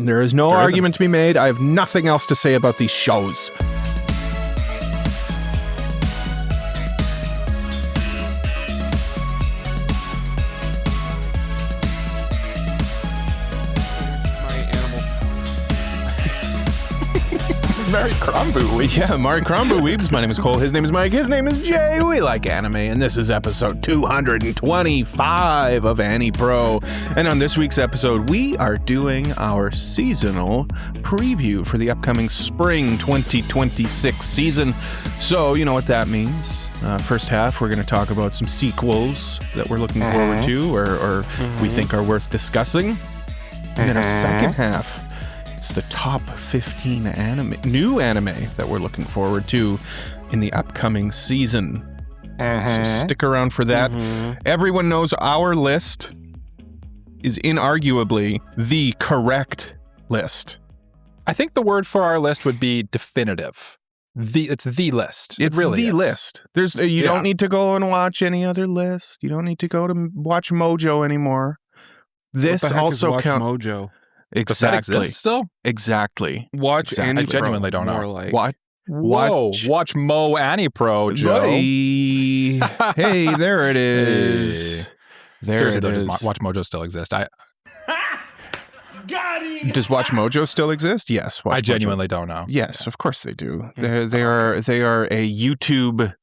There is no argument to be made. I have nothing else to say about these shows. Mary Crumbu Weebs. Yeah, Mari Crumbu Weebs. My name is Cole. His name is Mike. His name is Jay. We like anime, and this is episode 225 of AniPro. And on this week's episode, we are doing our seasonal preview for the upcoming spring 2026 season. So, you know what that means. First half, we're going to talk about some sequels that we're looking forward to or we think are worth discussing. And then our second half, it's the top 15 new anime that we're looking forward to in the upcoming season. So stick around for that. Everyone knows our list is inarguably the correct list. I think the word for our list would be definitive. It's the list. It's really the is. list. There's you don't need to go and watch any other list. You don't need to go to watch Mojo anymore. This what the heck also is counts. Mojo. Exactly. Still? Exactly. Watch Exactly. AniPro. I genuinely don't know. More like. What? Whoa! Watch Mo AniPro, Joe. Hey, there it is. Hey. There Seriously, it though, is. does Watch Mojo still exist? Does Watch Mojo still exist? Yes. Watch I Mojo. genuinely don't know. Yes, of course they do. They are a YouTube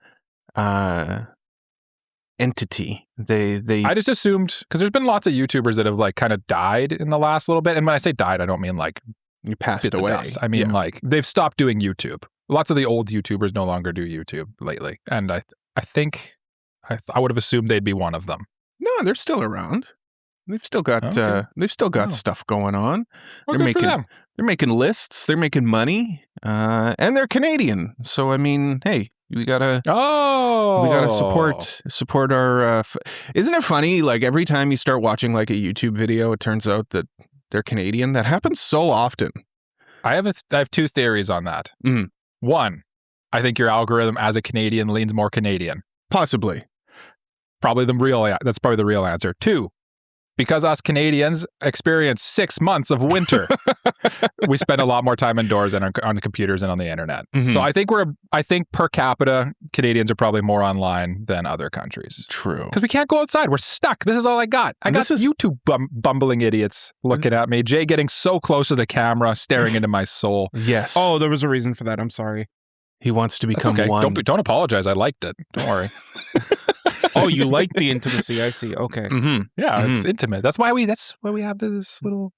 entity. They I just assumed, because there's been lots of YouTubers that have like kind of died in the last little bit. And when I say died, I don't mean like you passed bit the away. dust. I mean like they've stopped doing YouTube. Lots of the old YouTubers no longer do YouTube lately. And I think I would have assumed they'd be one of them. No, they're still around. They've still got stuff going on. Well, they're good for making them. they're making lists. They're making money. And they're Canadian. So I mean, hey, we gotta support our. Isn't it funny? Like every time you start watching like a YouTube video, it turns out that they're Canadian. That happens so often. I have two theories on that. Mhm. One, I think your algorithm as a Canadian leans more Canadian. Possibly. That's probably the real answer. Two, because us Canadians experience 6 months of winter, we spend a lot more time indoors and on the computers and on the internet. Mhm. So I think per capita, Canadians are probably more online than other countries. True. Because we can't go outside. We're stuck. This is all I got. I got YouTube bumbling idiots looking at me. Jay getting so close to the camera, staring into my soul. Yes. Oh, there was a reason for that. I'm sorry. He wants to That's become okay. one. Don't apologize. I liked it. Don't worry. Oh, you like the intimacy. I see. Okay. Mm-hmm. Yeah, it's intimate. That's why we have this little,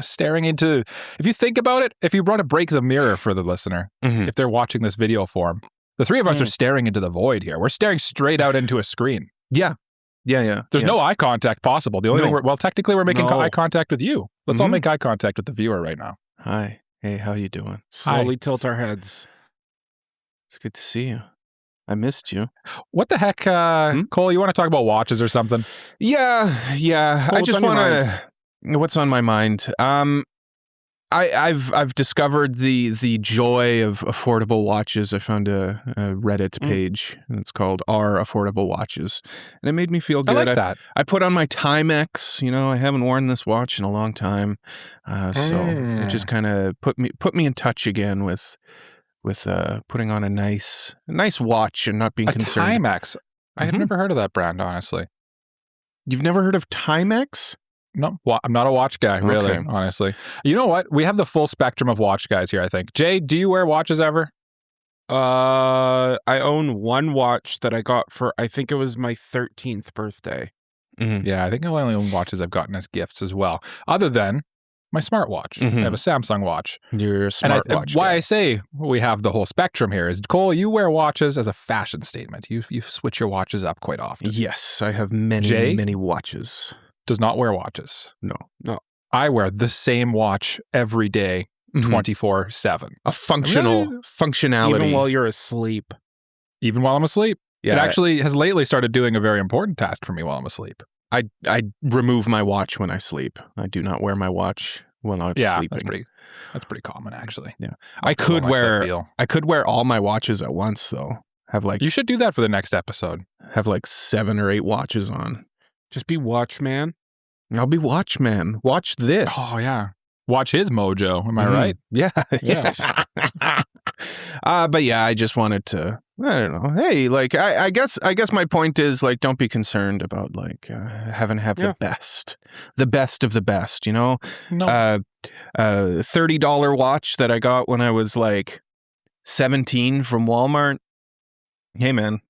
staring into. If you think about it, if you want to break the mirror for the listener, Mhm. if they're watching this video form, the three of us are staring into the void here. We're staring straight out into a screen. Yeah. There's no eye contact possible. The only thing technically we're making No. eye contact with you. Let's all make eye contact with the viewer right now. Hi. Hey, how you doing? Slowly tilt our heads. It's good to see you. I missed you. What the heck, Cole? You want to talk about watches or something? Yeah. I what's just on your want to. What's on my mind? I've discovered the joy of affordable watches. I found a Reddit page. And it's called "Are Affordable Watches," and it made me feel good. I like that. I put on my Timex. I haven't worn this watch in a long time, so it just kind of put me in touch again with putting on a nice watch and not being concerned. Timex. I have never heard of that brand, honestly. You've never heard of Timex? No, I'm not a watch guy, really, Okay. honestly. You know what? We have the full spectrum of watch guys here, I think. Jay, do you wear watches ever? I own one watch that I got for, I think it was my 13th birthday. Mm-hmm. Yeah, I think I only own watches I've gotten as gifts as well, other than my smartwatch. Mhm. I have a Samsung watch. You're a smartwatch. Why guy. I say we have the whole spectrum here is, Cole, you wear watches as a fashion statement. You switch your watches up quite often. Yes, I have many, Jay? many watches. Does not wear watches. No. I wear the same watch every day, Mhm. 24/7. A functionality. Even while you're asleep. Even while I'm asleep. Yeah, It actually has lately started doing a very important task for me while I'm asleep. I remove my watch when I sleep. I do not wear my watch when I'm sleeping. That's pretty common, actually. Yeah. I could don't like that feel. I could wear all my watches at once though. You should do that for the next episode. Have like 7 or 8 watches on. Just be watchman. I'll be watchman. Watch this. Oh yeah. watch his mojo. Am I right? Yeah. Yeah. But yeah, I just wanted to, I don't know. Hey, like, I guess my point is, like, don't be concerned about, like, having to have the best of the best, you know? No. $30 watch that I got when I was like 17 from Walmart. Hey, man,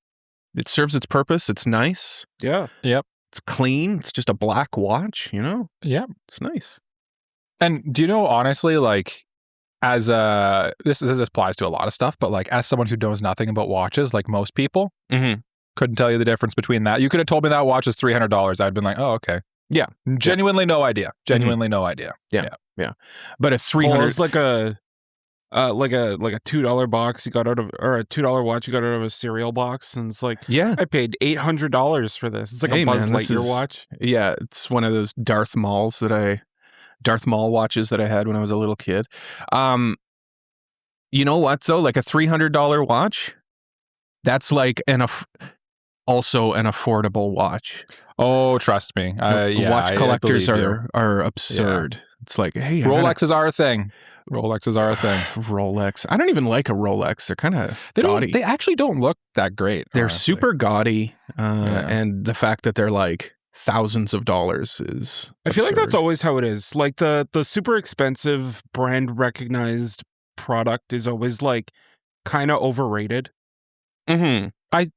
it serves its purpose. It's nice. Yeah. Yep. It's clean. It's just a black watch, you know? Yep. It's nice. And do you know, honestly, like, as this applies to a lot of stuff, but like as someone who knows nothing about watches, like most people, couldn't tell you the difference between that. You could have told me that watch is $300. I'd been like, oh, okay. Yeah. Genuinely no idea. Genuinely no idea. Yeah. But a $300 it's like a $2 box you got out of, or a $2 watch you got out of a cereal box, and it's like, I paid $800 for this. It's like a Buzz Lightyear watch. Yeah, it's one of those Darth Maul watches that I had when I was a little kid. You know what though? Like a $300 watch, that's like also an affordable watch. Oh, trust me. Watch collectors are absurd. Yeah. It's like, hey, Rolexes are a thing. Rolexes are a thing. Rolex. I don't even like a Rolex. They're kind of gaudy. They actually don't look that great. They're super gaudy. And the fact that they're like thousands of dollars is absurd. I feel like that's always how it is. Like the super expensive brand recognized product is always like kind of overrated. I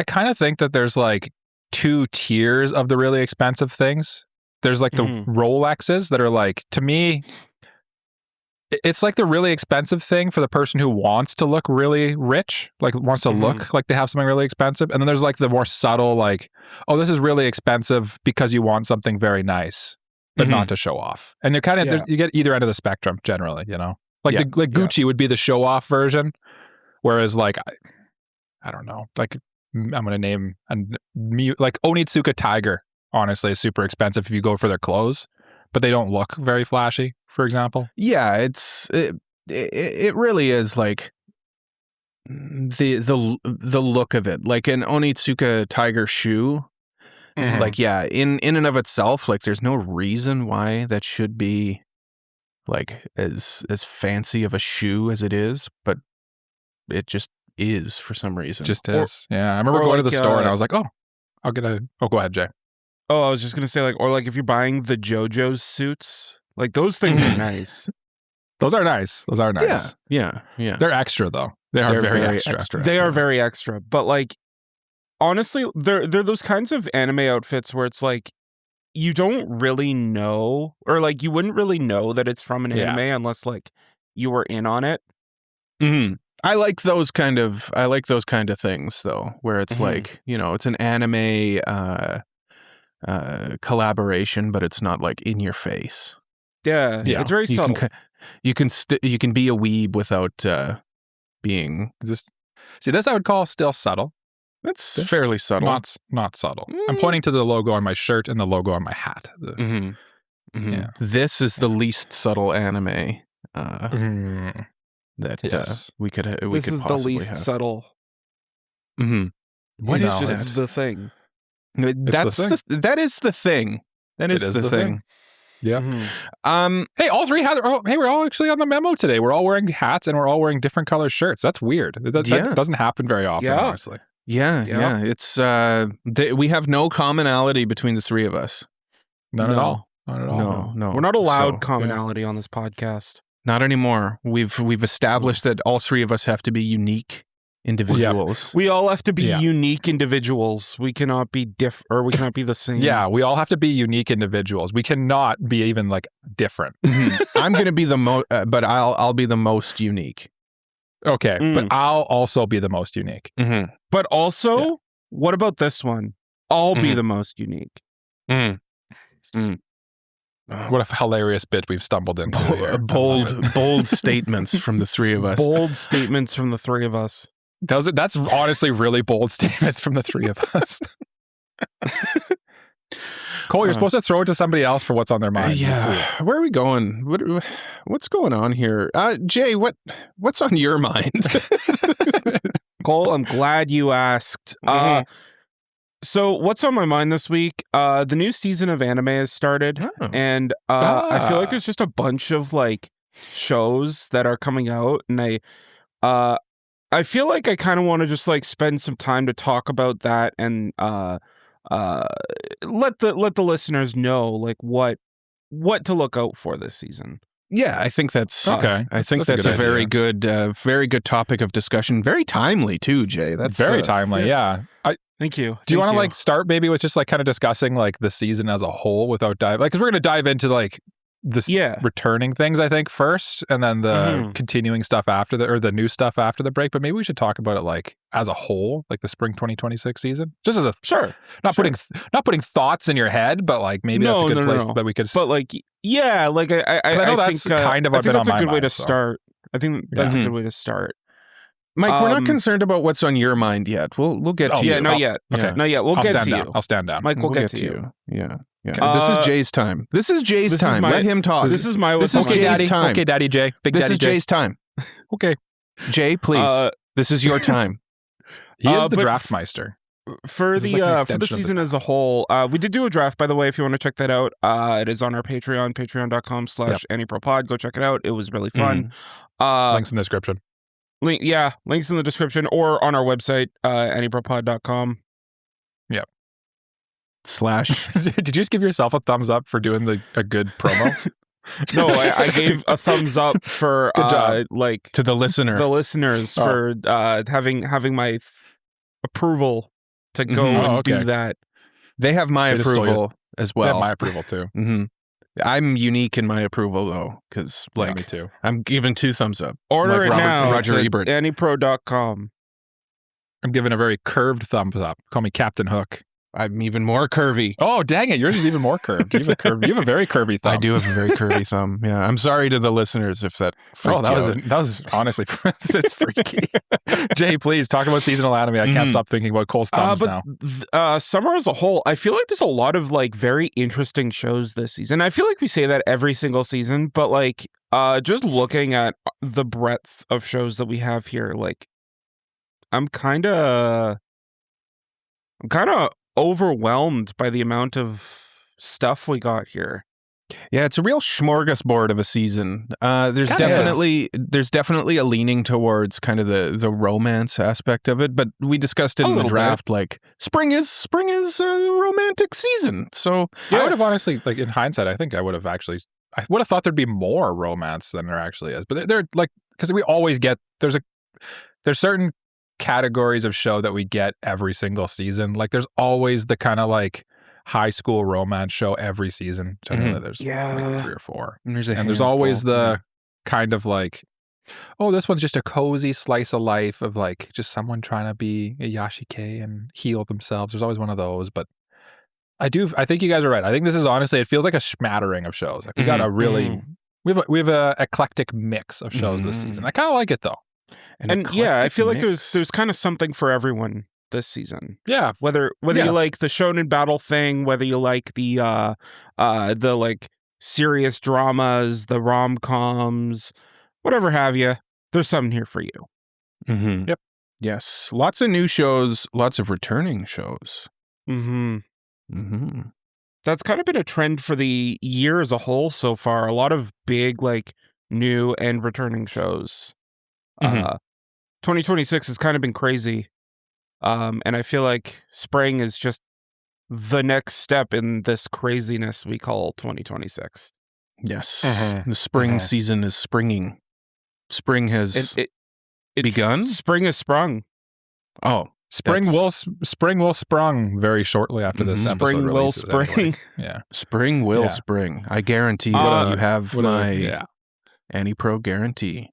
kind of think that there's like two tiers of the really expensive things. There's like the Rolexes that are like, to me, it's like the really expensive thing for the person who wants to look really rich, like wants to look like they have something really expensive. And then there's like the more subtle, like, oh, this is really expensive because you want something very nice, but not to show off. And you're kind of, you get either end of the spectrum generally, you know, like like Gucci would be the show off version. Whereas like, I don't know, like I'm going to name like Onitsuka Tiger, honestly, is super expensive if you go for their clothes, but they don't look very flashy, for example. Yeah, it really is like the look of it, like an Onitsuka Tiger shoe. Like, yeah, in and of itself, like there's no reason why that should be like as fancy of a shoe as it is, but it just is for some reason. Just is. Yeah, I remember going to the store and I was like, oh, I'll get a. Oh, go ahead, Jay. Oh, I was just gonna say, like, or like if you're buying the JoJo's suits, like those things are nice. Those are nice. Yeah. They're extra though. They're very extra. They are very extra. But like, honestly, they're those kinds of anime outfits where it's like you don't really know, or like you wouldn't really know that it's from an anime unless like you were in on it. I like those kind of things though, where it's like, you know, it's an anime collaboration, but it's not like in your face. Yeah. It's very subtle. You can be a weeb without being See, this I would call still subtle. That's fairly subtle. Not subtle. I'm pointing to the logo on my shirt and the logo on my hat. Yeah. This is the least subtle anime that we could This is the least have. Subtle. What is this is the thing. That is the thing. That is the thing. Yeah. Hey, all three we're all actually on the memo today. We're all wearing hats and we're all wearing different color shirts. That's weird. That doesn't happen very often, honestly. Yeah. It's we have no commonality between the three of us. None at all. No. We're not allowed commonality on this podcast. Not anymore. We've established that all three of us have to be unique individuals. We all have to be unique individuals. We cannot be we cannot be the same. Yeah, we all have to be unique individuals. We cannot be even like different. I'm going to be the most, but I'll be the most unique. Okay, but I'll also be the most unique. But also, what about this one? I'll be the most unique. What a hilarious bit we've stumbled into here. Bold statements from the three of us. Bold statements from the three of us. That's honestly really bold statements from the three of us. Cole, you're supposed to throw it to somebody else for what's on their mind. Yeah. Where are we going? What's going on here? Jay, what's on your mind? Cole, I'm glad you asked. So what's on my mind this week? The new season of anime has started, and I feel like there's just a bunch of like shows that are coming out, and I feel like I kind of want to just like spend some time to talk about that and let the listeners know like what to look out for this season. Yeah, I think that's okay. I think that's a very good topic of discussion. Very timely too, Jay. That's very timely. Yeah. Thank you. Do you want to like start maybe with just like kind of discussing like the season as a whole without because we're going to dive into like this returning things, I think, first, and then the continuing stuff after the new stuff after the break. But maybe we should talk about it like as a whole, like the spring 2026 season, just as a not putting thoughts in your head, but like maybe that's a good place that we could. But like, yeah, like I know that's think, kind of what that's a good way to start. I think that's a good way to start. Mike, we're not concerned about what's on your mind yet. We'll get to you. Yeah, not yet. Okay, not yet. We'll get to you. I'll stand down. Mike, we'll get to you. Yeah. This is Jay's time. This is Jay's time. Let him talk. This is Jay's time. Okay, Daddy Jay. This is Jay's time. Okay. Jay, please. This is your time. He is the Draftmeister. For the season as a whole, we did do a draft, by the way, if you want to check that out. It is on our Patreon, patreon.com/AniProPod. Go check it out. It was really fun. Links in the description. Links in the description or on our website, AniProPod.com. Yep. / Did you just give yourself a thumbs up for doing a good promo? No, I gave a thumbs up for like to the listeners for having my approval to go and do that. They have my approval as well. They have my approval too. I'm unique in my approval though, because like me too. I'm giving 2 thumbs up. Order like it now. Roger Ebert. AniPro.com. I'm giving a very curved thumbs up. Call me Captain Hook. I'm even more curvy. Oh, dang it. Yours is even more curved. You have a very curvy thumb. I do have a very curvy thumb. Yeah. I'm sorry to the listeners if that freaked you out. That was honestly, it's freaky. Jay, please talk about seasonal anime. I can't stop thinking about Cole's thumbs now. Summer as a whole, I feel like there's a lot of like very interesting shows this season. I feel like we say that every single season, but like just looking at the breadth of shows that we have here, like I'm kind of overwhelmed by the amount of stuff we got here. Yeah, it's a real smorgasbord of a season. There's definitely a leaning towards kind of the romance aspect of it, but we discussed it in the draft. Like spring is a romantic season. So I would have honestly, like in hindsight, I think I would have thought there'd be more romance than there actually is. But they're like, because we always get there's certain categories of show that we get every single season. Like there's always the kind of like high school romance show every season. Generally there's like 3 or 4. And there's always the kind of like, oh, this one's just a cozy slice of life of like just someone trying to be a yashike and heal themselves. There's always one of those. But I think you guys are right. I think this is honestly, it feels like a smattering of shows. Like we got a really we have a eclectic mix of shows this season. I kind of like it though. And yeah, I feel like there's kind of something for everyone this season. Yeah, whether you like the shonen battle thing, whether you like the like serious dramas, the rom-coms, whatever have you, there's something here for you. Yep. Yes, lots of new shows, lots of returning shows. That's kind of been a trend for the year as a whole so far. A lot of big like new and returning shows. 2026 has kind of been crazy. And I feel like spring is just the next step in this craziness we call 2026. Yes. The spring season is springing. Spring has begun? Spring has sprung. Oh. Spring will sprung very shortly after this episode Spring will releases. spring. Anyway. Yeah. Spring will spring. I guarantee you have my AniPro guarantee.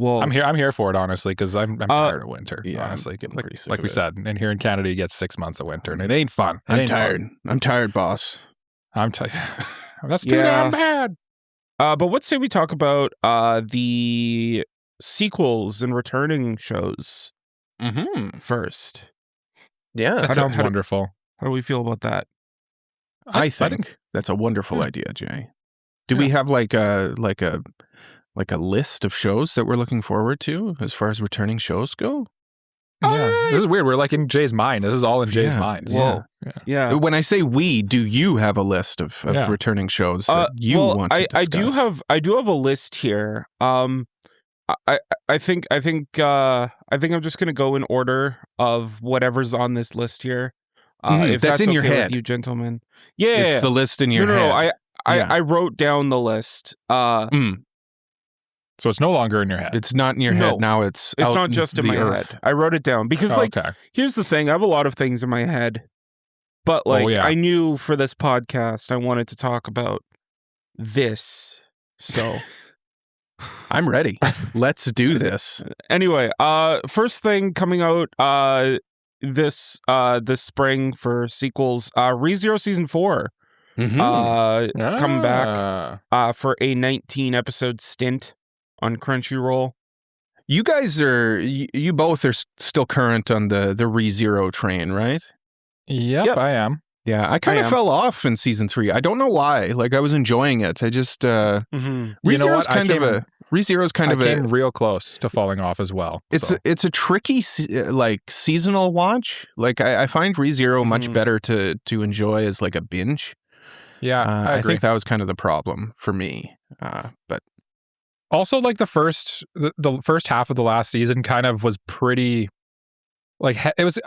Well, I'm here for it, honestly, because I'm tired of winter. Yeah, honestly, like we said, and here in Canada, you get 6 months of winter, and it ain't fun. I'm tired. I'm tired, boss. I'm tired. That's too damn bad. But what say we talk about the sequels and returning shows first? Yeah, that sounds wonderful. How do we feel about that? I think that's a wonderful idea, Jay. Do we have like a list of shows that we're looking forward to as far as returning shows go? This is weird. We're like in Jay's mind. This is all in Jay's mind. Whoa. Yeah. When I say we, do you have a list of returning shows that you want to discuss? I do have a list here. I think I'm just gonna go in order of whatever's on this list here. If that's in okay your head, with you gentlemen. Yeah, it's the list in your head. I wrote down the list. So it's no longer in your head. It's not in your head now. It's not just in my head. I wrote it down because here's the thing. I have a lot of things in my head, but I knew for this podcast I wanted to talk about this. So I'm ready. Let's do this. Anyway, first thing coming out this spring for sequels, ReZero Season 4 coming back for a 19 episode stint on Crunchyroll. You guys you both are still current on the ReZero train, right? Yep, I am. Yeah, I kind of fell off in season 3. I don't know why. Like, I was enjoying it. I just ReZero's kind of I came real close to falling off as well. It's a tricky seasonal watch. Like, I find ReZero much better to enjoy as like a binge. Yeah, I think that was kind of the problem for me. But also, like the first half of the last season kind of was pretty, like it was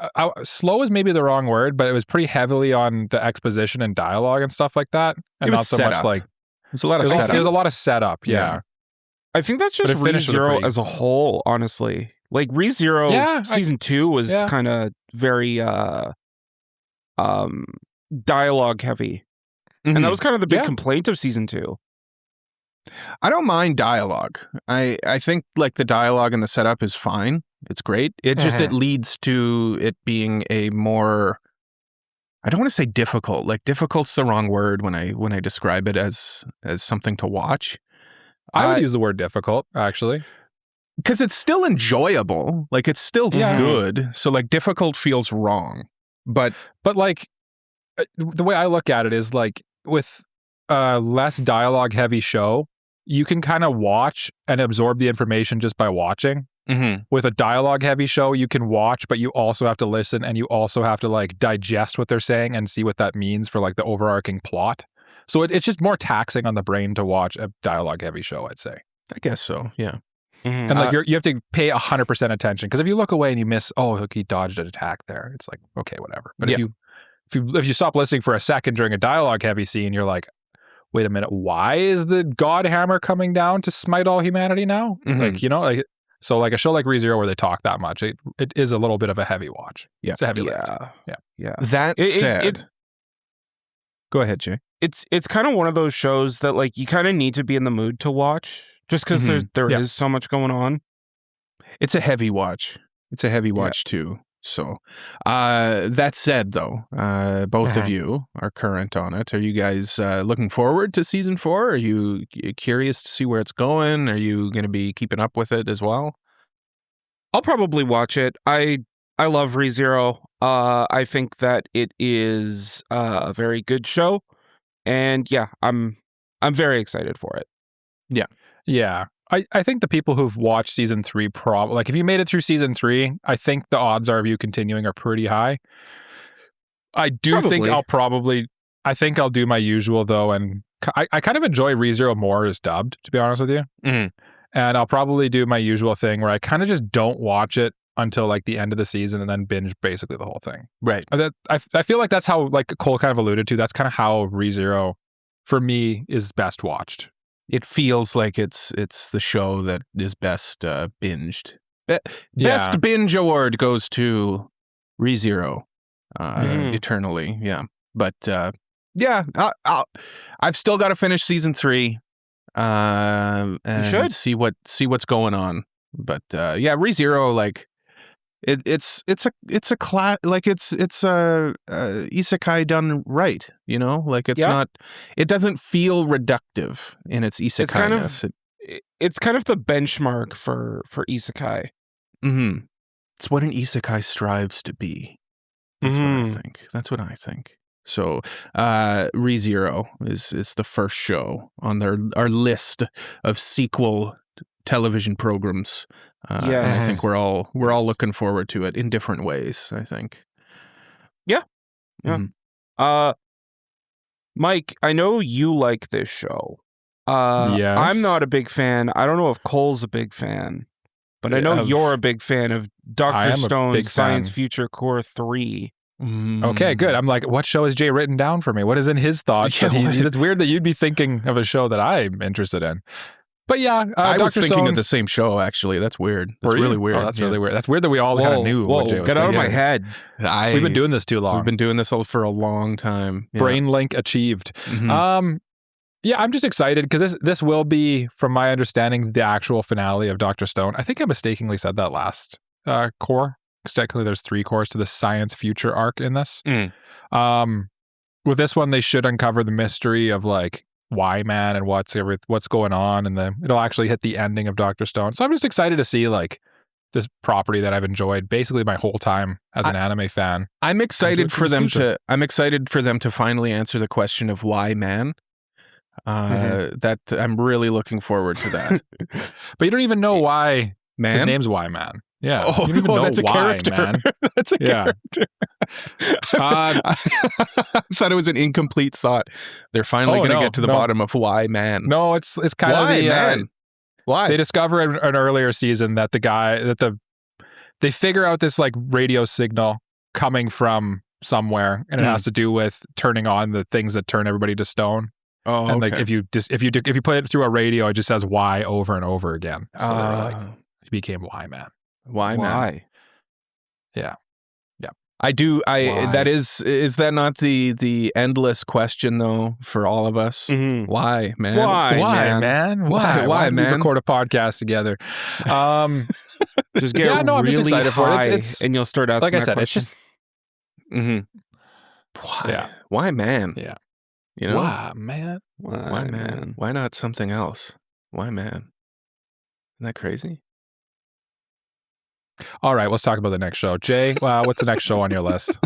slow is maybe the wrong word, but it was pretty heavily on the exposition and dialogue and stuff like that, and not so much like there's a lot of setup. There's a lot of setup. Yeah. I think that's just ReZero as a whole, honestly. Like ReZero season 2 was kind of very dialogue heavy. And that was kind of the big complaint of season 2. I don't mind dialogue. I think like the dialogue and the setup is fine. It's great. It just it leads to it being a more, I don't want to say difficult. Like difficult's the wrong word when I describe it as something to watch. I would use the word difficult, actually. Because it's still enjoyable. Like it's still good. So like difficult feels wrong. But like the way I look at it is like with a less dialogue heavy show, you can kind of watch and absorb the information just by watching. With a dialogue heavy show, you can watch, but you also have to listen and you also have to like digest what they're saying and see what that means for like the overarching plot. So it's just more taxing on the brain to watch a dialogue heavy show, I'd say. I guess so, yeah. And like you have to pay 100% attention, because if you look away and you miss, oh, look, he dodged an attack there, it's like, okay, whatever. But if you stop listening for a second during a dialogue heavy scene, you're like, wait a minute, why is the God Hammer coming down to smite all humanity now? Like, you know, like, so like a show like ReZero where they talk that much, it is a little bit of a heavy watch. Yeah, it's a heavy lift. Yeah. That said, go ahead, Jay. It's kind of one of those shows that like you kind of need to be in the mood to watch, just because there is so much going on. It's a heavy watch. It's a heavy watch too. So, that said, though, both of you are current on it. Are you guys looking forward to season 4? Are you curious to see where it's going? Are you going to be keeping up with it as well? I'll probably watch it. I love ReZero. I think that it is a very good show, and I'm very excited for it. Yeah. I think the people who've watched season 3 probably, like if you made it through season 3, I think the odds of you continuing are pretty high. I do think I think I'll do my usual though, and I kind of enjoy ReZero more as dubbed, to be honest with you. And I'll probably do my usual thing where I kind of just don't watch it until like the end of the season and then binge basically the whole thing. Right. I feel like that's how, like Cole kind of alluded to, that's kind of how ReZero for me is best watched. It feels like it's the show that is best binged. Best binge award goes to ReZero eternally. Yeah, but I've still got to finish season 3 and see what's going on. But ReZero, like it's a isekai done right, you know, like it's not, it doesn't feel reductive in its isekai-ness. It's kind of the benchmark for isekai. It's what an isekai strives to be. That's what I think. So ReZero is the first show on our list of sequel television programs. And I think we're all looking forward to it in different ways, I think. Yeah. Mike, I know you like this show. Yes. I'm not a big fan. I don't know if Cole's a big fan, but I know you're a big fan of Dr. Stone's Science Future Core 3. Okay, good. I'm like, what show has Jay written down for me? What is in his thoughts? It's weird that you'd be thinking of a show that I'm interested in. But yeah, I was thinking of the same show, actually. That's weird. That's really weird. Oh, that's really weird. That's weird that we all kind of knew what Jay was get out of my head. We've been doing this too long. We've been doing this for a long time. Yeah. Brain link achieved. Yeah, I'm just excited because this will be, from my understanding, the actual finale of Dr. Stone. I think I mistakenly said that last core. Because technically there's 3 cores to the Science Future arc in this. With this one, they should uncover the mystery of like why man and what's going on, and it'll actually hit the ending of Dr. Stone. So I'm just excited to see like this property that I've enjoyed basically my whole time as an anime fan. I'm excited for them to finally answer the question of why man. That I'm really looking forward to that. But you don't even know why his name's Why Man. Yeah. Oh, you don't even know that's a character. Man. That's a character. I thought it was an incomplete thought. They're finally going to get to the bottom of why man. No, it's kind of the man. Why? They discover in an earlier season that they figure out this like radio signal coming from somewhere, and it has to do with turning on the things that turn everybody to stone. Oh, and like if you play it through a radio, it just says why over and over again. So they're like, it became Why Man. Why man? Yeah. Why? That is that not the endless question though for all of us? Why man? Why man? Why man? We record a podcast together. Just get I'm just excited high for it. And you'll start asking. Like I said, question. it's just why? Yeah. Why man? Yeah. You know? Why man? Why man? Why not something else? Why man? Isn't that crazy? All right, let's talk about the next show. Jay, what's the next show on your list?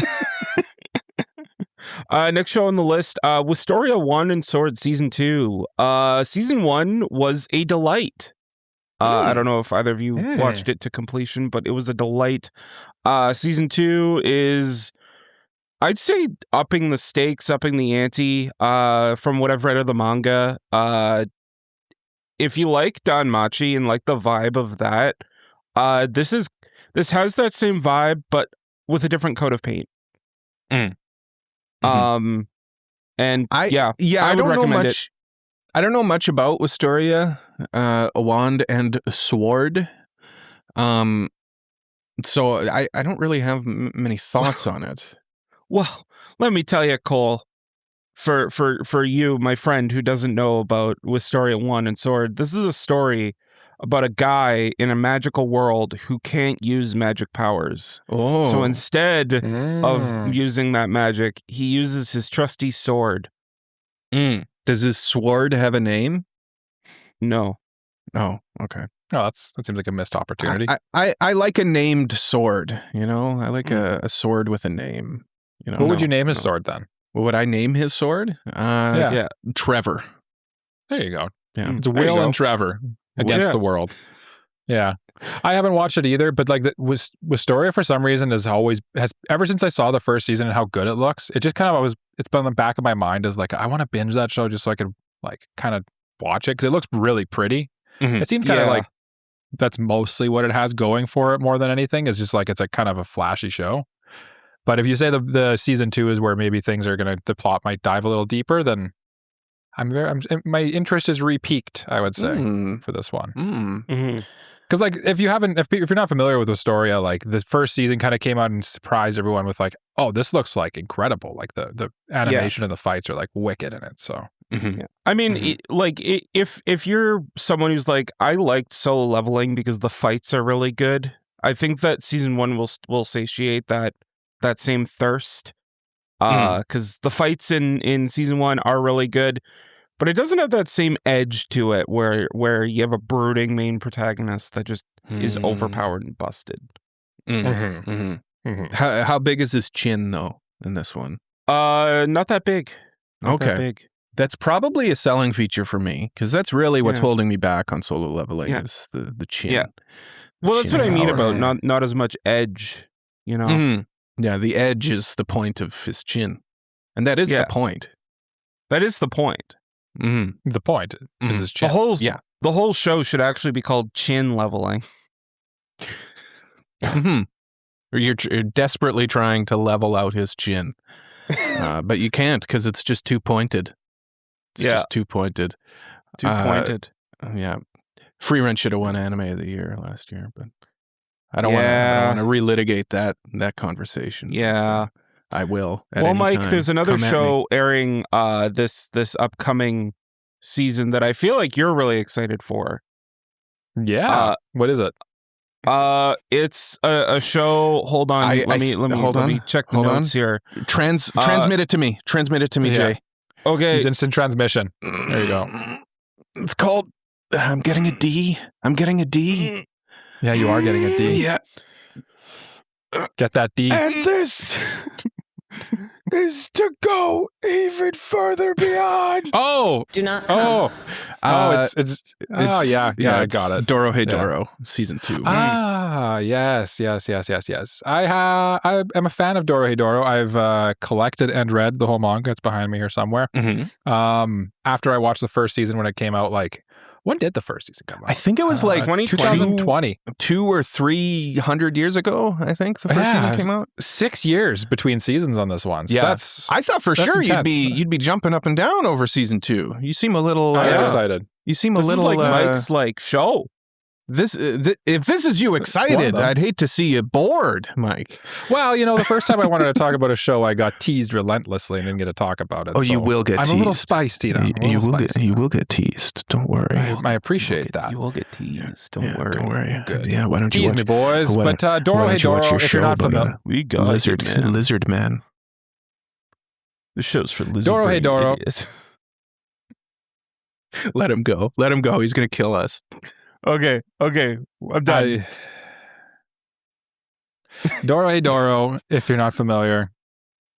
Next show on the list, Wistoria 1 and Sword Season 2. Season 1 was a delight. I don't know if either of you watched it to completion, but it was a delight. Season 2 is, I'd say, upping the stakes, upping the ante from what I've read of the manga. If you like Danmachi and like the vibe of that, this has that same vibe, but with a different coat of paint. And I would recommend it. I don't know much about Wistoria, a wand and a sword. So I don't really have many thoughts on it. Well, let me tell you, Cole, for you, my friend who doesn't know about Wistoria 1 and Sword, this is a story about a guy in a magical world who can't use magic powers. Oh. So instead of using that magic, he uses his trusty sword. Does his sword have a name? No. Oh, okay. Oh, that seems like a missed opportunity. I like a named sword, you know? I like a sword with a name. You know? What would you name his sword then? What would I name his sword? Trevor. There you go. Yeah. It's Will and Trevor against the world. Yeah. I haven't watched it either, but like Wistoria for some reason has ever since I saw the first season and how good it looks, it just kind of it's been in the back of my mind as like, I want to binge that show just so I could like kind of watch it because it looks really pretty. It seems kind of like that's mostly what it has going for it more than anything, is just like it's a kind of a flashy show. But if you say the season 2 is where maybe the plot might dive a little deeper, then my interest is re-peaked, I would say, for this one. Because like if you're not familiar with Wistoria, like the first season kind of came out and surprised everyone with like, oh, this looks like incredible. Like the animation and the fights are like wicked in it. So I mean, if you're someone who's like, I liked solo leveling because the fights are really good, I think that season 1 will satiate that same thirst. Because the fights in season 1 are really good, but it doesn't have that same edge to it where you have a brooding main protagonist that just is overpowered and busted. How big is his chin though in this one? Not that big. Not that big. That's probably a selling feature for me because that's really what's holding me back on solo leveling is the chin. Yeah. Well, that's what I mean about not as much edge, you know? Mm-hmm. Yeah, the edge is the point of his chin. And that is the point. That is the point. Mm-hmm. The point is his chin. The whole show should actually be called chin leveling. Mm-hmm. Or you're desperately trying to level out his chin. But you can't because it's just too pointed. It's just too pointed. Too pointed. Yeah. Free Rent should have won Anime of the Year last year, but I don't want to relitigate that conversation. Yeah. So I will. Well, Mike, there's another show airing this upcoming season that I feel like you're really excited for. Yeah. What is it? It's a show. Hold on. Let me check the notes here. Transmit it to me. Transmit it to me, Jay. Okay. Use instant transmission. There you go. It's called I'm getting a D. Yeah, you are getting a D. Yeah. Get that D. And this is to go even further beyond. Do not come. It's I got it. Dorohedoro season 2. Yes. I am a fan of Dorohedoro. I've collected and read the whole manga. It's behind me here somewhere. Mm-hmm. After I watched the first season when it came out, like, when did the first season come out? I think it was like 2020. 200 or 300 years ago, I think the first season came out. 6 years between seasons on this one. So I thought for sure intense. you'd be jumping up and down over season 2. You seem a little I am excited. You seem this a little is like Mike's like show. This if this is you excited, I'd hate to see you bored, Mike. Well, the first time I wanted to talk about a show, I got teased relentlessly and didn't get to talk about it. Oh, so you will get teased. I'm a little spiced, You will get teased. Don't worry. I appreciate that. You will get teased. Don't worry. Don't worry. Good. Yeah, why don't you tease me, boys? But Dorohedoro, if you're not familiar, we got Lizard Man. The show's for lizard. Dorohedoro. Let him go. Let him go. He's gonna kill us. Okay, I'm done. Dorohedoro, if you're not familiar,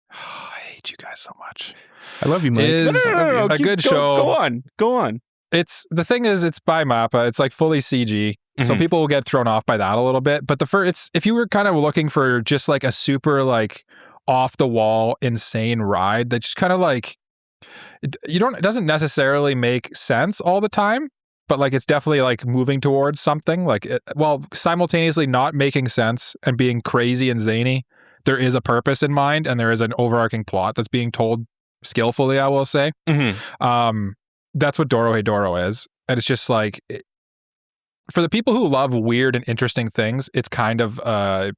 I hate you guys so much. I love you, Mike. Is a good show. Go on. The thing is, it's by Mappa. It's like fully CG, so people will get thrown off by that a little bit. But if you were kind of looking for just like a super like off the wall insane ride that just kind of like it doesn't necessarily make sense all the time. But like it's definitely like moving towards something like simultaneously not making sense and being crazy and zany. There is a purpose in mind and there is an overarching plot that's being told skillfully, I will say. That's what Dorohedoro is. And it's just like for the people who love weird and interesting things, it's kind of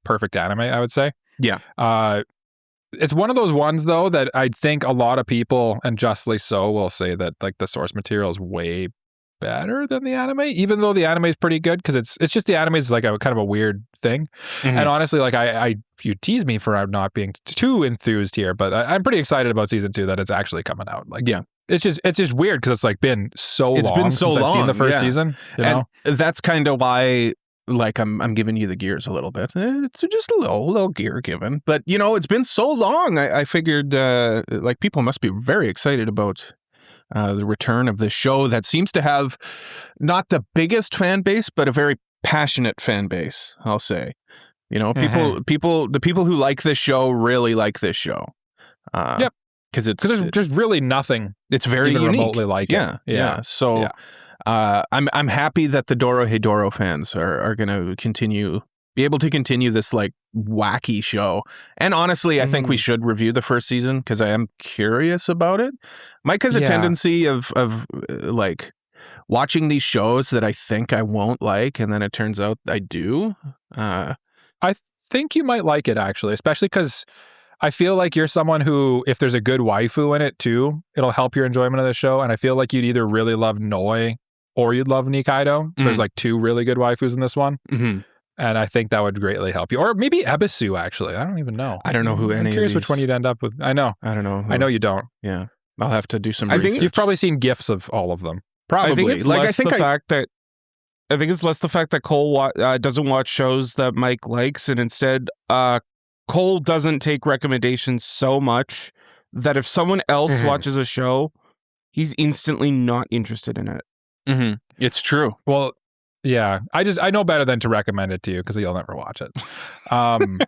perfect anime, I would say. Yeah. It's one of those ones though that I think a lot of people, and justly so, will say that like the source material is way better than the anime, even though the anime is pretty good because it's just the anime is like a kind of a weird thing. And honestly, like I you tease me for not being too enthused here, but I'm pretty excited about season 2 that it's actually coming out. Like, yeah, it's just weird because it's like been so long since I've seen the first season. You know, that's kind of why. Like I'm giving you the gears a little bit. It's just a little gear given, but it's been so long. I figured like people must be very excited about the return of this show that seems to have not the biggest fan base, but a very passionate fan base. I'll say, the people who like this show really like this show. Yep, because there's really nothing. It's very even unique. Remotely like it. Yeah. So. Yeah. I'm happy that the Dorohedoro fans are going to be able to continue this like wacky show. And honestly, I think we should review the first season because I am curious about it. Mike has a tendency of like watching these shows that I think I won't like, and then it turns out I do. I think you might like it actually, especially because I feel like you're someone who, if there's a good waifu in it too, it'll help your enjoyment of the show. And I feel like you'd either really love Noi or you'd love Nikaido. There's like 2 really good waifus in this one. And I think that would greatly help you. Or maybe Ebisu, actually. I don't even know. I don't know who any of these. I'm curious which one you'd end up with. I know. I don't know. I know you don't. Yeah. I'll have to do some research. I think you've probably seen GIFs of all of them. Probably. I think it's less the fact that Cole doesn't watch shows that Mike likes, and instead Cole doesn't take recommendations so much that if someone else watches a show, he's instantly not interested in it. Mm-hmm. It's true. Well, yeah. I know better than to recommend it to you because you'll never watch it. But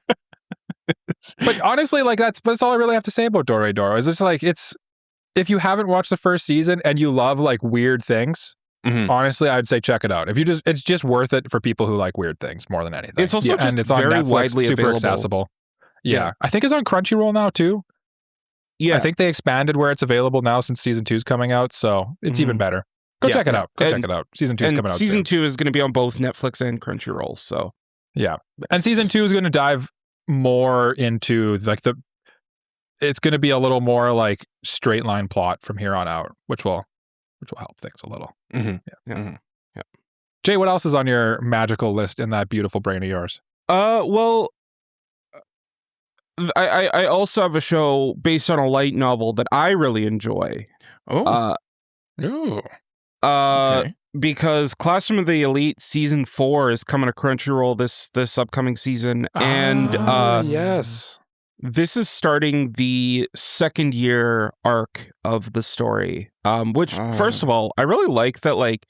honestly, like that's all I really have to say about Dorohedoro. Is it's like if you haven't watched the first season and you love like weird things, honestly, I'd say check it out. It's just worth it for people who like weird things more than anything. It's also and it's on very Netflix, widely super available. accessible. Yeah, I think it's on Crunchyroll now too. Yeah, I think they expanded where it's available now since season 2's coming out, so it's even better. Go check it out. Check it out. Season 2's coming out. Season 2 is going to be on both Netflix and Crunchyroll. So yeah, and season 2 is going to dive more into like it's going to be a little more like straight line plot from here on out, which will help things a little. Yeah. Jay, what else is on your magical list in that beautiful brain of yours? Well, I also have a show based on a light novel that I really enjoy. Okay. Because Classroom of the Elite season 4 is coming to Crunchyroll this upcoming season, and yes, this is starting the second year arc of the story. Which first of all, I really like that like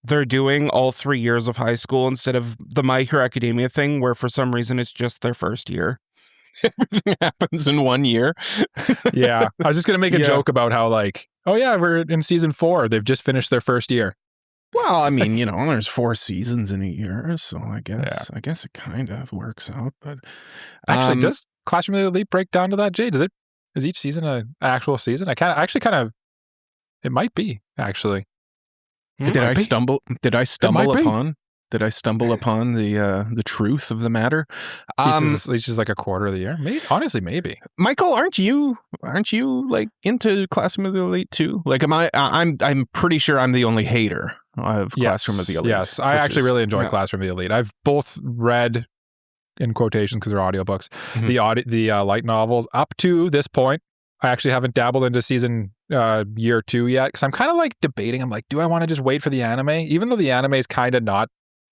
they're doing all 3 years of high school instead of the My Hero Academia thing, where for some reason it's just their first year. Everything happens in 1 year. Yeah, I was just gonna make a joke about how like, oh yeah, we're in season 4. They've just finished their first year. Well, I mean, there's 4 seasons in a year, so I guess it kind of works out. But actually, does Classroom of the Elite break down to that, Jay? Is each season an actual season? It might be actually. Did I stumble upon the truth of the matter? It's just like a quarter of the year. Maybe. Michael, aren't you like into Classroom of the Elite too? Like, I'm pretty sure I'm the only hater of Classroom of the Elite. Yes, I actually really enjoy Classroom of the Elite. I've both read, in quotations because they're audiobooks, the light novels up to this point. I actually haven't dabbled into season year 2 yet because I'm kind of like debating. I'm like, do I want to just wait for the anime? Even though the anime is kind of not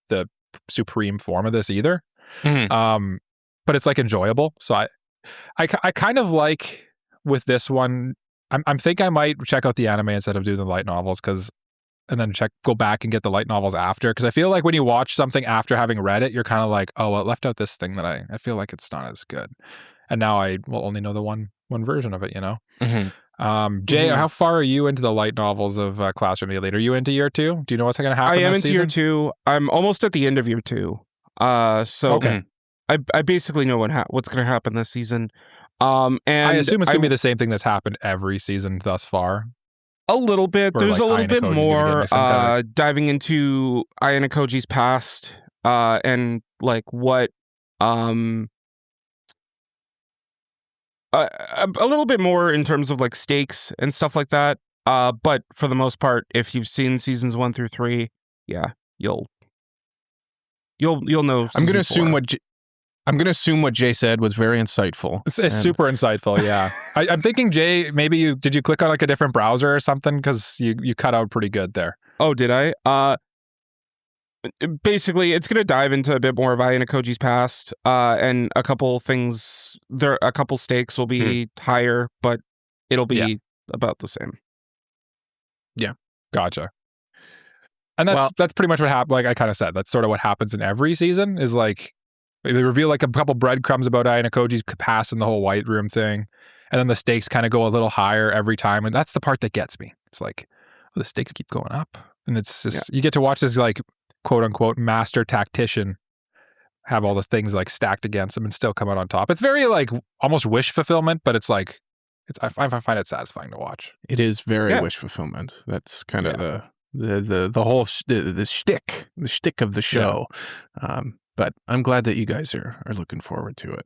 the supreme form of this either. But it's like enjoyable. So I kind of like with this one, I'm think I might check out the anime instead of doing the light novels and then go back and get the light novels after. Because I feel like when you watch something after having read it, you're kind of like, oh, well, it left out this thing that I feel like it's not as good. And now I will only know the one version of it, Jay, how far are you into the light novels of Classroom of the Elite? Are you into year 2? Do you know what's going to happen? I am this into season? year 2. I'm almost at the end of year 2. Okay. I basically know what's going to happen this season. And I assume it's going to be the same thing that's happened every season thus far. A little bit. There's a little bit more diving into Ayane Koji's past and like what a little bit more in terms of like stakes and stuff like that. But for the most part, if you've seen seasons 1 through 3, you'll know. I'm going to assume what Jay said was very insightful. It's super insightful. Yeah. I'm thinking, Jay, maybe did you click on like a different browser or something? Because you cut out pretty good there. Oh, did I? Basically, it's going to dive into a bit more of Ayane Koji's past, and a couple things. A couple stakes will be higher, but it'll be about the same. Yeah, gotcha. And that's pretty much what happened. Like I kind of said, that's sort of what happens in every season. Is like they reveal like a couple breadcrumbs about Ayane Koji's past and the whole White Room thing, and then the stakes kind of go a little higher every time, and that's the part that gets me. It's like the stakes keep going up, and it's just you get to watch this like quote unquote master tactician have all the things like stacked against him and still come out on top. It's very like almost wish fulfillment, but it's like I find it satisfying to watch. It is very wish fulfillment. That's kind of the whole the shtick of the show. But I'm glad that you guys are looking forward to it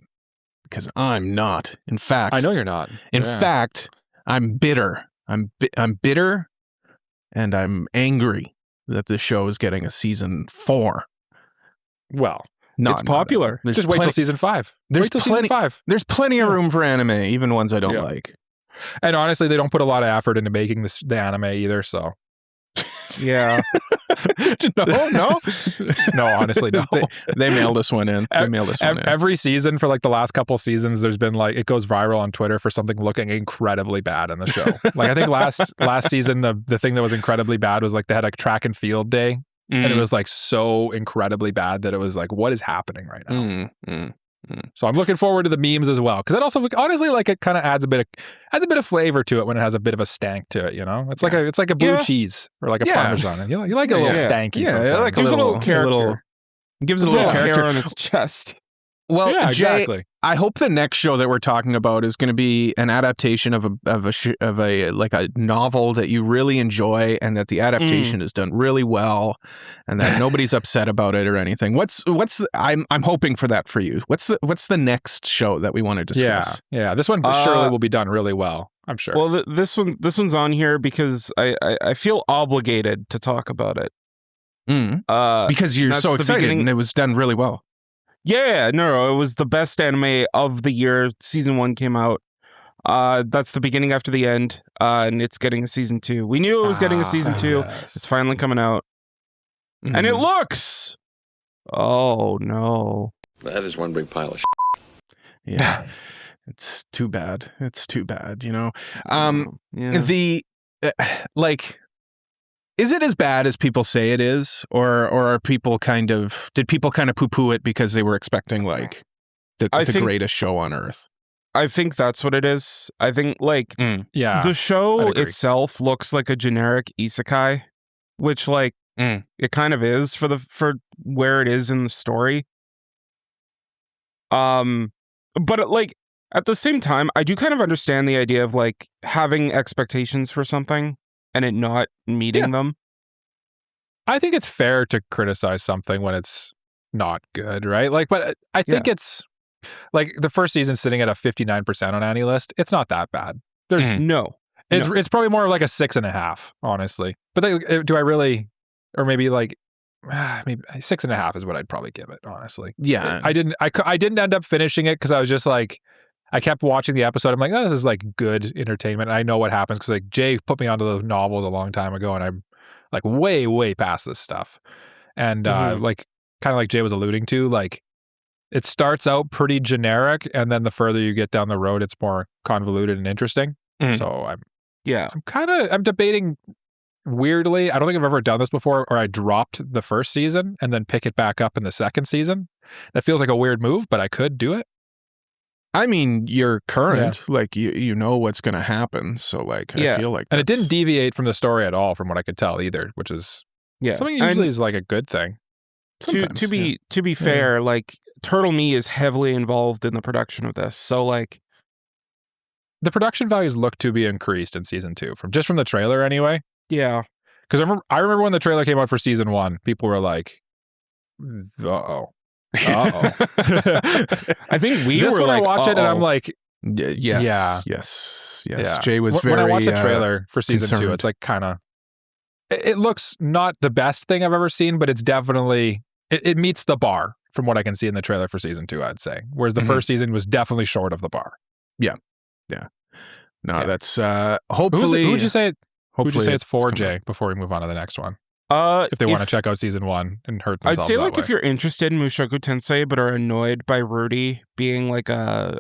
because I'm not. In fact, I know you're not. In fact, I'm bitter. I'm bitter, and I'm angry that this show is getting a season 4. Well, it's popular. Just wait till season 5. Season 5. There's plenty of room for anime, even ones I don't like. And honestly, they don't put a lot of effort into making the anime either. So, yeah. No. No, honestly, no. They mailed us one in. Every season for like the last couple seasons, there's been like, it goes viral on Twitter for something looking incredibly bad in the show. Like I think last season, the thing that was incredibly bad was like they had a track and field day. And it was like so incredibly bad that it was like, what is happening right now? So I'm looking forward to the memes as well, because that also honestly like it kind of adds a bit of flavor to it when it has a bit of a stank to it. You know, it's like a blue cheese or like a Parmesan. You like a little stanky. Sometimes. Yeah, like a little character. Gives it a little character hair on its chest. Well, yeah, Jay, exactly. I hope the next show that we're talking about is going to be an adaptation of a like a novel that you really enjoy, and that the adaptation is done really well, and that nobody's upset about it or anything. I'm hoping for that for you. What's the next show that we want to discuss? Yeah. This one surely will be done really well, I'm sure. Well, this one's on here because I feel obligated to talk about it. Because you're so excited, and it was done really well. Yeah, no, it was the best anime of the year. Season 1 came out. That's the beginning after the end, and it's getting a season 2. We knew it was getting a season 2. Yes. It's finally coming out. And it looks... Oh, no. That is one big pile of shit. Yeah. It's too bad. You know? Is it as bad as people say it is, or are people did people kind of poo-poo it because they were expecting like the greatest show on earth? I think that's what it is. I think like the show itself looks like a generic isekai, which like it kind of is for where it is in the story. But like at the same time, I do kind of understand the idea of like having expectations for something and it not meeting them. I think it's fair to criticize something when it's not good, right? Like, but I think it's like the first season sitting at a 59% on AniList. It's not that bad. There's it's probably more like a 6.5, honestly. But do I really, or maybe like maybe 6.5 is what I'd probably give it, honestly. Yeah, I didn't end up finishing it because I was just like, I kept watching the episode. I'm like, oh, this is like good entertainment. I know what happens because like Jay put me onto the novels a long time ago, and I'm like way past this stuff. And like kind of like Jay was alluding to, like it starts out pretty generic, and then the further you get down the road, it's more convoluted and interesting. So I'm debating weirdly. I don't think I've ever done this before, or I dropped the first season and then pick it back up in the second season. That feels like a weird move, but I could do it. I mean, you're current, like you know what's going to happen. So like, I feel like, and it didn't deviate from the story at all, from what I could tell either, which is something usually is like a good thing. To be fair, like Turtle Me is heavily involved in the production of this, so like the production values look to be increased in season 2 from the trailer anyway. Yeah, because I remember when the trailer came out for season 1, people were like, "Uh-oh." I think we were like, watch it, and I'm like, yes. Jay was when very. I watched the trailer for season concerned. 2, it's like kind of. It looks not the best thing I've ever seen, but it's definitely it meets the bar from what I can see in the trailer for season 2. I'd say, whereas the first season was definitely short of the bar. Yeah. No, that's hopefully. Who would you say? Hopefully, who'd you say it's for, Jay? Before we move on to the next one. If they want to check out season 1 and hurt themselves, I'd say like that way. if you're interested in Mushoku Tensei but are annoyed by Rudy being like a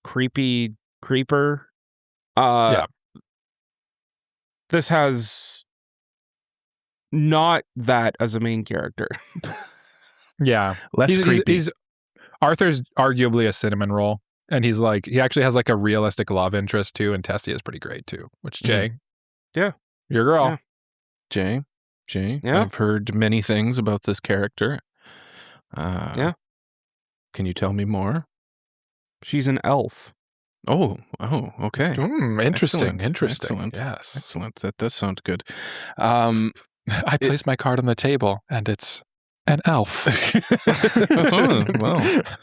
creepy creeper, this has not that as a main character. Less creepy. Arthur's arguably a cinnamon roll, and he actually has like a realistic love interest too, and Tessie is pretty great too. Which Jay, your girl. Yeah. Jay, I've heard many things about this character. Can you tell me more? She's an elf. Oh, okay. Interesting. Excellent. Yes. Excellent. That does sound good. I placed my card on the table, and it's an elf.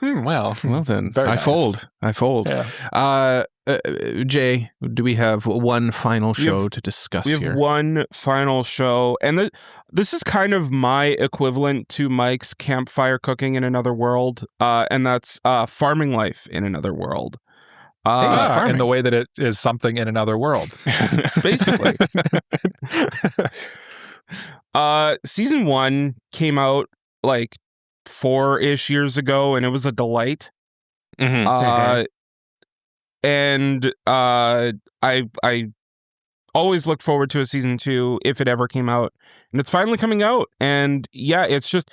Well then. Very I nice. fold. Yeah. Jay, do we have one final show to discuss here? We have one final show, and this is kind of my equivalent to Mike's campfire cooking in another world, and that's farming life in another world. In the way that it is something in another world. Basically. Season 1 came out like 4-ish years ago, and it was a delight. And I always looked forward to a season 2 if it ever came out, and it's finally coming out. And yeah, it's just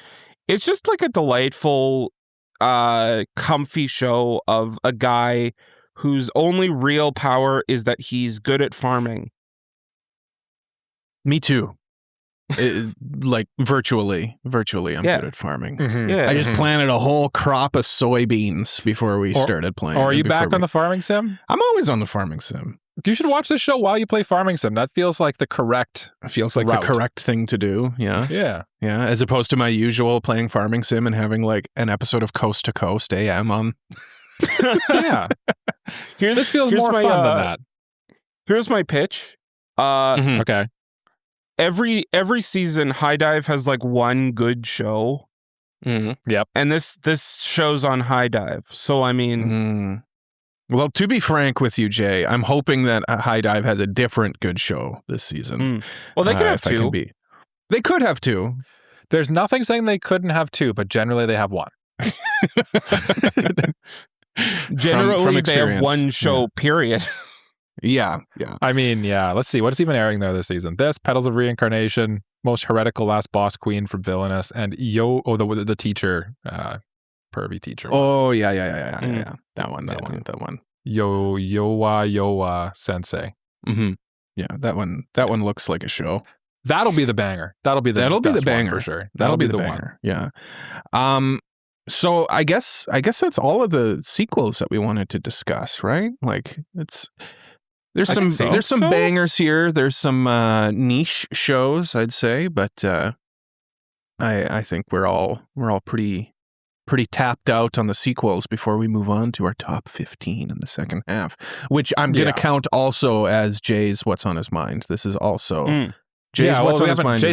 like a delightful, comfy show of a guy whose only real power is that he's good at farming. Me too. Like virtually I'm good at farming. I just planted a whole crop of soybeans before we started playing. Or are you back on the farming sim? I'm always on the farming sim. You should watch this show while you play farming sim. That feels like the correct route. The correct thing to do. Yeah, as opposed to my usual playing farming sim and having like an episode of Coast to Coast AM on. Yeah, this feels more fun than that. Here's my pitch. Okay. Every season, High Dive has like one good show. Yep. And this show's on High Dive. So I mean, well, to be frank with you, Jay, I'm hoping that High Dive has a different good show this season. Well, they could have two. They could have two. There's nothing saying they couldn't have two, but generally they have one. Generally, they have one show. Period. Yeah. I mean, yeah. Let's see. What's even airing there this season? This, Petals of Reincarnation, Most Heretical Last Boss Queen from Villainous, and the teacher, pervy teacher. Oh, yeah. That one. Yowa Sensei. Yeah, that one looks like a show. That'll be the banger. That'll be the banger for sure. That'll be the banger. One. Yeah. So I guess that's all of the sequels that we wanted to discuss, right? Like there's some bangers here. There's some niche shows, I'd say, but I think we're all pretty tapped out on the sequels before we move on to our top 15 in the second half, which I'm going to count also as Jay's What's on His Mind. This is also Jay's What's on His Mind.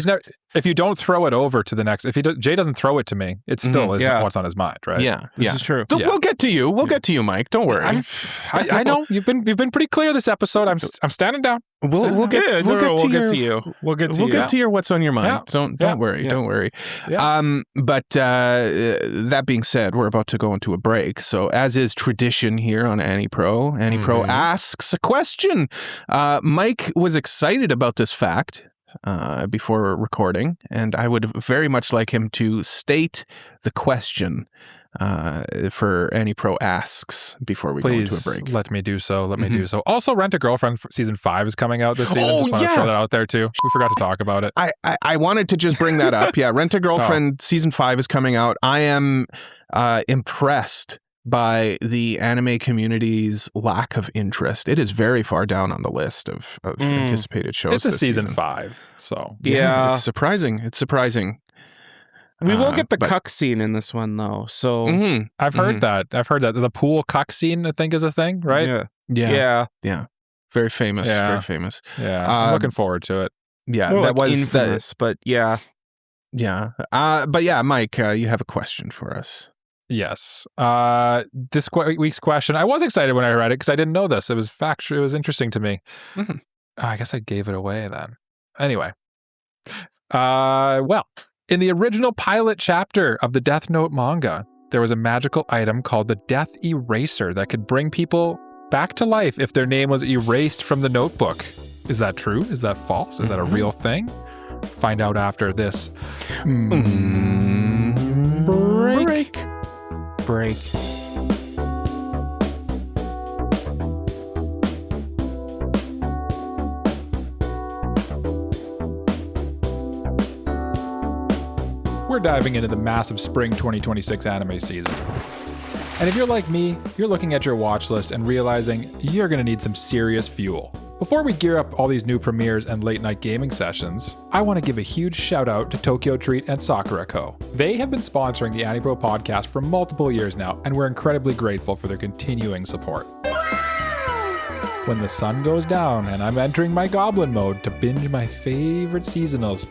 If you don't throw it over to the next, Jay doesn't throw it to me, it still is What's on His Mind, right? Yeah, this is true. We'll get to you. We'll get to you, Mike. Don't worry. I know you've been pretty clear this episode. I'm standing down. We'll get to you. We'll get to your What's on Your Mind. Yeah. Don't worry. Yeah. Don't worry. Yeah. But that being said, we're about to go into a break. So as is tradition here on AniPro asks a question. Mike was excited about this fact before recording, and I would very much like him to state the question for AniPro asks before we go into a break. Let me do so. Let me do so. Also, Rent a Girlfriend season 5 is coming out this season. Just want to throw that out there too. We forgot to talk about it. I wanted to just bring that up. Yeah, Rent a Girlfriend season 5 is coming out. I am impressed by the anime community's lack of interest. It is very far down on the list of anticipated shows. It's a season 5, so it's surprising. We will get the cuck scene in this one, though. So I've heard that. The pool cuck scene, I think, is a thing, right? Yeah. Very famous. Yeah. Very famous. Yeah. I'm looking forward to it. Yeah, more that like was infamous, but yeah. Yeah. But yeah, Mike, you have a question for us. Yes. This week's question, I was excited when I read it because I didn't know this. It was factual. It was interesting to me. I guess I gave it away then. Anyway. Well, in the original pilot chapter of the Death Note manga, there was a magical item called the Death Eraser that could bring people back to life if their name was erased from the notebook. Is that true? Is that false? Is that a real thing? Find out after this break. We're diving into the massive spring 2026 anime season. And if you're like me, you're looking at your watch list and realizing you're going to need some serious fuel. Before we gear up all these new premieres and late night gaming sessions, I want to give a huge shout out to Tokyo Treat and Sakura Co. They have been sponsoring the AniPro podcast for multiple years now, and we're incredibly grateful for their continuing support. When the sun goes down and I'm entering my goblin mode to binge my favorite seasonals,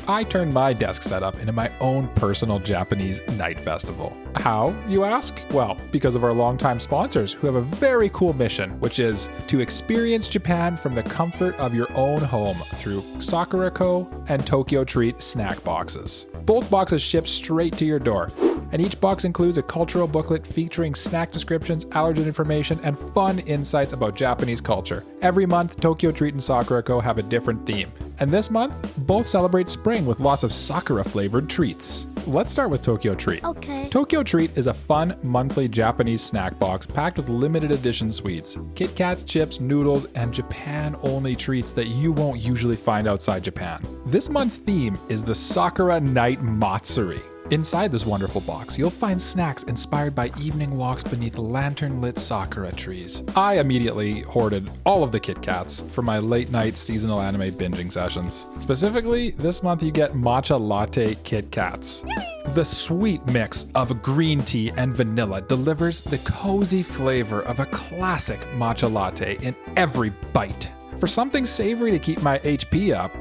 I turned my desk setup into my own personal Japanese night festival. How, you ask? Well, because of our longtime sponsors who have a very cool mission, which is to experience Japan from the comfort of your own home through Sakura-ko and Tokyo Treat snack boxes. Both boxes ship straight to your door, and each box includes a cultural booklet featuring snack descriptions, allergen information, and fun insights about Japanese culture. Every month, Tokyo Treat and Sakura-ko have a different theme, and this month, both celebrate spring with lots of Sakura-flavored treats. Let's start with Tokyo Treat. Okay. Tokyo Treat is a fun monthly Japanese snack box packed with limited edition sweets, Kit Kats, chips, noodles, and Japan-only treats that you won't usually find outside Japan. This month's theme is the Sakura Night Matsuri. Inside this wonderful box, you'll find snacks inspired by evening walks beneath lantern-lit sakura trees. I immediately hoarded all of the Kit Kats for my late-night seasonal anime binging sessions. Specifically, this month you get matcha latte Kit Kats. The sweet mix of green tea and vanilla delivers the cozy flavor of a classic matcha latte in every bite. For something savory to keep my HP up,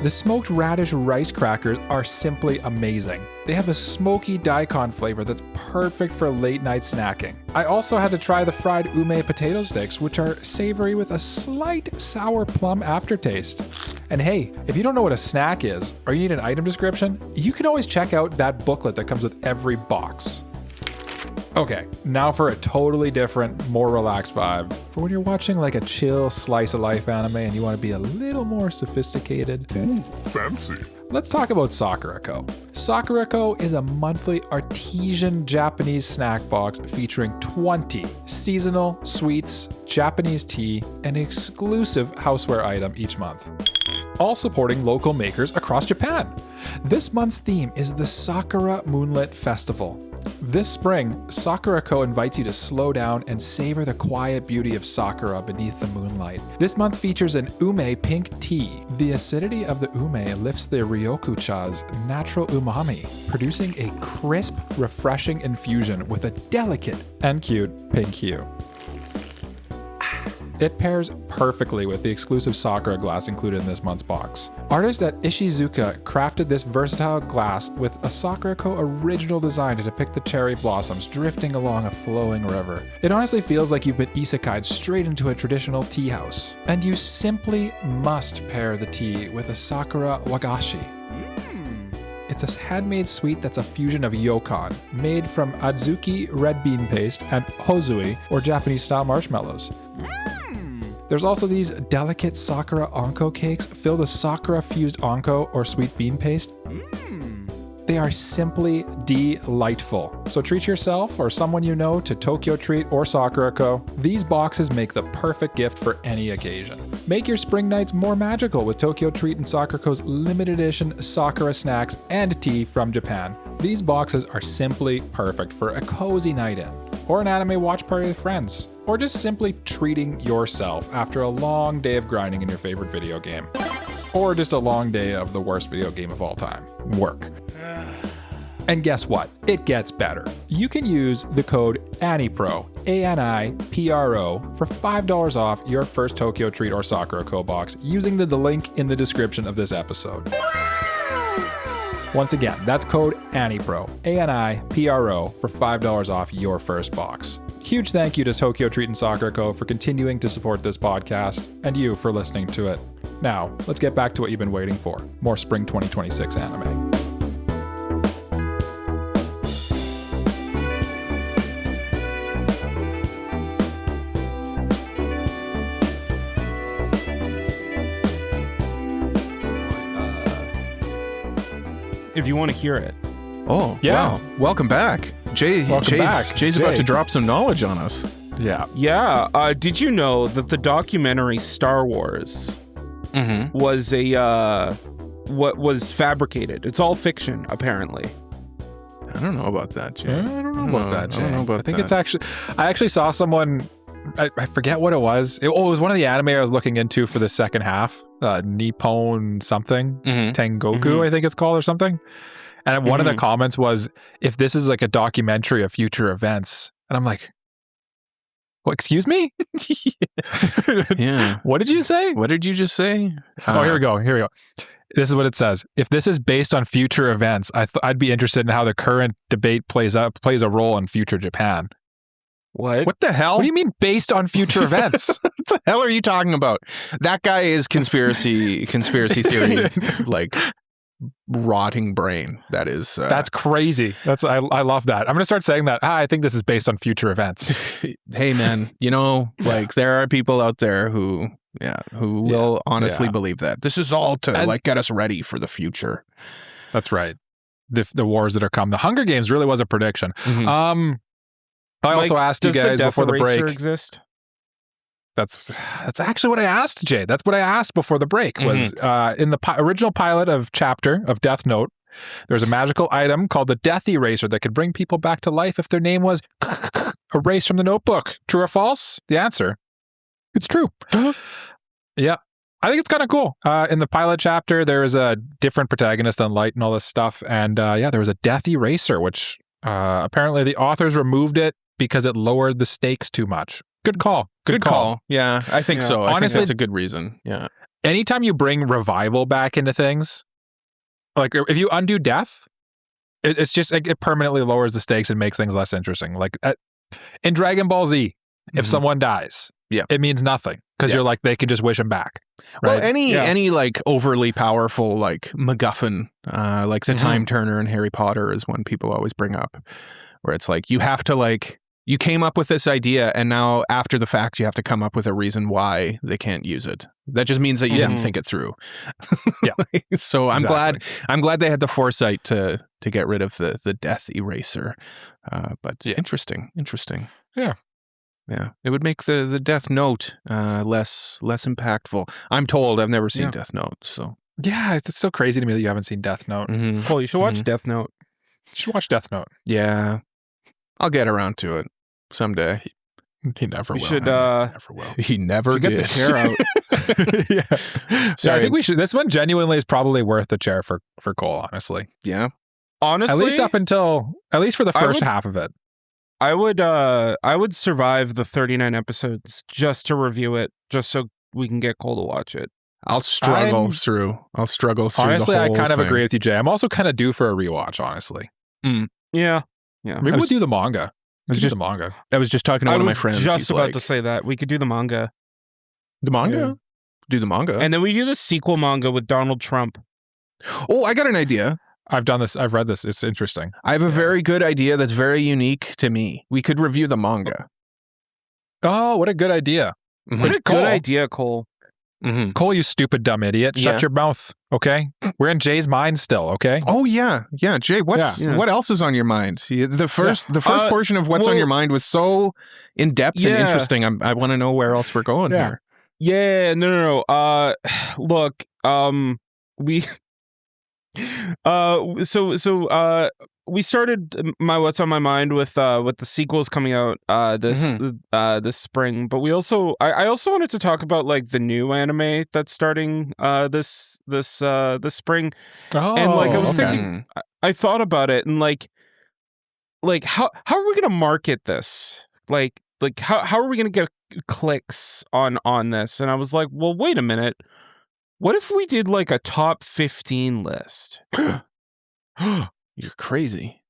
the smoked radish rice crackers are simply amazing. They have a smoky daikon flavor that's perfect for late night snacking. I also had to try the fried ume potato sticks, which are savory with a slight sour plum aftertaste. And hey, if you don't know what a snack is, or you need an item description, you can always check out that booklet that comes with every box. Okay, now for a totally different, more relaxed vibe. For when you're watching like a chill slice of life anime and you want to be a little more sophisticated. Ooh, fancy. Let's talk about Sakura-ko. Sakura-ko is a monthly artesian Japanese snack box featuring 20 seasonal sweets, Japanese tea, and an exclusive houseware item each month, all supporting local makers across Japan. This month's theme is the Sakura Moonlit Festival. This spring, Sakura-ko invites you to slow down and savor the quiet beauty of Sakura beneath the moonlight. This month features an ume pink tea. The acidity of the ume lifts the ryoku-cha's natural umami, producing a crisp, refreshing infusion with a delicate and cute pink hue. It pairs perfectly with the exclusive Sakura glass included in this month's box. Artist at Ishizuka crafted this versatile glass with a Sakura-ko original design to depict the cherry blossoms drifting along a flowing river. It honestly feels like you've been isekai'd straight into a traditional tea house. And you simply must pair the tea with a Sakura wagashi. It's a handmade sweet that's a fusion of yokon, made from adzuki red bean paste and hozui, or Japanese-style marshmallows. There's also these delicate Sakura onko cakes filled with Sakura-fused onko or sweet bean paste. They are simply delightful. So treat yourself or someone you know to Tokyo Treat or Sakura-ko. These boxes make the perfect gift for any occasion. Make your spring nights more magical with Tokyo Treat and Sakura-ko's limited edition Sakura snacks and tea from Japan. These boxes are simply perfect for a cozy night in, or an anime watch party with friends, or just simply treating yourself after a long day of grinding in your favorite video game. Or just a long day of the worst video game of all time, work. And guess what? It gets better. You can use the code ANIPRO, ANIPRO, for $5 off your first Tokyo Treat or Sakura-ko box using the link in the description of this episode. Once again, that's code ANIPRO, ANIPRO, for $5 off your first box. Huge thank you to Tokyo Treat and Sakura-ko for continuing to support this podcast, and you for listening to it. Now, let's get back to what you've been waiting for. More Spring 2026 anime. If you want to hear it. Oh, Yeah. wow. Welcome back. Jay's about to drop some knowledge on us. Yeah. Yeah. Did you know that the documentary Star Wars was was fabricated? It's all fiction, apparently. I don't know about that, Jay. I don't know about that, Jay. I don't know about I think that. it's actually... I actually saw someone... I forget what it was. It was one of the anime I was looking into for the second half. Nippon something. Tengoku, I think it's called, or something. And one of the comments was, if this is like a documentary of future events. And I'm like, Well, excuse me? Yeah. What did you say? What did you just say? Here we go. This is what it says. If this is based on future events, I'd be interested in how the current debate plays a role in future Japan. What the hell? What do you mean based on future events? What the hell are you talking about? That guy is conspiracy theory, like rotting brain. That is that's crazy. I love that. I'm gonna start saying that. I think this is based on future events. Hey man, like there are people out there who will honestly believe that this is all to like get us ready for the future. That's right. The wars that are come. The Hunger Games really was a prediction. Mm-hmm. I also asked you guys before the break. Exist? That's actually what I asked, Jay. That's what I asked before the break. Was in the original pilot of chapter of Death Note, there's a magical item called the Death Eraser that could bring people back to life if their name was erased from the notebook. True or false? The answer: it's true. Yeah. I think it's kind of cool. In the pilot chapter, there is a different protagonist than Light and all this stuff, and there was a Death Eraser, which apparently the authors removed it because it lowered the stakes too much. Good call. Good call. Yeah, I think so. I think that's a good reason. Yeah. Anytime you bring revival back into things, like if you undo death, it's just like it permanently lowers the stakes and makes things less interesting. Like in Dragon Ball Z, if someone dies, it means nothing because you're like they can just wish him back. Right? Well, any like overly powerful like MacGuffin, like the Time Turner in Harry Potter is one people always bring up, where it's like you have to like. You came up with this idea, and now after the fact, you have to come up with a reason why they can't use it. That just means that you didn't think it through. Yeah. So I'm glad they had the foresight to get rid of the Death Eraser. But interesting. Yeah. Yeah. It would make the Death Note less impactful. I'm told. I've never seen Death Note, so. Yeah, it's so crazy to me that you haven't seen Death Note. Well, you should watch Death Note. You should watch Death Note. Yeah. I'll get around to it. Someday. He never will. Never will. He never did. Get the chair out. Sorry. I think we should. This one genuinely is probably worth the chair for Cole, honestly. Yeah. Honestly, at least for the first half of it. I would survive the 39 episodes just to review it, just so we can get Cole to watch it. I'll struggle through. Honestly, the whole I kind of thing. agree with you, Jay. I'm also kind of due for a rewatch, honestly. Yeah. Maybe we'll do the manga. I was just talking to one of my friends. Just about to say that we could do the manga. The manga? Yeah. Do the manga. And then we do the sequel manga with Donald Trump. Oh, I got an idea. I've done this. I've read this. It's interesting. I have a very good idea that's very unique to me. We could review the manga. Oh, what a good idea. What a good idea, Cole. Cole, you stupid dumb idiot. Shut your mouth, okay? We're in Jay's mind still, okay? Oh, yeah. Yeah, Jay, what else is on your mind? The first portion of what's on your mind was so in-depth and interesting. I want to know where else we're going here. Yeah, no. Look, we... we started my What's on My Mind with the sequels coming out this spring, but we also I also wanted to talk about like the new anime that's starting this spring. And like I was thinking, I thought about it, and like how are we gonna market this? Like how are we gonna get clicks on this? And I was like, well, wait a minute. What if we did like a top 15 list? You're crazy.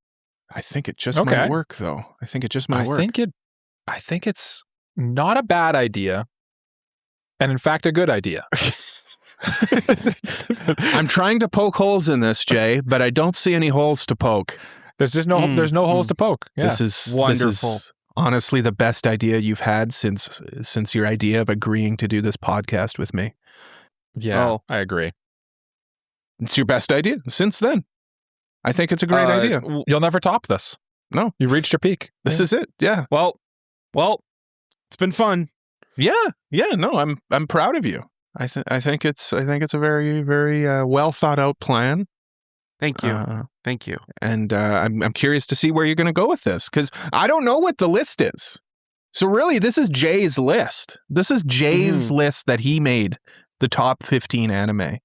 I think it just might work, though. I think it just might work. I think it's not a bad idea, and in fact, a good idea. I'm trying to poke holes in this, Jay, but I don't see any holes to poke. There's just there's no holes to poke. Yeah. This is wonderful. This is honestly the best idea you've had since your idea of agreeing to do this podcast with me. Yeah, I agree. It's your best idea since then. I think it's a great idea. You'll never top this. No. You've reached your peak. This is it. Yeah. Well, it's been fun. Yeah. No, I'm proud of you. I think it's a very, very well thought out plan. Thank you. And I'm curious to see where you're going to go with this, because I don't know what the list is. So really, this is Jay's list. This is Jay's list that he made, the top 15 anime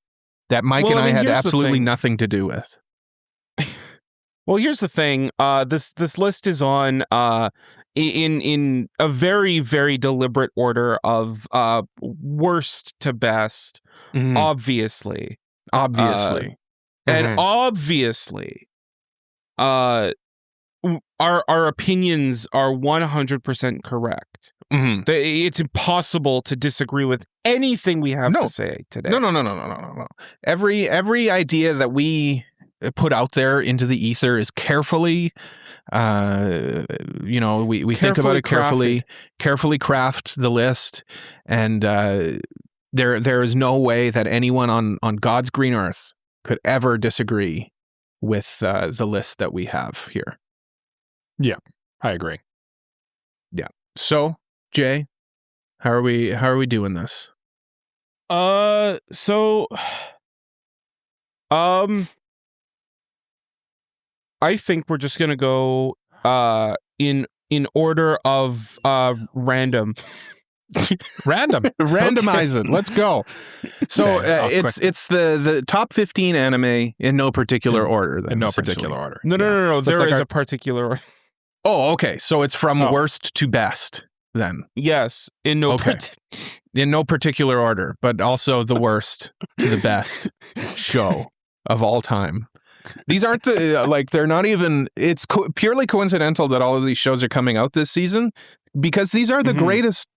that Mike and I had absolutely nothing to do with. Well, here's the thing. This list is on in a very, very deliberate order of worst to best, obviously. Obviously. And obviously, our opinions are 100% correct. It's impossible to disagree with anything we have to say today. No. Every idea that we put out there into the ether is carefully, we think about it carefully craft the list, and there is no way that anyone on God's green earth could ever disagree with the list that we have here. Yeah, I agree. Yeah. So, Jay, how are we doing this? I think we're just gonna go in order of random. Randomize it. Let's go. So it's the top 15 anime in no particular order. Then, in no particular order. No. So there is a particular order. Oh, okay. So it's from worst to best then. Yes, in no in no particular order, but also the worst to the best show of all time. These aren't they're not even. It's purely coincidental that all of these shows are coming out this season, because these are the greatest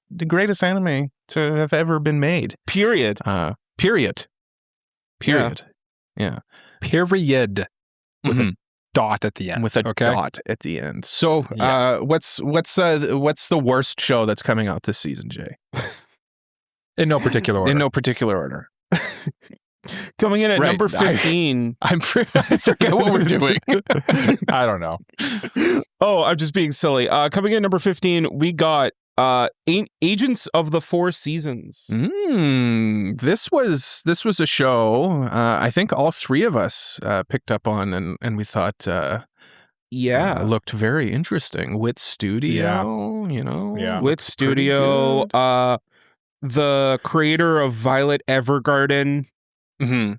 anime to have ever been made. Period. Period. Yeah. Period. With a dot at the end. With a dot at the end. So, what's the worst show that's coming out this season, Jay? In no particular order. In no particular order. Coming in at number 15. I forget what we're doing. I don't know. Oh, I'm just being silly. Coming in at number 15, we got Agents of the Four Seasons. This was a show I think all three of us picked up on, and we thought looked very interesting. Wit Studio, Wit Studio, the creator of Violet Evergarden. And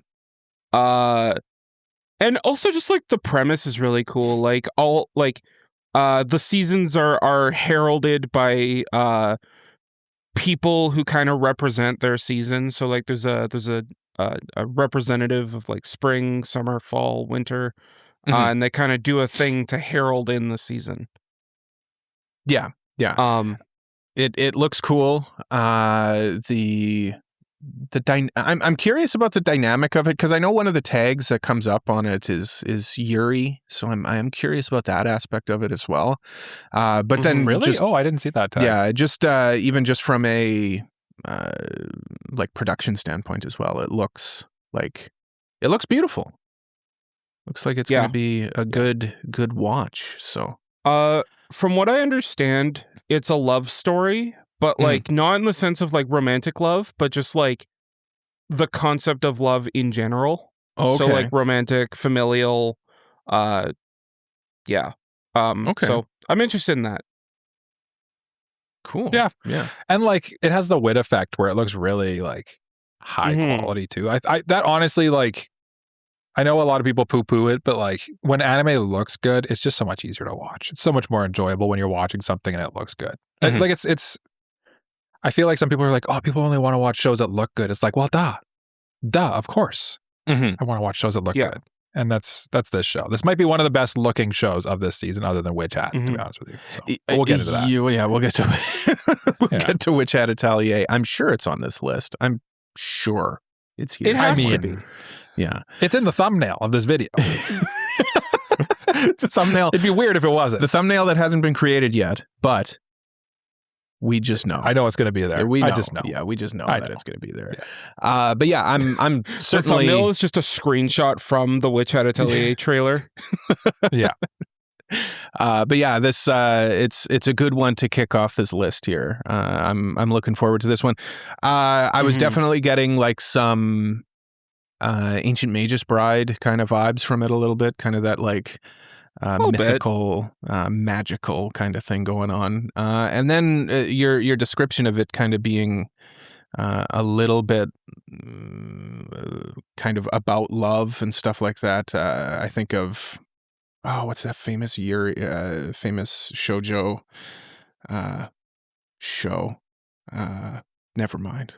also just like the premise is really cool. Like the seasons are heralded by people who kind of represent their season. So like there's a representative of like spring, summer, fall, winter, and they kind of do a thing to herald in the season. Yeah. It looks cool. I'm curious about the dynamic of it, because I know one of the tags that comes up on it is Yuri, so I'm curious about that aspect of it as well. But then really, I didn't see that tag. Yeah, just even just from a like production standpoint as well, it looks beautiful. Looks like it's going to be a good watch. So, from what I understand, it's a love story. But like not in the sense of like romantic love, but just like the concept of love in general. Okay. So like romantic, familial, Okay. So I'm interested in that. Cool. Yeah. Yeah. And like it has the wit effect where it looks really like high quality too. I that honestly, like, I know a lot of people poo-poo it, but like when anime looks good, it's just so much easier to watch. It's so much more enjoyable when you're watching something and it looks good. Like it's I feel like some people are like, oh, people only want to watch shows that look good. It's like, well, duh, of course. I want to watch shows that look good. And that's this show. This might be one of the best looking shows of this season, other than Witch Hat, to be honest with you. So we'll get into that. We'll get to get to Witch Hat Atelier. I'm sure it's on this list. I'm sure it's here. It has to be. Yeah. It's in the thumbnail of this video. The thumbnail. It'd be weird if it wasn't. The thumbnail that hasn't been created yet, but we just know. I know it's going to be there. I just know. Yeah, we just know that it's going to be there. Yeah. But yeah, I'm certainly. The thumbnail is just a screenshot from the Witch Hat Atelier trailer. Yeah. But yeah, this it's a good one to kick off this list here. I'm looking forward to this one. I was definitely getting like some Ancient Magus Bride kind of vibes from it a little bit, kind of that like mythical, magical kind of thing going on. And then your description of it kind of being a little bit kind of about love and stuff like that. I think of what's that famous shoujo show. Never mind.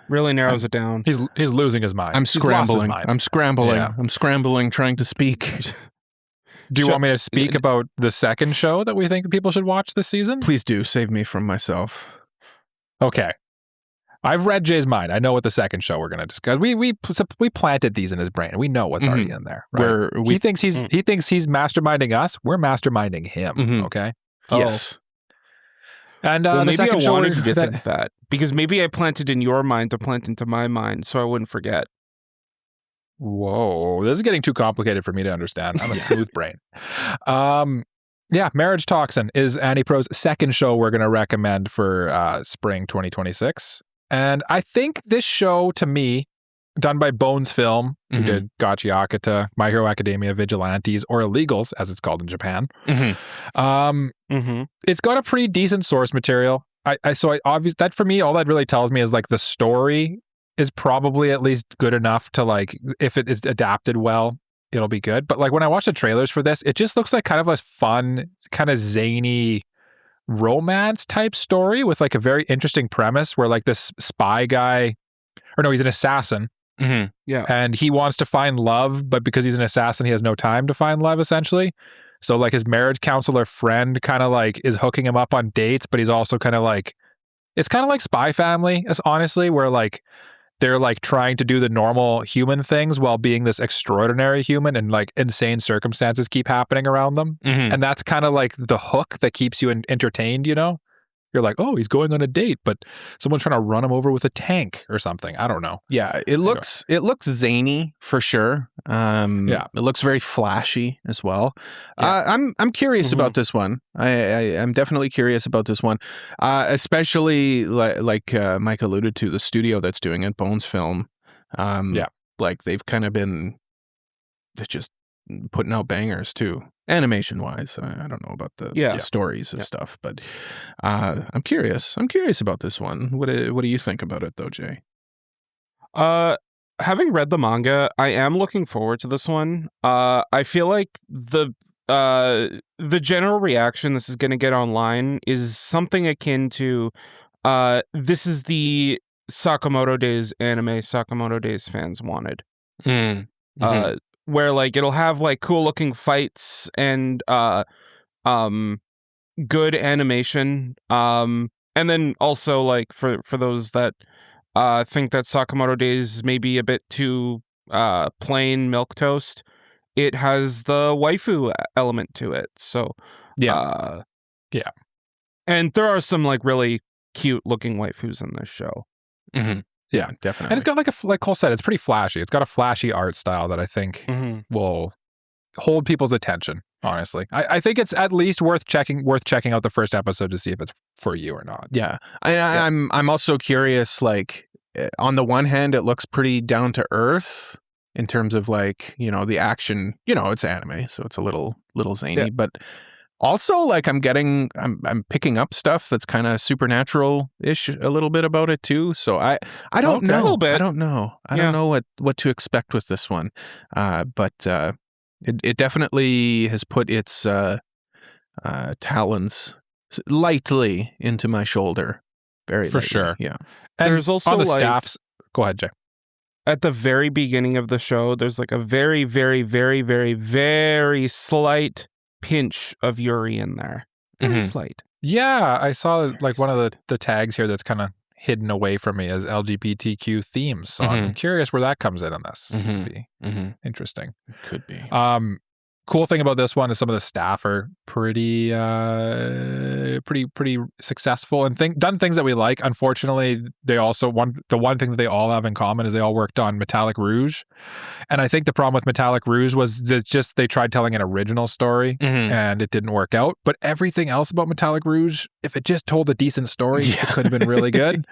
Really narrows it down. He's losing his mind. I'm He's lost his scrambling. mind. I'm scrambling. Yeah. I'm scrambling trying to speak. Do you want me to speak about the second show that we think people should watch this season? Please do. Save me from myself. Okay. I've read Jay's mind. I know what the second show we're going to discuss. We planted these in his brain. We know what's already in there. Right? He thinks he's masterminding us. We're masterminding him. Okay. Yes. And well, the second show wanted you to think that because maybe I planted in your mind to plant into my mind, so I wouldn't forget. Whoa, this is getting too complicated for me to understand. I'm a smooth brain. Yeah, Marriage Toxin is AniPro's second show we're going to recommend for spring 2026. And I think this show, to me, done by Bones Film, who did Gachi Akata, My Hero Academia, Vigilantes, or Illegals, as it's called in Japan. It's got a pretty decent source material. That for me, all that really tells me is like the story is probably at least good enough to like, if it is adapted well, it'll be good. But like when I watch the trailers for this, it just looks like kind of a fun, kind of zany romance type story with like a very interesting premise where like this spy guy, or no, he's an assassin. Yeah. And he wants to find love, but because he's an assassin, he has no time to find love, essentially. So like his marriage counselor friend kind of like is hooking him up on dates, but he's also kind of like, it's kind of like Spy Family, honestly, where like they're like trying to do the normal human things while being this extraordinary human, and like insane circumstances keep happening around them. And that's kind of like the hook that keeps you entertained, you know? You're like, oh, he's going on a date, but someone's trying to run him over with a tank or something. I don't know. Yeah, it looks zany for sure. It looks very flashy as well. Yeah. I'm curious about this one. I'm definitely curious about this one, especially like Mike alluded to, the studio that's doing it, Bones Film. Like they've kind of been just putting out bangers too. Animation wise, I don't know about the stories of stuff, but I'm curious. I'm curious about this one. What do you think about it, though, Jay? Having read the manga, I am looking forward to this one. I feel like the general reaction this is going to get online is something akin to this is the Sakamoto Days anime Sakamoto Days fans wanted. Where like it'll have like cool looking fights and good animation, and then also like for those that think that Sakamoto Days may be a bit too plain milquetoast, it has the waifu element to it. So and there are some like really cute looking waifus in this show. Yeah, definitely. And it's got like Cole said, it's pretty flashy. It's got a flashy art style that I think will hold people's attention, honestly. I think it's at least worth checking out the first episode to see if it's for you or not. Yeah. I'm also curious, like, on the one hand, it looks pretty down to earth in terms of like, you know, the action, you know, it's anime, so it's a little zany, but also, like, I'm picking up stuff that's kind of supernatural-ish a little bit about it too. So I don't know. A little bit. I don't know. I don't know what to expect with this one. But it definitely has put its talons lightly into my shoulder. Very for lightly. Sure. Yeah. And there's also on the like, staffs. Go ahead, Jay. At the very beginning of the show, there's like a very, very, very, very, very slight pinch of Yuri in there. Very slight. Yeah, I saw like one of the tags here that's kind of hidden away from me as LGBTQ themes. So I'm curious where that comes in on this. It'd be interesting. It could be. Cool thing about this one is some of the staff are pretty successful and done things that we like. Unfortunately, they also the one thing that they all have in common is they all worked on Metallic Rouge, and I think the problem with Metallic Rouge was that just they tried telling an original story and it didn't work out. But everything else about Metallic Rouge, if it just told a decent story, it could have been really good.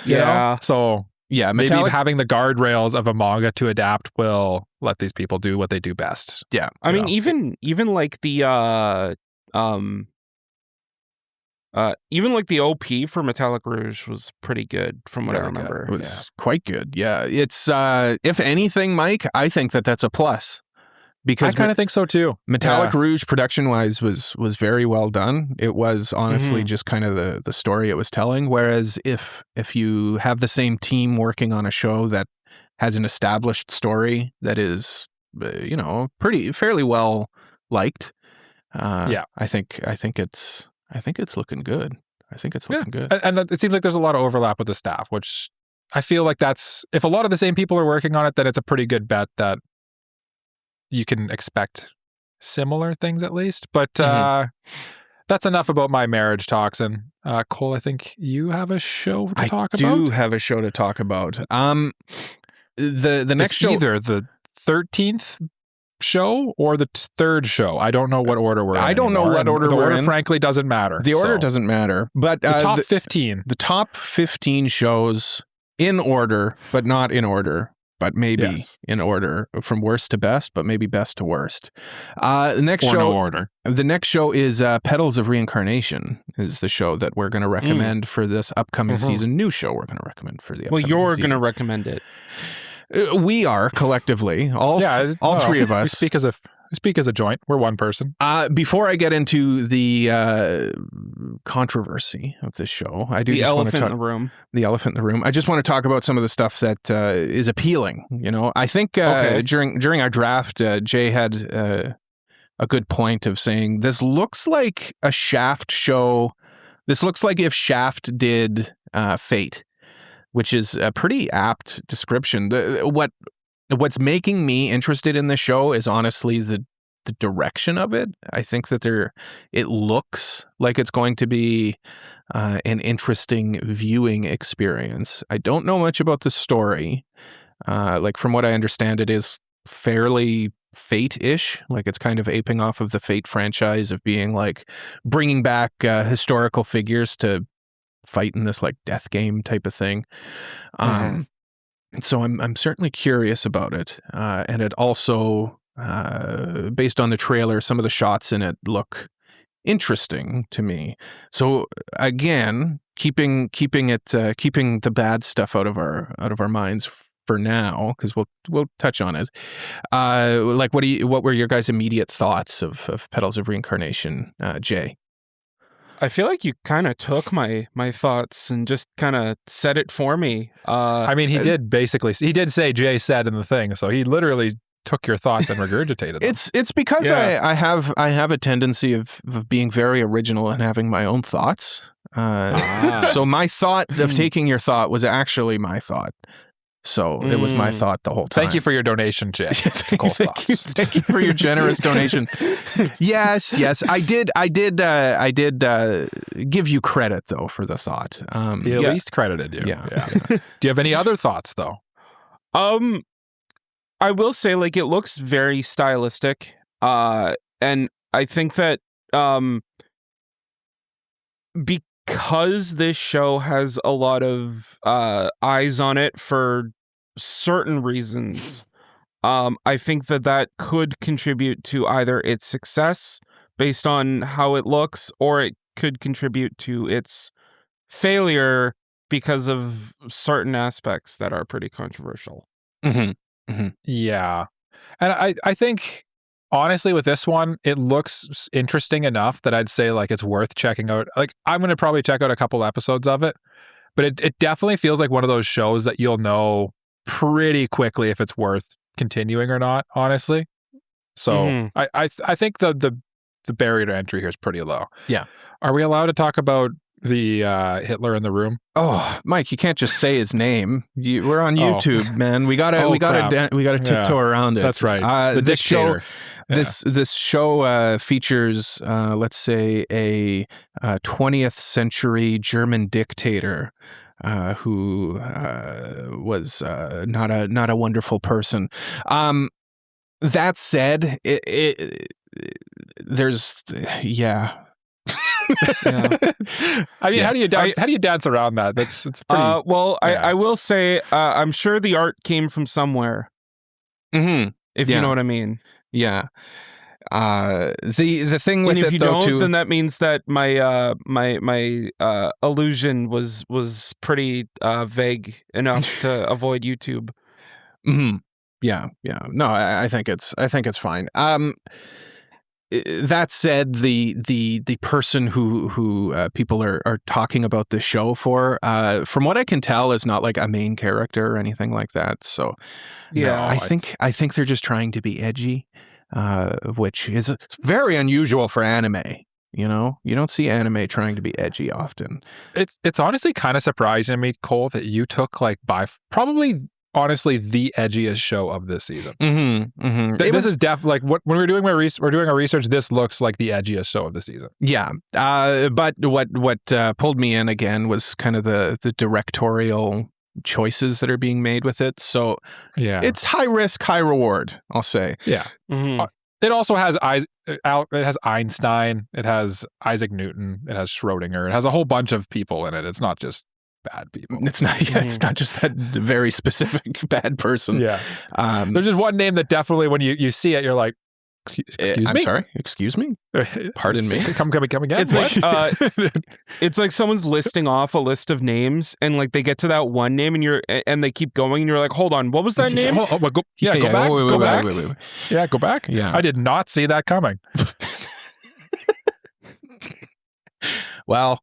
You know? So. Yeah, maybe having the guardrails of a manga to adapt will let these people do what they do best. Yeah. I mean, even like the even like the OP for Metallic Rouge was pretty good from what I remember. It was quite good. Yeah. It's if anything, Mike, I think that's a plus. because I kind of think so too. Metallic Rouge production-wise was very well done. It was honestly just kind of the story it was telling. Whereas if you have the same team working on a show that has an established story that is, fairly well liked, I think it's looking good. I think it's looking good. And it seems like there's a lot of overlap with the staff, which I feel like if a lot of the same people are working on it, then it's a pretty good bet that you can expect similar things at least. But that's enough about my marriage talks. And Cole, I think you have a show to talk about. I do have a show to talk about. The next show, either the 13th show or the third show. I don't know what order we're in. I don't know what order the we're order, in. frankly, doesn't matter. The order doesn't matter. But the top 15. The top 15 shows in order, but not in order. But maybe in order from worst to best, but maybe best to worst. The next show, no order. The next show is Petals of Reincarnation. Is the show that we're going to recommend for this upcoming season. New show we're going to recommend for the upcoming season. Well, you're going to recommend it. We are collectively all three of us. We speak as a joint. We're one person. Before I get into the controversy of this show, I do just want to talk in the room. The elephant in the room. I just want to talk about some of the stuff that is appealing. I think during our draft, Jay had a good point of saying this looks like a Shaft show. This looks like if Shaft did Fate, which is a pretty apt description. What's making me interested in the show is honestly the direction of it. I think that it looks like it's going to be an interesting viewing experience. I don't know much about the story. From what I understand, it is fairly Fate-ish. Like it's kind of aping off of the Fate franchise of being like bringing back historical figures to fight in this like death game type of thing. So I'm certainly curious about it, and it also, based on the trailer, some of the shots in it look interesting to me. So again, keeping the bad stuff out of our minds for now, because we'll touch on it. What were your guys' immediate thoughts of Petals of Reincarnation, Jay? I feel like you kind of took my thoughts and just kind of said it for me. I mean, he did say Jay said in the thing, so he literally took your thoughts and regurgitated them. It's because I have a tendency of being very original and having my own thoughts. So my thought of taking your thought was actually my thought. So it was my thought the whole time. Thank you for your donation, Jay. Thank you for your generous donation. Yes, I did give you credit though for the thought. He at least credited you. Yeah. Do you have any other thoughts though? I will say like it looks very stylistic. And I think that because this show has a lot of eyes on it for certain reasons, I think that could contribute to either its success based on how it looks, or it could contribute to its failure because of certain aspects that are pretty controversial. Yeah. And I think honestly, with this one, it looks interesting enough that I'd say like it's worth checking out. Like I'm going to probably check out a couple episodes of it, but it definitely feels like one of those shows that you'll know pretty quickly if it's worth continuing or not, honestly. So I think the barrier to entry here is pretty low. Yeah. Are we allowed to talk about the Hitler in the room? Oh, Mike, you can't just say his name. We're on YouTube, man. We gotta tiptoe around it. That's right. The dictator. This show features, let's say, a 20th century German dictator who was not a wonderful person. That said, there's I mean, how do you dance around that? It's pretty. I will say I'm sure the art came from somewhere. If you know what I mean. Yeah. The thing with and if it you though, don't, too, then that means that my illusion was pretty vague enough to avoid YouTube. Yeah. No, I think it's fine. That said, the person who people are talking about the show for, from what I can tell, is not like a main character or anything like that. So, Yeah, I think they're just trying to be edgy, which is very unusual for anime. You know, you don't see anime trying to be edgy often. It's honestly kind of surprising to me, Cole, that you took like probably honestly the edgiest show of this season. This is definitely like when we're doing our research. This looks like the edgiest show of the season. Yeah, but what pulled me in again was kind of the directorial choices that are being made with it. So it's high risk, high reward, I'll say. Yeah. It also has Einstein, it has Isaac Newton, it has Schrodinger, it has a whole bunch of people in it. It's not just bad people. It's not. Yeah, it's not just that very specific bad person. Yeah. There's just one name that definitely, when you see it, you're like, excuse me. I'm sorry. Excuse me. Pardon me. Come again. It's like someone's listing off a list of names, and like they get to that one name, and they keep going, and you're like, hold on, what was that name? Go back. Go back. Yeah, go back. Yeah, I did not see that coming. Well,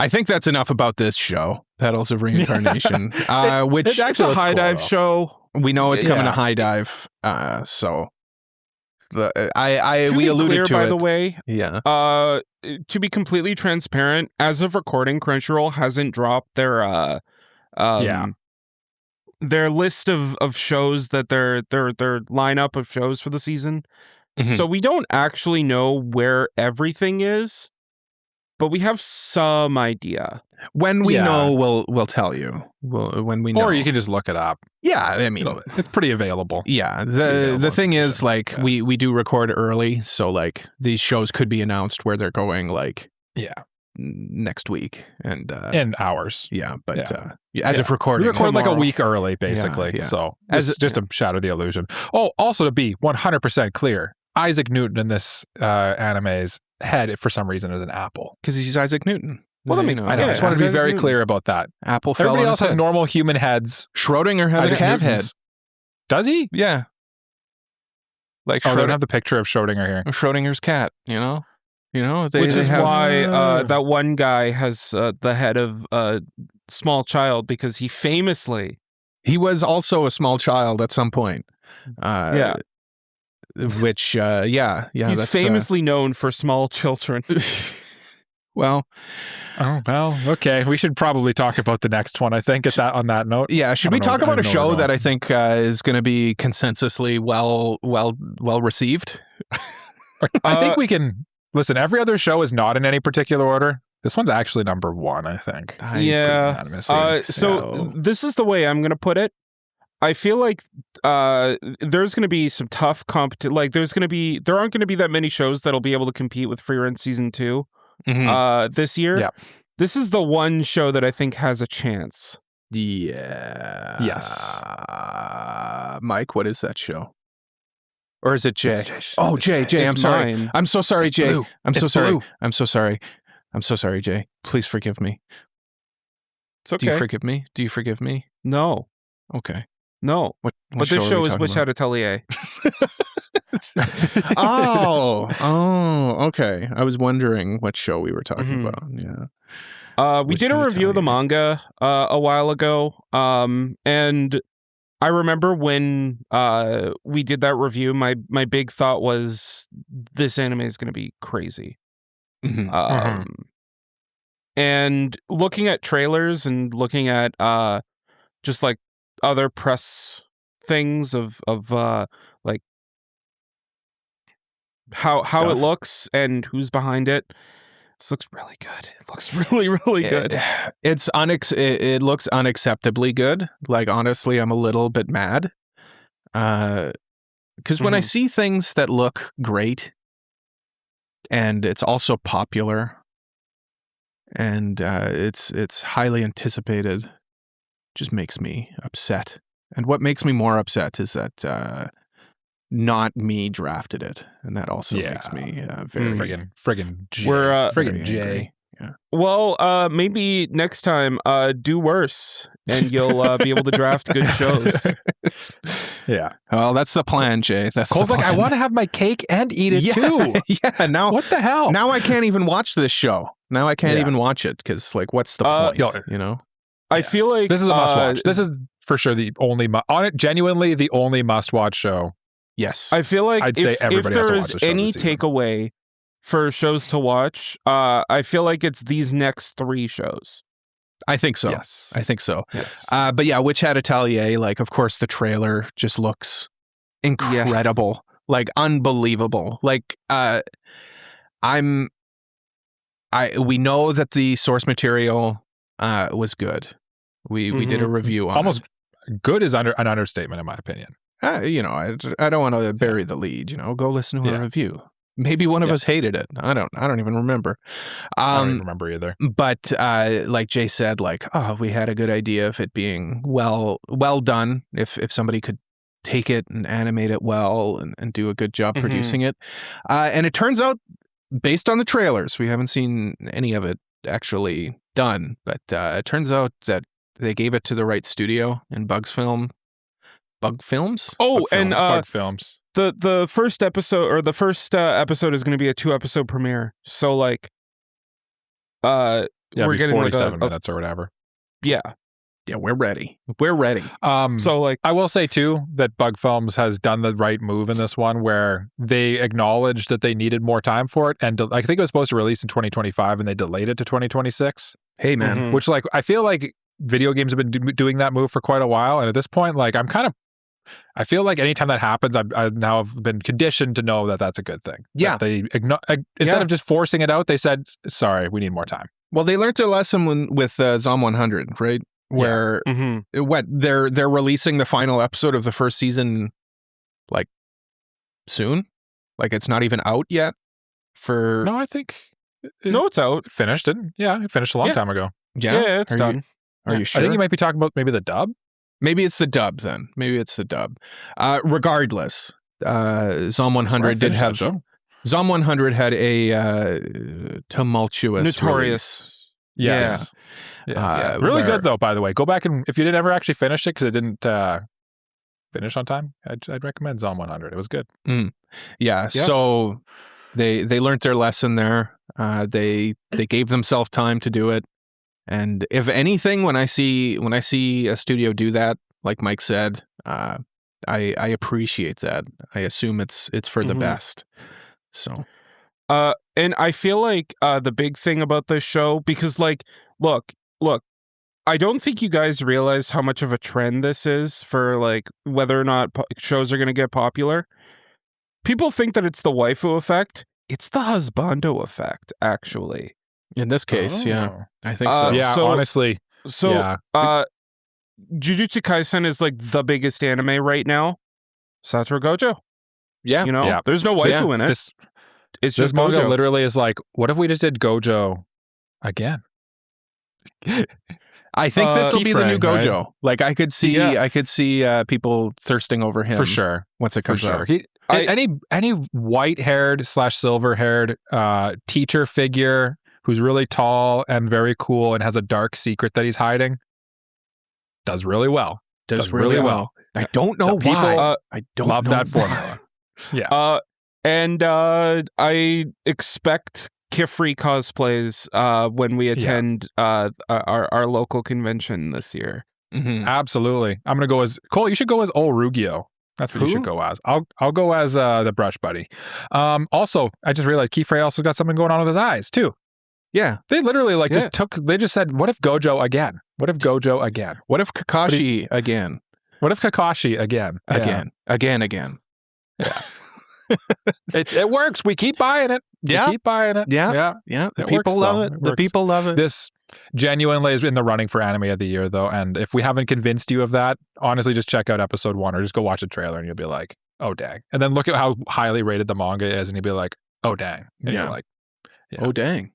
I think that's enough about this show, Petals of Reincarnation, which it's a high dive show. We know it's coming to high dive, so we alluded to it. By the way, to be completely transparent, as of recording, Crunchyroll hasn't dropped their list of shows that their lineup of shows for the season. So we don't actually know where everything is, but we have some idea. When we know, we'll tell you. When we know, or you can just look it up. Yeah, I mean, it's pretty available. Yeah, the thing is, like, we do record early, so like these shows could be announced where they're going, like next week and in hours. Yeah, but as of recording, we record like a week early, basically. So just to shatter the illusion. Oh, also to be 100% clear, Isaac Newton in this anime's head, for some reason, is an apple because he's Isaac Newton. Well, I mean, I just want to be very clear about that. Apple. Everybody else has normal human heads. Schrodinger has a cat head. Does he? Yeah. Like, they don't have the picture of Schrodinger here. Schrodinger's cat. You know, which is why that one guy has the head of a small child, because he was also a small child at some point. Which he's famously known for small children. Well, okay. We should probably talk about the next one, I think, on that note. Yeah, should we talk about a show that I think is going to be consensusly well received? I think we can listen. Every other show is not in any particular order. This one's actually number one, I think. So this is the way I'm going to put it. I feel like there's going to be some tough competition. Like there aren't going to be that many shows that'll be able to compete with Free Run Season 2 this year. Yeah. This is the one show that I think has a chance. Yeah. Yes. Mike, what is that show? Or is it Jay? Jay, I'm sorry. Mine. I'm so sorry, Jay. Blue. I'm so It's sorry. blue. I'm so sorry. I'm so sorry, Jay. Please forgive me. It's okay. Do you forgive me? No. Okay. No. What but this show is Witch Hat Atelier. Okay. I was wondering what show we were talking about. Yeah. We did a review of the manga a while ago. And I remember when we did that review, my big thought was this anime is going to be crazy. And looking at trailers and looking at just like other press things of like how it looks and who's behind it. This looks really good. It looks really, really good. It looks unacceptably good. Like, honestly, I'm a little bit mad. Because when I see things that look great and it's also popular and it's highly anticipated, it just makes me upset. And what makes me more upset is that not me drafted it, and that also makes me very friggin' Jay. We're friggin' Jay. Yeah. Well, maybe next time do worse, and you'll be able to draft good shows. Yeah. Well, that's the plan, Jay. That's Cole's the like, I plan. want to have my cake and eat it too. Yeah. Now, What the hell? now I can't even watch this show. Now I can't even watch it because, like, what's the point? You know. I feel like this is a must watch. This is for sure the only genuinely the only must watch show. Yes. I feel like I'd say everybody has to watch if the there show is any this season. takeaway for shows to watch, I feel like it's these next 3 shows. I think so. Yes. I think so. Yes. But yeah, Witch Hat Atelier, like, of course, the trailer just looks incredible, like unbelievable. Like, we know that the source material was good. We did a review on almost it. Good is an understatement in my opinion. You know, I don't want to bury the lead. You know, go listen to a review. Maybe one of us hated it. I don't even remember. I don't even remember either. But like Jay said, like, we had a good idea of it being well done. If somebody could take it and animate it well and do a good job producing it. And it turns out, based on the trailers, we haven't seen any of it actually done, but it turns out that they gave it to the right studio in Bug Films. Bug Films. The first episode is going to be a 2-episode premiere. So like, we're getting 47 minutes or whatever. Yeah, we're ready. We're ready. So like, I will say too that Bug Films has done the right move in this one, where they acknowledged that they needed more time for it, and I think it was supposed to release in 2025, and they delayed it to 2026. Hey man, which, like, I feel like video games have been doing that move for quite a while, and at this point, like, I feel like anytime that happens, I now have been conditioned to know that that's a good thing. Yeah. That they instead of just forcing it out, they said, sorry, we need more time. Well, they learned their lesson with Zom 100, right? Where they're releasing the final episode of the first season, like, soon. Like, it's not even out yet. No, I think it's out. It finished it. Yeah, it finished a long time ago. Yeah, it's done. Are you sure? I think you might be talking about maybe the dub. Maybe it's the dub then. Maybe it's the dub. Regardless, Zom 100 did have. Zom 100 had a tumultuous, notorious. Release. Yes. Really good though. By the way, go back and if you didn't ever actually finish it because it didn't finish on time, I'd recommend Zom 100. It was good. Yeah. So they learned their lesson there. They gave themselves time to do it. And if anything, when I see a studio do that, like Mike said, I appreciate that. I assume it's for the best. So, and I feel like the big thing about this show, because like, look, I don't think you guys realize how much of a trend this is for like whether or not shows are going to get popular. People think that it's the waifu effect. It's the husbando effect, actually. In this case, yeah, I think so. Yeah, honestly. So, Jujutsu Kaisen is like the biggest anime right now. Satoru Gojo. Yeah. You know, there's no waifu in it. It's just manga Gojo. literally is like, what if we just did Gojo again? I think this will be the new Gojo. Right? Like I could see people thirsting over him for sure once it comes out. Any white-haired / silver-haired teacher figure who's really tall and very cool and has a dark secret that he's hiding does really well. Does really well. I don't know why. I don't love know that formula. Yeah. And I expect Kifri cosplays when we attend our local convention this year. Absolutely. I'm gonna go as Cole. You should go as old Rugio. That's what you should go as. I'll go as the brush buddy. Also, I just realized Kifri also got something going on with his eyes too. Yeah. They literally they just said, what if Gojo again? What if Gojo again? What if Kakashi again? What if Kakashi again? Again. Yeah. It works. We keep buying it. Yeah. Keep buying it. Yeah. The people love it. The people love it. This genuinely is in the running for anime of the year though. And if we haven't convinced you of that, honestly, just check out episode 1 or just go watch a trailer and you'll be like, oh dang. And then look at how highly rated the manga is and you'll be like, oh dang. And you're like, oh dang.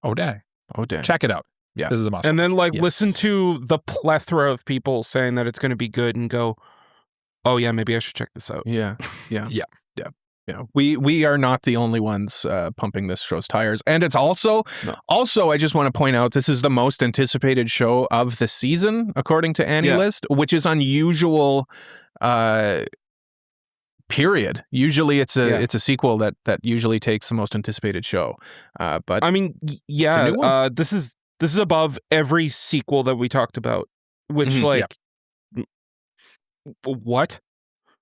Oh dang. Oh dang. Check it out. Yeah. This is a must. And then listen to the plethora of people saying that it's going to be good and go, oh yeah, maybe I should check this out. Yeah. We are not the only ones pumping this show's tires, and it's also I just want to point out this is the most anticipated show of the season according to AniList, which is unusual. Period. Usually it's a sequel that usually takes the most anticipated show. But I mean, this is above every sequel that we talked about, which what?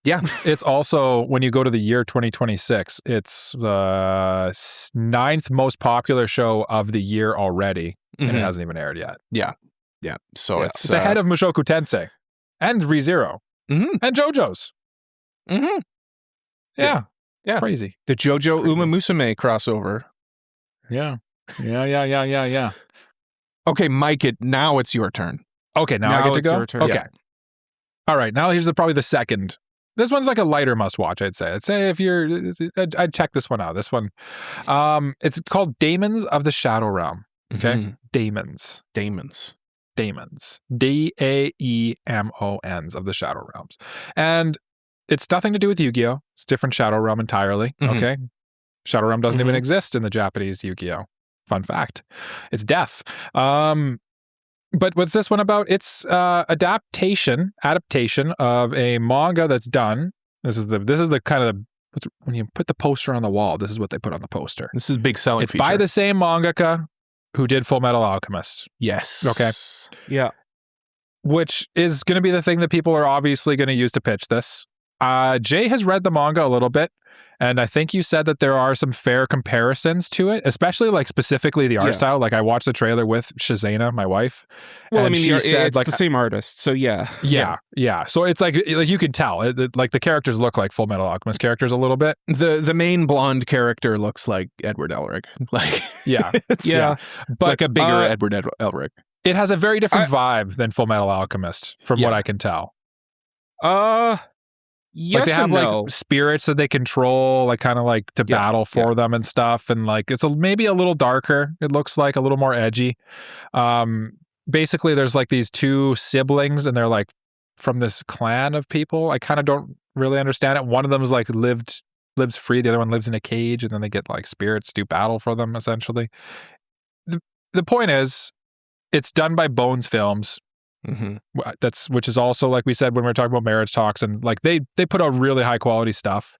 Yeah. It's also, when you go to the year 2026, it's the 9th most popular show of the year already, and it hasn't even aired yet. Yeah. So it's ahead of Mushoku Tensei and ReZero and JoJo's. Yeah. It's crazy. The JoJo Uma Musume crossover. Yeah. Okay, Mike, now it's your turn. Okay, now I get to go? Your turn. Okay. Yeah. All right, now here's probably the second. This one's like a lighter must-watch, I'd say. I'd check this one out. This one, it's called Daemons of the Shadow Realm. Okay? Daemons. Daemons. Daemons of the Shadow Realms. And it's nothing to do with Yu-Gi-Oh! It's a different Shadow Realm entirely. Okay? Shadow Realm doesn't even exist in the Japanese Yu-Gi-Oh! Fun fact. It's death. But what's this one about? It's adaptation of a manga that's done. This is the kind of when you put the poster on the wall, this is what they put on the poster. This is a big selling feature. It's by the same mangaka who did Full Metal Alchemist. Yes. Okay. Yeah. Which is going to be the thing that people are obviously going to use to pitch this. Jay has read the manga a little bit, and I think you said that there are some fair comparisons to it, especially like specifically the art style. Like I watched the trailer with Shazana, my wife. Well, and she said, it's like the same artist, so yeah. So it's like you can tell, like the characters look like Full Metal Alchemist characters a little bit. The main blonde character looks like Edward Elric. Like but like a bigger Edward Elric. It has a very different vibe than Full Metal Alchemist, from what I can tell. Yes, like they have and no. like spirits that they control, like kind of like to battle for them and stuff, and like it's maybe a little darker. It looks like a little more edgy. Basically, there's like these two siblings, and they're like from this clan of people. I kind of don't really understand it. One of them is like lives free. The other one lives in a cage, and then they get like spirits to do battle for them. Essentially, the point is, it's done by Bones Films. Which is also, like we said when we were talking about marriage talks, and like they put out really high quality stuff,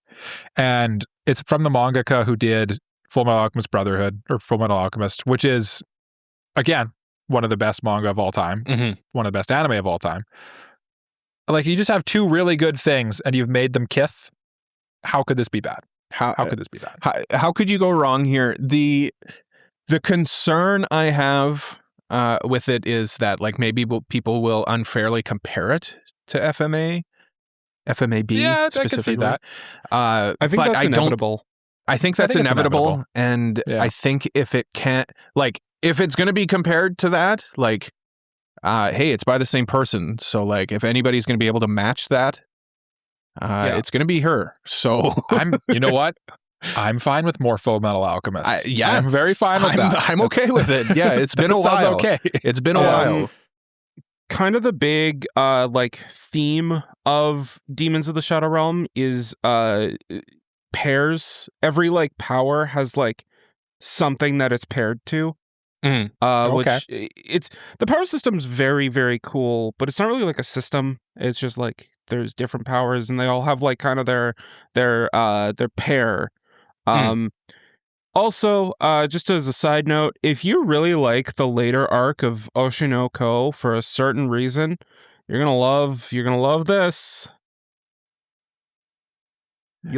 and it's from the mangaka who did Full Metal Alchemist Brotherhood, or Full Metal Alchemist, which is again one of the best manga of all time, one of the best anime of all time. Like you just have two really good things and you've made them kith. How could this be bad? How could this be bad? How could you go wrong here? The concern I have with it is that like maybe people will unfairly compare it to FMAB. Yeah, specifically. I can see that. I think that's inevitable. I think that's inevitable, and I think if it's going to be compared to that, like, hey, it's by the same person, so like if anybody's going to be able to match that, it's going to be her. So you know what? I'm fine with more Full Metal Alchemist. I'm very fine with that. I'm okay with it. Yeah, it's been a while. Sounds okay. It's been a while. Kind of the big like theme of Demons of the Shadow Realm is pairs. Every like power has like something that it's paired to. Which it's the power system's very, very cool, but it's not really like a system. It's just like there's different powers and they all have like kind of their pair. Also, just as a side note, if you really like the later arc of Oshinoko for a certain reason, you're gonna love this.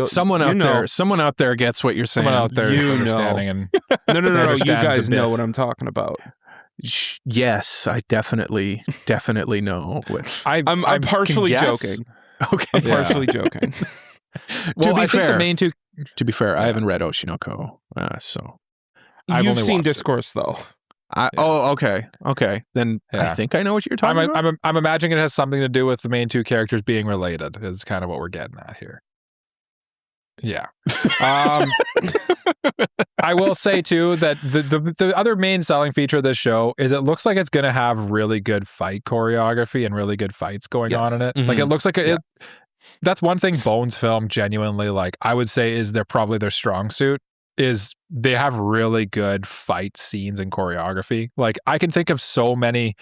Someone out there gets what you're saying. Someone out there is understanding. And no. You guys know what I'm talking about. Yes, I definitely know. I'm partially joking. Okay, I'm partially joking. Well, I think the main two. To be fair, I haven't read Oshinoko, so you've seen Discourse though. Oh, okay. Then I think I know what you're talking about. I'm imagining it has something to do with the main two characters being related. Is kind of what we're getting at here. Yeah. I will say too that the other main selling feature of this show is it looks like it's going to have really good fight choreography and really good fights going on in it. Like it looks like that's one thing Bones film genuinely, like, I would say is probably their strong suit, is they have really good fight scenes and choreography. Like, I can think of so many,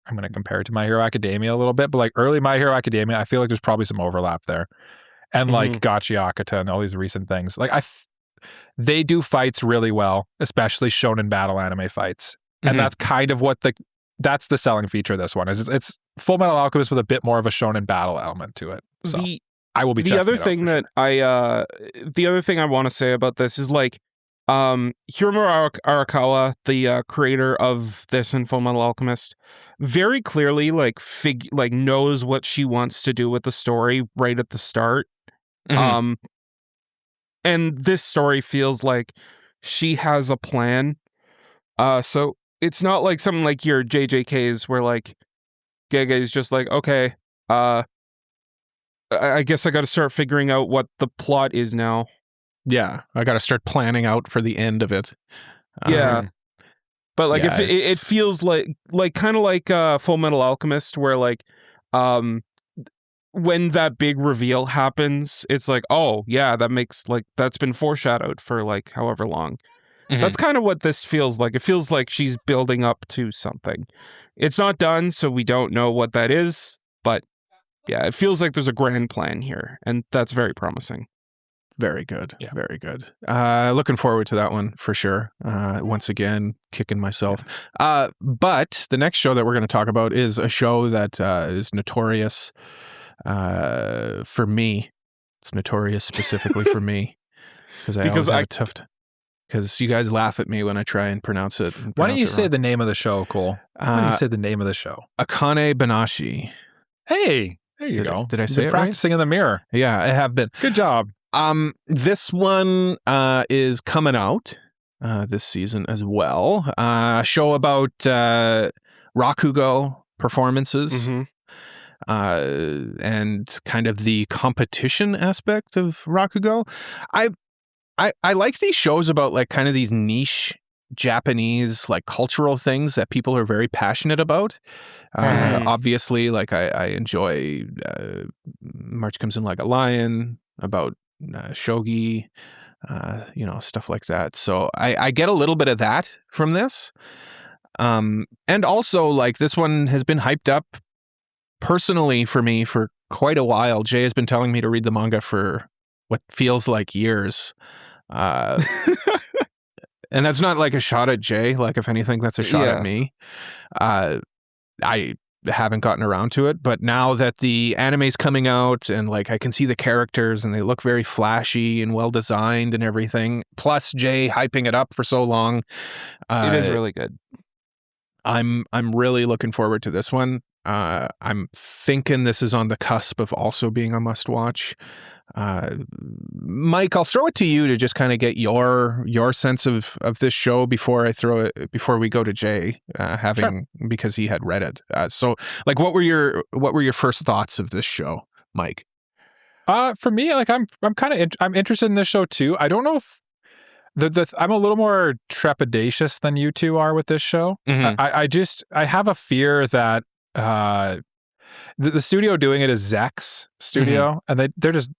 I'm going to compare it to My Hero Academia a little bit, but like early My Hero Academia, I feel like there's probably some overlap there. And like Gachiakata and all these recent things. Like, they do fights really well, especially shonen battle anime fights. And that's kind of what that's the selling feature of this one, is it's Full Metal Alchemist with a bit more of a shonen battle element to it. So I will be checking the other thing I want to say about this is like Hiromu Arakawa, the creator of this and Full Metal Alchemist, very clearly like knows what she wants to do with the story right at the start. And this story feels like she has a plan. So it's not like something like your JJKs where like Gege is just like, okay, I guess I got to start figuring out what the plot is now. Yeah, I got to start planning out for the end of it. Yeah. But like, if it feels like kind of like Full Metal Alchemist, where like when that big reveal happens, it's like, oh yeah, that's been foreshadowed for like however long. That's kind of what this feels like. It feels like she's building up to something. It's not done, so we don't know what that is, but yeah, it feels like there's a grand plan here, and that's very promising. Very good. Yeah. Very good. Looking forward to that one for sure. Once again, kicking myself. But the next show that we're going to talk about is a show that is notorious for me. It's notorious specifically for me because I always have a tough because you guys laugh at me when I try and pronounce it. Why don't you say the name of the show, Cole? Why don't you say the name of the show? Akane Banashi. Hey, there you go. Did I say it practicing in the mirror. Yeah, I have been. Good job. This one is coming out this season as well. Show about Rakugo performances and kind of the competition aspect of Rakugo. I like these shows about like kind of these niche Japanese like cultural things that people are very passionate about. Obviously, like I enjoy March Comes in Like a Lion, about shogi, stuff like that. So I get a little bit of that from this. And also like this one has been hyped up personally for me for quite a while. Jay has been telling me to read the manga for what feels like years. And that's not like a shot at Jay. Like if anything, that's a shot at me. I haven't gotten around to it, but now that the anime's coming out and like I can see the characters and they look very flashy and well designed and everything, plus Jay hyping it up for so long, it is really good. I'm really looking forward to this one. I'm thinking this is on the cusp of also being a must watch. Mike, I'll throw it to you to just kind of get your sense of this show before we go to Jay, because he had read it. So like what were your first thoughts of this show, Mike? For me, like I'm kind of I'm interested in this show too. I don't know if I'm a little more trepidatious than you two are with this show. I have a fear that the studio doing it is Zek's studio, and they're just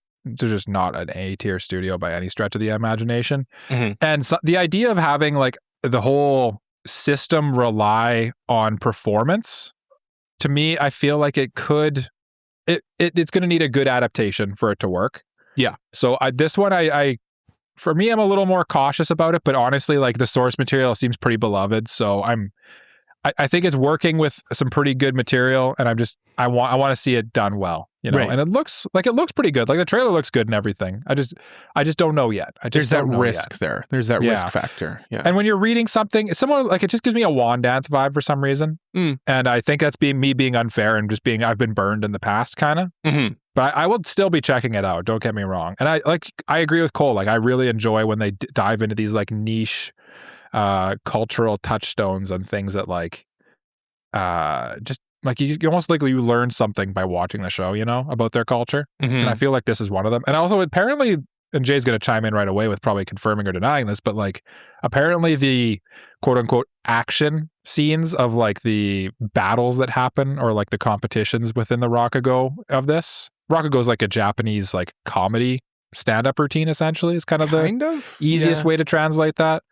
not an A-tier studio by any stretch of the imagination. And so the idea of having like the whole system rely on performance, to me, I feel like it's going to need a good adaptation for it to work. Yeah. So this one, for me, I'm a little more cautious about it, but honestly, like the source material seems pretty beloved. So I think it's working with some pretty good material, and I want to see it done well, right. And it looks pretty good. Like the trailer looks good and everything. I just don't know yet. There's that risk there. There's that risk factor. Yeah. And when you're reading something, someone like it just gives me a wand dance vibe for some reason. And I think that's me being unfair and just I've been burned in the past kind of. But I will still be checking it out. Don't get me wrong. And I agree with Cole. Like I really enjoy when they dive into these like niche cultural touchstones and things that like just like you almost like you learn something by watching the show, about their culture. And I feel like this is one of them. And also apparently, and Jay's going to chime in right away with probably confirming or denying this, but like apparently the quote unquote action scenes of like the battles that happen or like the competitions within the Rakugo of this Rakugo's like a Japanese like comedy stand-up routine, essentially. Is kind of the easiest way to translate that.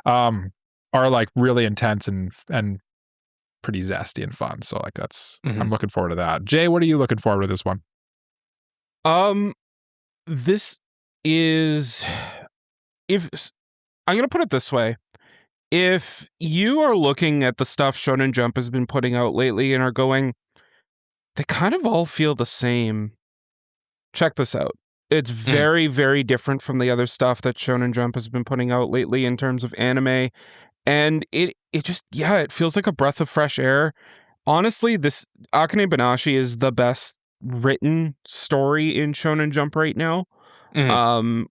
Are like really intense and pretty zesty and fun. So like I'm looking forward to that. Jay, what are you looking forward to this one? This is, if I'm gonna put it this way, if you are looking at the stuff Shonen Jump has been putting out lately and are going, they kind of all feel the same, check this out. It's very, very different from the other stuff that Shonen Jump has been putting out lately in terms of anime. And it just, it feels like a breath of fresh air. Honestly, this Akane Banashi is the best written story in Shonen Jump right now.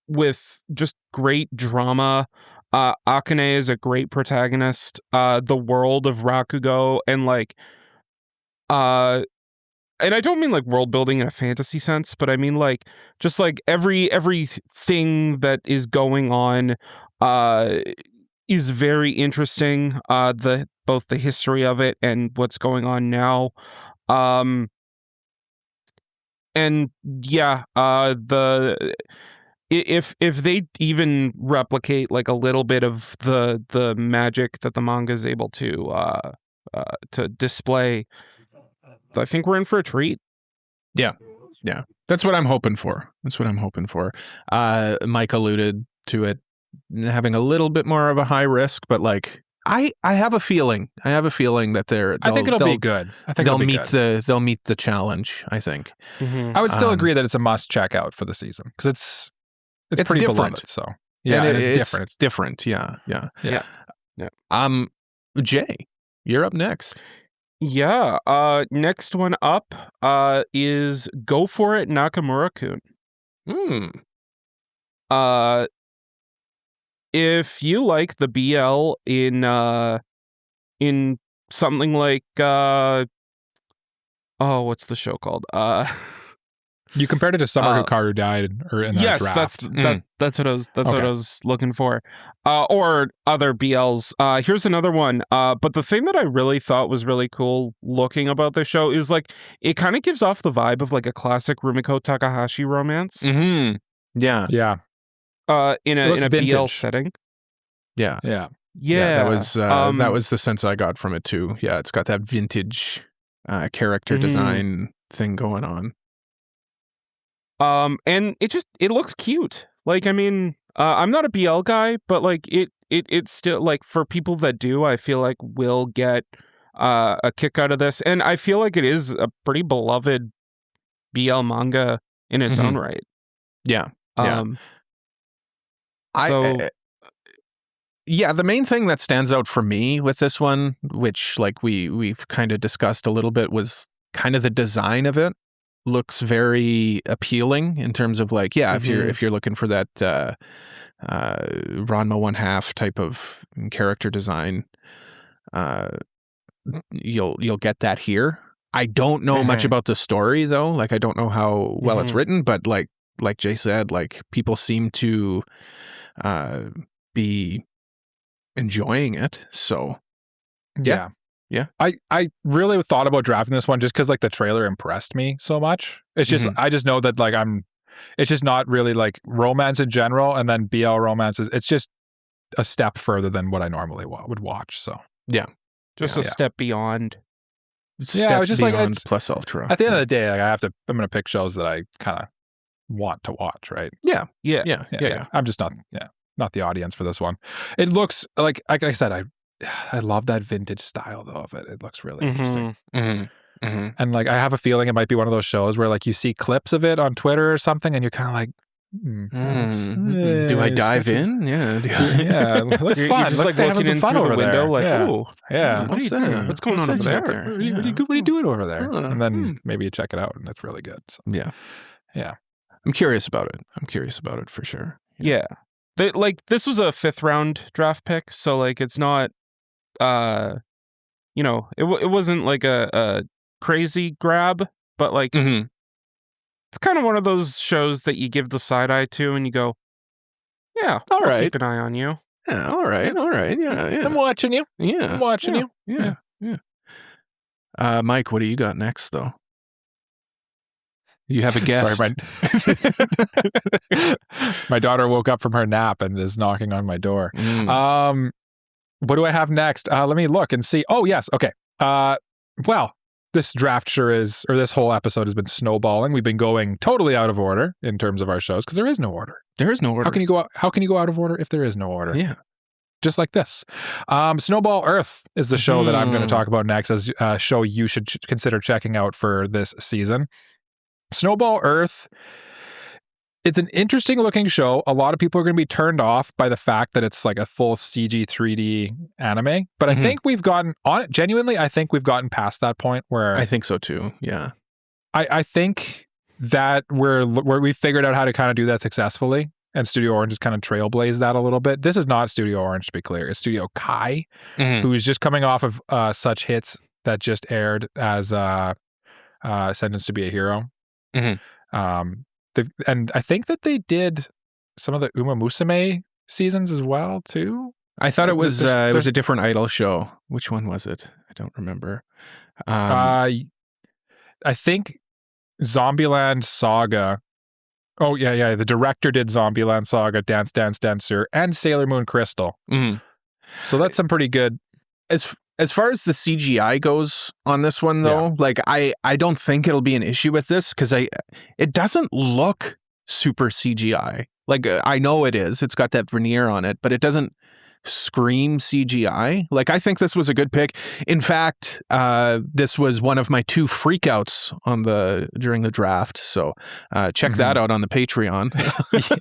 With just great drama. Akane is a great protagonist. The world of Rakugo and like, and I don't mean like world building in a fantasy sense, but I mean like just like everything that is going on is very interesting. Both the history of it and what's going on now. And yeah, if they even replicate like a little bit of the magic that the manga is able to display, I think we're in for a treat. Yeah. That's what I'm hoping for. Mike alluded to it having a little bit more of a high risk, but like I have a feeling that I think it'll be good. I think they'll meet the challenge. I think. I would still agree that it's a must check out for the season because it's pretty different. Beloved. So yeah, it's different. It's different. Yeah. Jay, you're up next. Yeah. Next one up is Go For It, Nakamura-kun. If you like the BL in something like what's the show called? You compared it to Summer Hikaru Died or in that draft. That's what I was looking for. Or other BLs. Here's another one. But the thing that I really thought was really cool looking about this show is like it kind of gives off the vibe of like a classic Rumiko Takahashi romance. Yeah. In a BL setting. Yeah. That was the sense I got from it too. Yeah, it's got that vintage character design thing going on. And it looks cute. Like, I mean, I'm not a BL guy, but like it's still like for people that do, I feel like will get a kick out of this. And I feel like it is a pretty beloved BL manga in its own right. Yeah. The main thing that stands out for me with this one, which like we've kind of discussed a little bit, was kind of the design of it. Looks very appealing in terms of like, if you're looking for that Ranma 1/2 type of character design, you'll get that here. I don't know much about the story though. Like I don't know how well it's written, but like Jay said, like people seem to be enjoying it. So yeah. I really thought about drafting this one just because like the trailer impressed me so much. It's just I just know that like it's just not really like romance in general, and then BL romances. It's just a step further than what I normally would watch. So just a step beyond. I was just like it's plus ultra. At the end of the day, like I'm going to pick shows that I kind of want to watch, right? Yeah. I'm just not the audience for this one. It looks like I said, I love that vintage style though of it. It looks really interesting. And like I have a feeling it might be one of those shows where like you see clips of it on Twitter or something, and you're kind of like, do I dive in? Yeah, that's fun. Let's like having some fun over there. Like, what's that? What's going on over there? What are you doing over there? And then maybe you check it out, and it's really good. So. Yeah. I'm curious about it for sure. Yeah. Like this was a 5th round draft pick, so like it's not, it wasn't like a crazy grab, but like it's kind of one of those shows that you give the side eye to, and you go, all right, keep an eye on you. Yeah, all right, yeah. I'm watching you. Yeah, I'm watching you. Yeah. Mike, what do you got next though? You have a guest. Sorry, my daughter woke up from her nap and is knocking on my door. What do I have next? Let me look and see. Oh, yes. Okay. Well, this draft this whole episode has been snowballing. We've been going totally out of order in terms of our shows because there is no order. There is no order. How can you go out of order if there is no order? Yeah. Just like this. Snowball Earth is the show that I'm going to talk about next as a show you should consider checking out for this season. Snowball Earth, it's an interesting looking show. A lot of people are going to be turned off by the fact that it's like a full CG 3D anime. But I think we've gotten past that point where... I think so too, yeah. I think that we figured out how to kind of do that successfully. And Studio Orange has kind of trailblazed that a little bit. This is not Studio Orange, to be clear. It's Studio Kai, who is just coming off of such hits that just aired as Sentenced to be a Hero. And I think that they did some of the Uma Musume seasons as well, too. I thought it was a different Idol show. Which one was it? I don't remember. I think Zombieland Saga. Oh, yeah. The director did Zombieland Saga, Dance Dance Dancer, and Sailor Moon Crystal. So that's some pretty good. As far as the CGI goes on this one, though, like I don't think it'll be an issue with this because it doesn't look super CGI. Like I know it is. It's got that veneer on it, but it doesn't scream CGI. Like I think this was a good pick. In fact, this was one of my 2 freakouts during the draft. So check that out on the Patreon.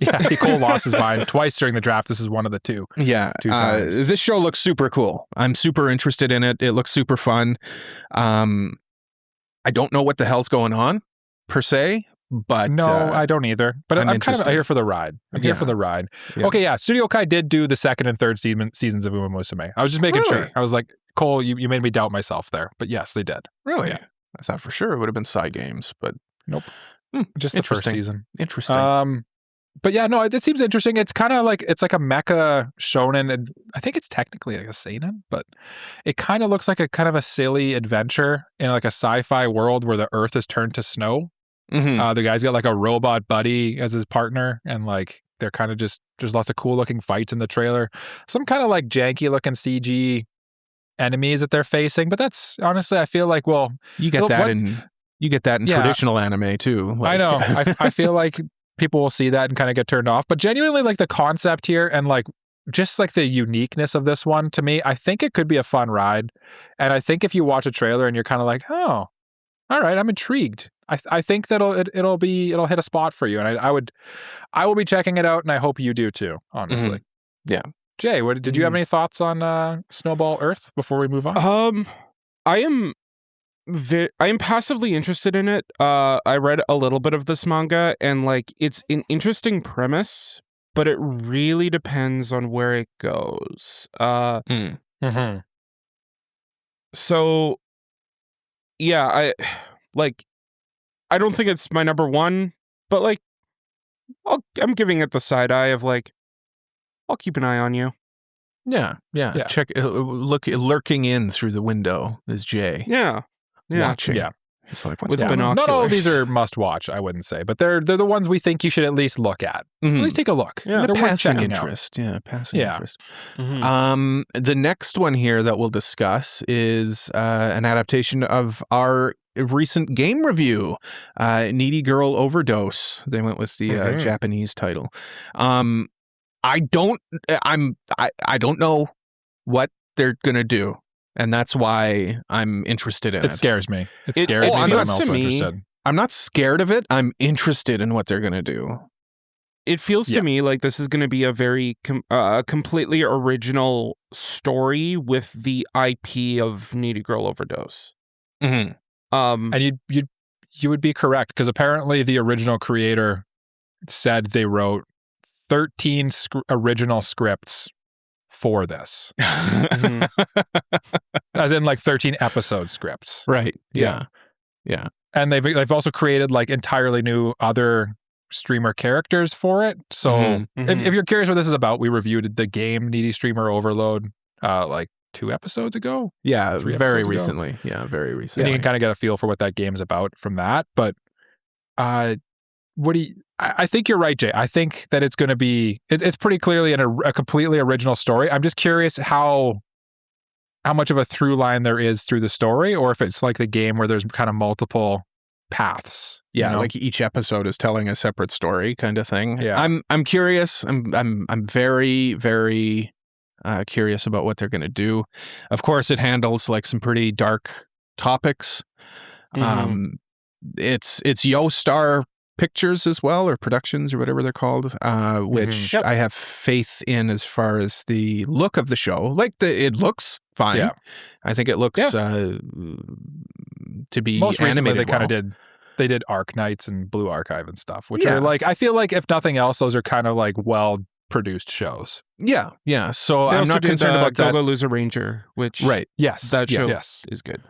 Yeah, Cole lost his mind twice during the draft. This is one of the 2. Yeah, 2 times. This show looks super cool. I'm super interested in it. It looks super fun. I don't know what the hell's going on per se. But no, I don't either. But I'm kind of here for the ride. I'm here for the ride. Yeah. Okay, yeah. Studio Kai did do the 2nd and 3rd seasons of Uma Musume. I was just making sure. I was like, Cole, you made me doubt myself there. But yes, they did. Really? Yeah. I thought for sure it would have been Psy Games, but nope. Just the first season. Interesting. But yeah, no, it seems interesting. It's kind of like it's like a mecha shonen, and I think it's technically like a seinen, but it kind of looks like a kind of a silly adventure in like a sci-fi world where the Earth is turned to snow. The guy's got like a robot buddy as his partner, and like they're kind of just there's lots of cool looking fights in the trailer. Some kind of like janky looking CG enemies that they're facing, but that's honestly I feel like you get that in traditional anime too. Like. I know. I feel like people will see that and kind of get turned off, but genuinely like the concept here and like just like the uniqueness of this one to me, I think it could be a fun ride. And I think if you watch a trailer and you're kind of like, oh, all right, I'm intrigued. I think that'll hit a spot for you, and I will be checking it out, and I hope you do too. Honestly, yeah. Jay, did you have any thoughts on Snowball Earth before we move on? I am passively interested in it. I read a little bit of this manga, and like it's an interesting premise, but it really depends on where it goes. So, yeah, I don't think it's my number 1, but like, I'm giving it the side eye of like, I'll keep an eye on you. Yeah. Check, lurking in through the window is Jay. Yeah. Watching. Yeah. It's like, what's with binoculars. Not all of these are must watch, I wouldn't say, but they're the ones we think you should at least look at. At least take a look. Yeah. They're passing interest. Yeah, passing interest. The next one here that we'll discuss is an adaptation of our recent game review, Needy Girl Overdose. They went with the Japanese title. I don't know what they're gonna do, and that's why I'm interested in it. It scares me. It scares me. I'm also interested. I'm not scared of it. I'm interested in what they're gonna do. It feels to me like this is going to be a very completely original story with the IP of Needy Girl Overdose. And you would be correct, because apparently the original creator said they wrote 13 original scripts for this. As in like 13 episode scripts. Right. Yeah. And they've also created like entirely new other streamer characters for it. So if you're curious what this is about, we reviewed the game Needy Streamer Overload like 2 episodes ago. Yeah, very recently. Yeah, very recently. And you can kind of get a feel for what that game's about from that. But what do you? I think you're right, Jay. I think that it's going to be. It's pretty clearly a completely original story. I'm just curious how much of a through line there is through the story, or if it's like the game where there's kind of multiple paths. Yeah, like each episode is telling a separate story, kind of thing. Yeah, I'm curious. I'm very, very curious about what they're going to do. Of course, it handles like some pretty dark topics. It's Yo-Star Pictures as well, or Productions, or whatever they're called, which I have faith in as far as the look of the show. Like it looks fine. Yeah. I think it looks to be most recently animated. They kind of did Arc Knights and Blue Archive and stuff, which are like, I feel like if nothing else, those are kind of like well produced shows. Yeah. So I'm not concerned about that. Go Loser Ranger, which that show is good.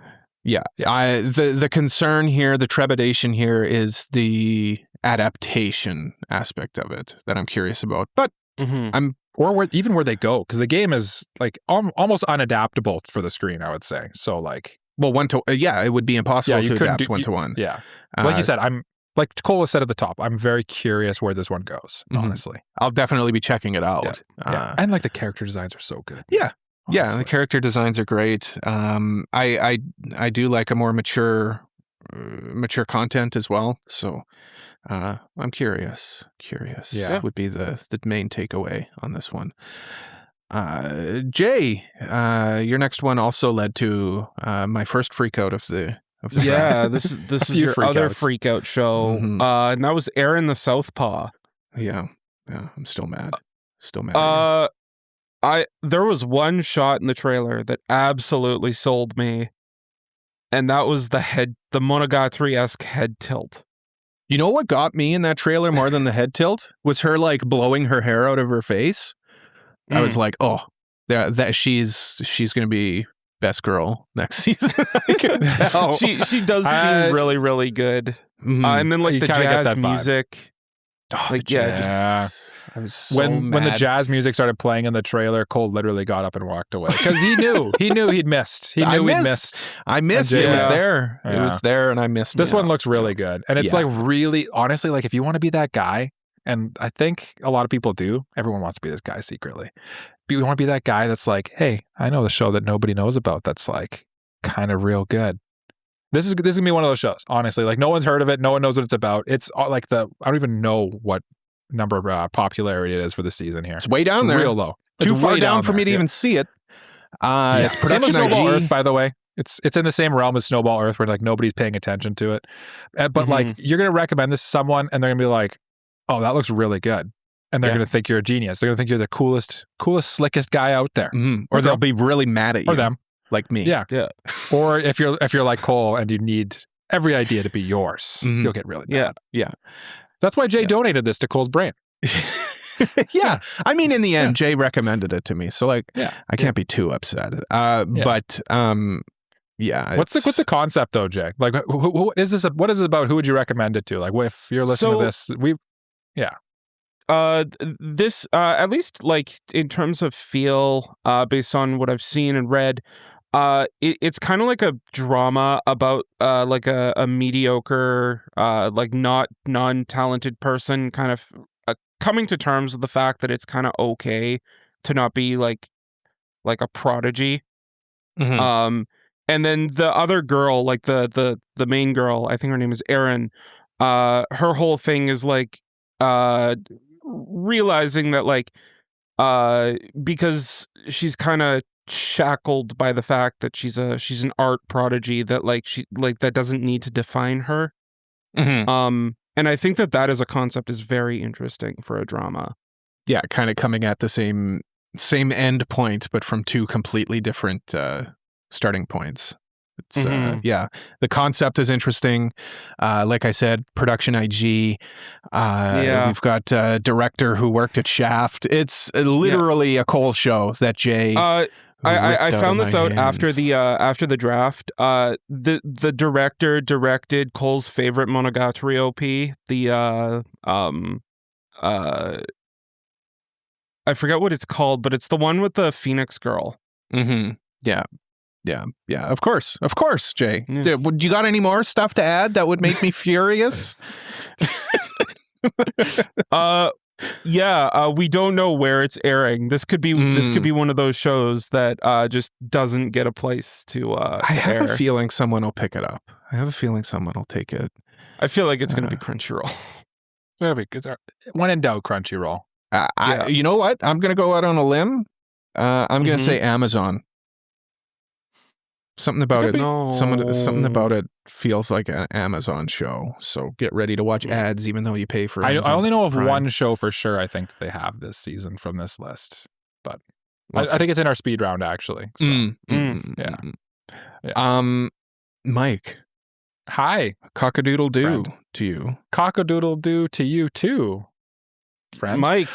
Yeah. The concern here, the trepidation here is the adaptation aspect of it that I'm curious about. But even where they go, because the game is like almost unadaptable for the screen, I would say. So like, well, it would be impossible to adapt 1-to-1. Yeah. Like you said, I'm like Cole was said at the top, I'm very curious where this one goes, honestly. I'll definitely be checking it out. And like the character designs are so good. Yeah. Honestly. Yeah, the character designs are great. I do like a more mature content as well. So I'm curious. Yeah, would be the main takeaway on this one. Jay, your next one also led to my first freak out of the this is your other freak out show, and that was Eren the Southpaw. Yeah, I'm still mad. There was one shot in the trailer that absolutely sold me, and that was the Monogatari-esque head tilt. You know what got me in that trailer more than the head tilt was her like blowing her hair out of her face. I was like, oh, that she's gonna be best girl next season. I can tell. She does seem really, really good. And then like the jazz music. I was so when the jazz music started playing in the trailer, Cole literally got up and walked away because he knew he'd missed. I missed. It was there. It was there, and I missed. This one looks really good, and it's like really, honestly, like if you want to be that guy, and I think a lot of people do. Everyone wants to be this guy secretly. But you want to be that guy that's like, hey, I know the show that nobody knows about. That's like kind of real good. This is gonna be one of those shows. Honestly, like no one's heard of it. No one knows what it's about. It's like I don't even know what number of popularity it is for the season here. It's way down there. Real low. Too far down for me to even see it. It's production Snowball Earth, by the way. It's in the same realm as Snowball Earth, where like nobody's paying attention to it. But like you're gonna recommend this to someone, and they're gonna be like, "Oh, that looks really good," and they're gonna think you're a genius. They're gonna think you're the coolest, slickest guy out there. Or they'll be really mad at you. Or them, like me. Yeah. Or if you're like Cole and you need every idea to be yours, you'll get really mad. Yeah. That's why Jay donated this to Cole's brain. Yeah. I mean, in the end, Jay recommended it to me. So like, I can't be too upset. But What's the concept though, Jay? Like, what is this about? Who would you recommend it to? Like, if you're listening to this, this, at least like in terms of feel, based on what I've seen and read, it's kind of like a drama about like a mediocre, like not non-talented person kind of coming to terms with the fact that it's kind of okay to not be like a prodigy. And then the other girl, like the main girl, I think her name is Eren, her whole thing is like realizing that like because she's kind of shackled by the fact that she's an art prodigy, that like that doesn't need to define her. And I think that as a concept is very interesting for a drama. Yeah, kind of coming at the same end point, but from two completely different starting points. It's the concept is interesting. Like I said, production IG. We've got a director who worked at Shaft. It's literally a Cole show that Jay. I found this out after the draft. The director directed Cole's favorite Monogatari OP. I forget what it's called, but it's the one with the Phoenix girl. Yeah. Yeah. Of course, Jay. Yeah. Would you got any more stuff to add that would make me furious? We don't know where it's airing. This could be one of those shows that just doesn't get a place to I have air. a feeling someone will pick it up. I have a feeling someone will take it. I feel like it's going to be Crunchyroll. When in doubt, Crunchyroll. You know what? I'm going to go out on a limb. I'm going to say Amazon. Something about it. Something about it feels like an Amazon show. So get ready to watch ads, even though you pay for. I only know of Prime. one show for sure. I think that they have this season from this list, but I think it's in our speed round actually. So, Mike. Hi. Cock-a-doodle-doo to you. Cock-a-doodle-doo to you too, friend. Mike.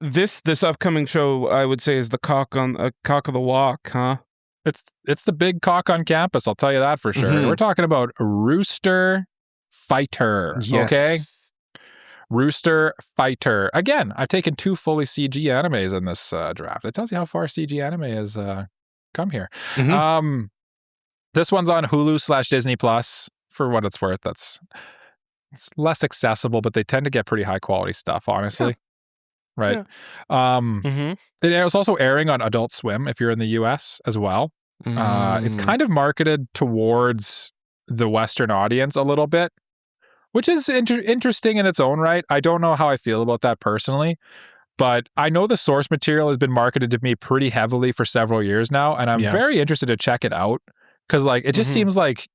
This upcoming show, I would say, is the cock of the walk, huh? It's the big cock on campus. I'll tell you that for sure. Mm-hmm. We're talking about Rooster Fighter. Yes. Okay. Rooster Fighter. Again, I've taken 2 fully CG animes in this draft. It tells you how far CG anime has come here. Mm-hmm. This one's on Hulu / Disney Plus. For what it's worth, it's less accessible, but they tend to get pretty high quality stuff, honestly. Right. Yeah. It was also airing on Adult Swim if you're in the US as well. It's kind of marketed towards the Western audience a little bit, which is interesting in its own right. I don't know how I feel about that personally, but I know the source material has been marketed to me pretty heavily for several years now, and I'm very interested to check it out because it just seems like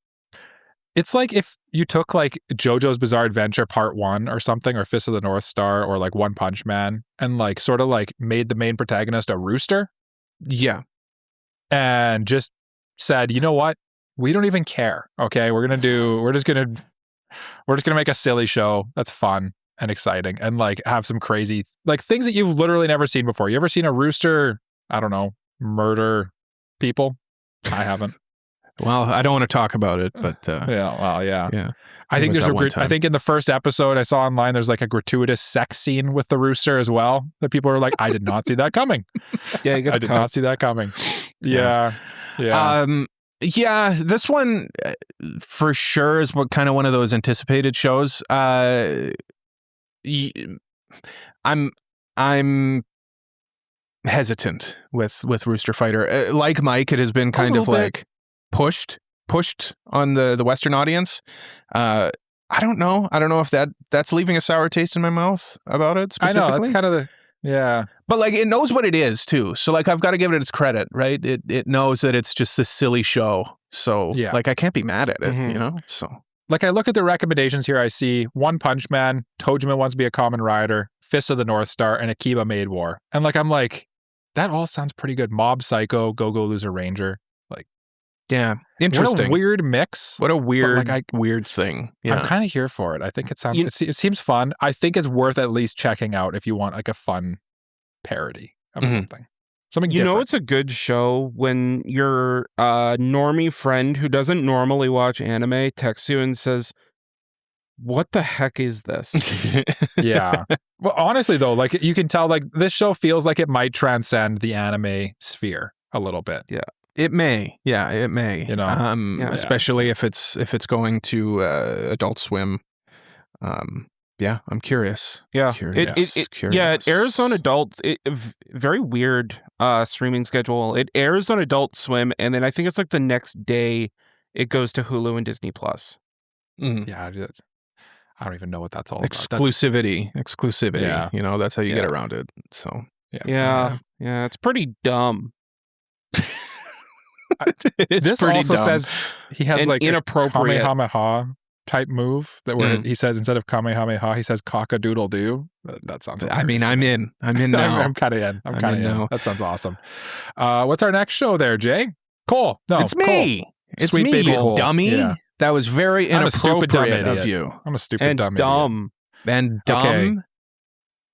it's like if you took JoJo's Bizarre Adventure Part 1 or something, or Fist of the North Star, or One Punch Man, and sort of made the main protagonist a rooster. Yeah. And just said, you know what? We don't even care. Okay. We're just gonna make a silly show that's fun and exciting and have some crazy things that you've literally never seen before. You ever seen a rooster, I don't know, murder people? I haven't. Well, I don't want to talk about it, but yeah. I think I think in the first episode I saw online there's a gratuitous sex scene with the rooster as well that people are like, I did not see that coming. Yeah, I did not see that coming. Yeah. This one for sure is kind of one of those anticipated shows. I'm hesitant with Rooster Fighter. Like Mike, it has been kind of pushed on the Western audience. I don't know if that's leaving a sour taste in my mouth about it specifically. I know, that's kind of but it knows what it is too. So I've got to give it its credit, right? It knows that it's just this silly show. So I can't be mad at it, you know? So I look at the recommendations here, I see One Punch Man, Tojima Wants to Be a Kamen Rider, Fist of the North Star, and Akiba Made War. And I'm like, that all sounds pretty good. Mob Psycho, Go-Go Loser Ranger. Yeah, interesting. What a weird mix. What a weird, weird thing. Yeah. I'm kind of here for it. I think it sounds. It seems fun. I think it's worth at least checking out if you want a fun parody of something. Something different. You know, it's a good show when your normie friend who doesn't normally watch anime texts you and says, "What the heck is this?" Yeah. Well, honestly though, you can tell this show feels like it might transcend the anime sphere a little bit. Yeah. It may. Yeah, it may. You know, especially if it's going to Adult Swim. Yeah, I'm curious. Yeah. Curious. It airs on Adult. Very weird streaming schedule. It airs on Adult Swim, and then I think it's the next day it goes to Hulu and Disney Plus. Yeah, I don't even know what that's all about. Exclusivity. Yeah. You know, that's how you get around it. So yeah, it's pretty dumb. This also dumb. says he has inappropriate Kamehameha type move where he says instead of Kamehameha he says cock-a-doodle-doo. That sounds. I mean, I'm in now. I'm kind of in. I'm kind of in now. That sounds awesome. What's our next show there, Jay? Cole. No, it's me. Cole. It's Sweet me, baby you Cole. dummy. Yeah. That was very inappropriate of you. I'm a stupid dumb idiot. And dumb okay.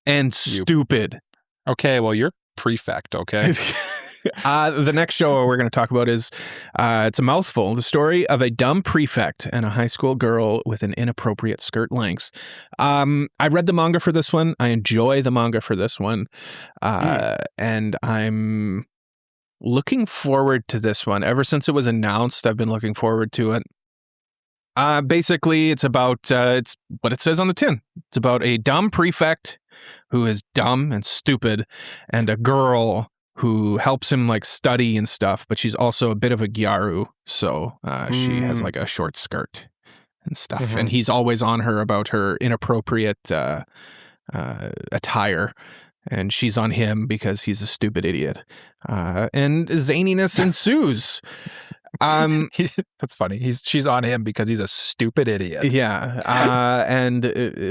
and stupid. Okay, well, you're Prefect, okay? The next show we're going to talk about is, it's a mouthful, the story of a dumb prefect and a high school girl with an inappropriate skirt length. I read the manga for this one. I enjoy the manga for this one. And I'm looking forward to this one. Ever since it was announced, I've been looking forward to it. Basically, it's about it's what it says on the tin. It's about a dumb prefect who is dumb and stupid, and a girl who helps him like study and stuff. But she's also a bit of a gyaru, so she has like a short skirt and stuff. And he's always on her about her inappropriate attire. And she's on him because he's a stupid idiot. And zaniness ensues. That's funny. She's on him because he's a stupid idiot. Yeah. And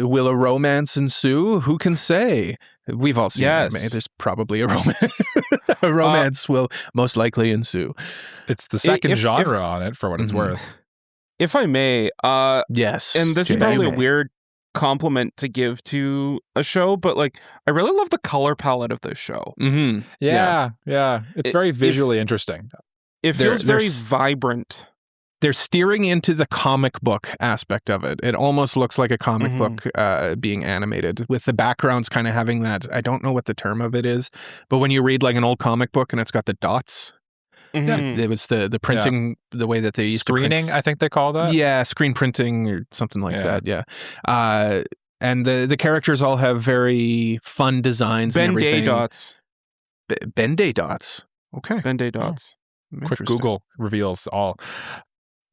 will a romance ensue? Who can say? We've all seen anime. There's probably a romance. A romance will most likely ensue. It's the second genre on it, for what it's worth. If I may, yes. And this is probably a weird compliment to give to a show, but like I really love the color palette of this show. Yeah. It's very visually interesting. It feels very vibrant. They're steering into the comic book aspect of it. It almost looks like a comic book being animated, with the backgrounds kind of having that, I don't know what the term of it is, but when you read like an old comic book and it's got the dots, it was the printing, the way that they used screening, to print. I think they call that. Yeah, screen printing or something like that. Yeah. And the characters all have very fun designs and everything. dots. Ben-Day dots. Okay. Ben-Day dots. Quick Google reveals all.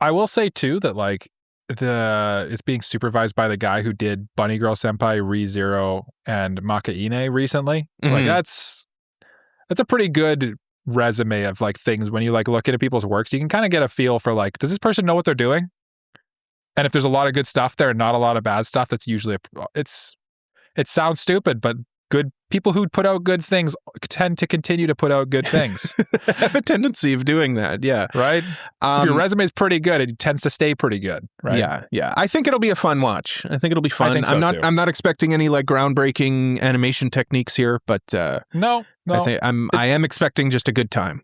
I will say too that like it's being supervised by the guy who did Bunny Girl Senpai, ReZero, and Makaine recently. Like that's a pretty good resume of like things. When you like look at people's works, you can kind of get a feel for like, does this person know what they're doing? And if there's a lot of good stuff there and not a lot of bad stuff, that's usually it sounds stupid, but good people who put out good things tend to continue to put out good things. Have a tendency of doing that, yeah. Right? If your resume is pretty good, it tends to stay pretty good, right? Yeah. I think it'll be a fun watch. I think it'll be fun. I think so too. I'm not expecting any like groundbreaking animation techniques here, but no. I am expecting just a good time.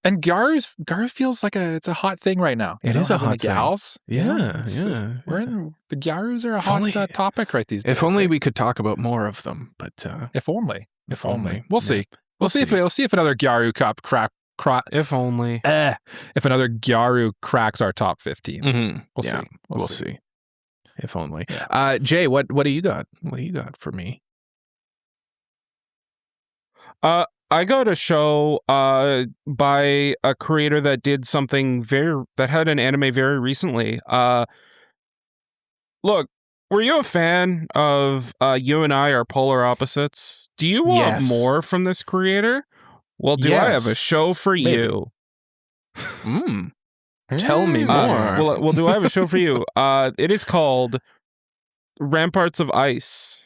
And Gyaru feels like it's a hot thing right now. It is a hot thing. Gals. Yeah. The Gyarus are a hot topic right these days. If only we could talk about more of them, but if only. We'll see. We'll see if another Gyaru cup crack. If only. If another Gyaru cracks our top 15. We'll see. We'll see. If only. Yeah. Jay, what do you got? What do you got for me? I got a show by a creator that did something that had an anime very recently. Look, were you a fan of You and I Are Polar Opposites? Do you want more from this creator? Well, I have a show for you? Tell me more. Well, do I have a show for you? It is called Ramparts of Ice.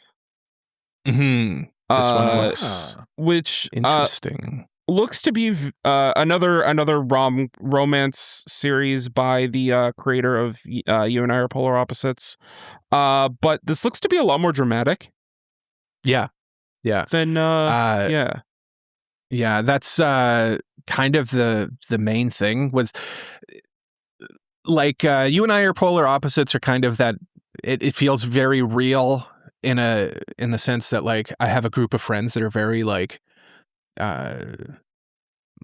This one looks which interesting. Looks to be another romance series by the creator of You and I Are Polar Opposites. But this looks to be a lot more dramatic. Yeah. Than Yeah, that's kind of the main thing was like You and I Are Polar Opposites are kind of that it feels very real in the sense that like I have a group of friends that are very like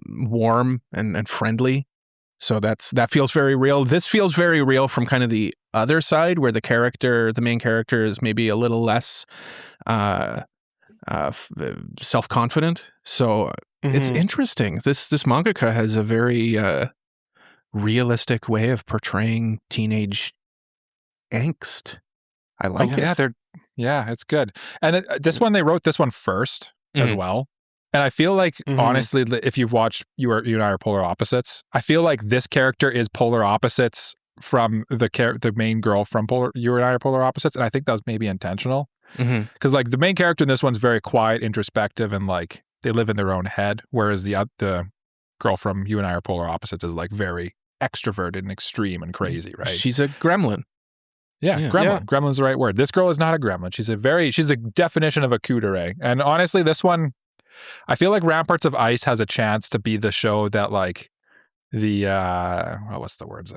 warm and friendly. So that feels very real. This feels very real from kind of the other side where the main character is maybe a little less self-confident. So it's interesting. This mangaka has a very realistic way of portraying teenage angst. I like it. Yeah, it's good. And this one, they wrote this one first as well. And I feel like, honestly, if you've watched You and I Are Polar Opposites, I feel like this character is polar opposites from the main girl from You and I Are Polar Opposites. And I think that was maybe intentional. Because like the main character in this one's very quiet, introspective, and like they live in their own head. Whereas the girl from You and I Are Polar Opposites is like very extroverted and extreme and crazy, right? She's a gremlin. Yeah, gremlin. Yeah. Gremlin's the right word. This girl is not a gremlin. She's a definition of a kudere. And honestly, this one, I feel like Ramparts of Ice has a chance to be the show that like what's the words?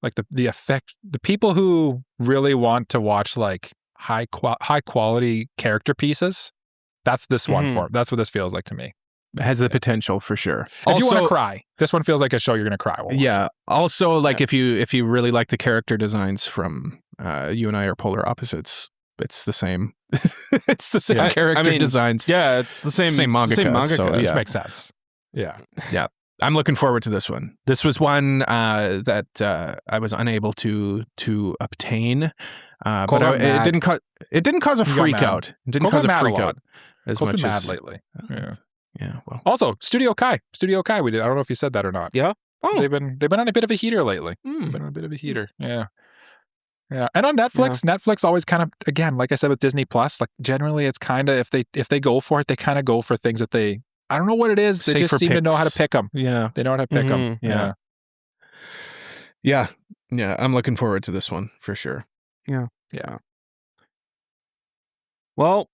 Like the effect, the people who really want to watch like high quality character pieces. That's this one for. That's what this feels like to me. has the potential for sure. If you want to cry, this one feels like a show you're going to cry. Yeah. Also, like if you really like the character designs from You and I Are Polar Opposites, it's the same. It's the same character designs. Yeah, it's the same mangaka. So, which makes sense. Yeah. Yeah. I'm looking forward to this one. This was one that I was unable to obtain, but it didn't cause a freak out. It didn't cause a freak out as much as mad lately. Yeah. Yeah. Well. Also, Studio Kai. I don't know if you said that or not. Yeah. Oh. They've been on a bit of a heater lately. Been on a bit of a heater. Yeah. Yeah. And on Netflix, Netflix always kind of, again, like I said with Disney Plus, like generally it's kind of if they go for it, they kind of go for things that I don't know what it is. They just seem to know how to pick them. Yeah. They know how to pick them. Yeah. Yeah. Yeah. I'm looking forward to this one for sure. Yeah. Yeah. Well,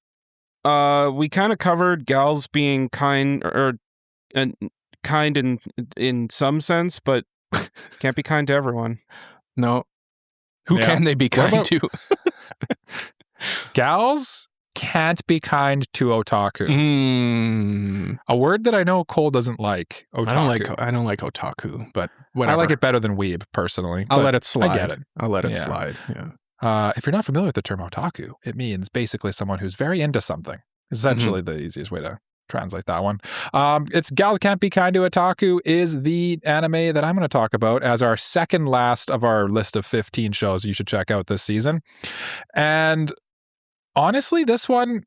we kind of covered gals being kind kind in some sense, but can't be kind to everyone. No. Who can they be kind to? Gals can't be kind to otaku. A word that I know Cole doesn't like. Otaku. I don't like otaku, but whatever. I like it better than weeb personally. I'll let it slide. I get it. I'll let it slide. Yeah. If you're not familiar with the term otaku, it means basically someone who's very into something. Essentially, the easiest way to translate that one. It's Gals Can't Be Kind to Otaku is the anime that I'm going to talk about as our second last of our list of 15 shows you should check out this season. And honestly, this one,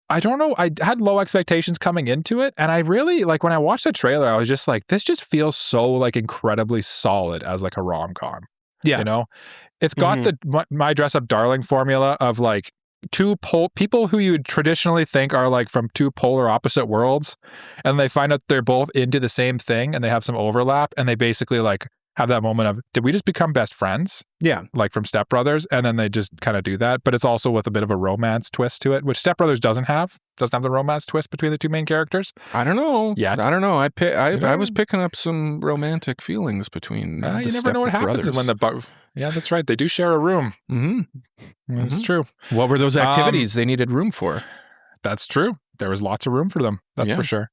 I don't know. I had low expectations coming into it. And I really, like, when I watched the trailer, I was just like, this just feels so, like, incredibly solid as, like, a rom-com. Yeah. You know? It's got the My Dress Up Darling formula of, like, two people who you would traditionally think are, like, from two polar opposite worlds. And they find out they're both into the same thing and they have some overlap. And they basically, like, have that moment of, did we just become best friends? Yeah. Like from Step Brothers. And then they just kind of do that. But it's also with a bit of a romance twist to it, which Step Brothers doesn't have the romance twist between the two main characters. I don't know. Yeah. I don't know. I was picking up some romantic feelings between you never know what happens when yeah, that's right. They do share a room. It's true. What were those activities they needed room for? That's true. There was lots of room for them. That's for sure.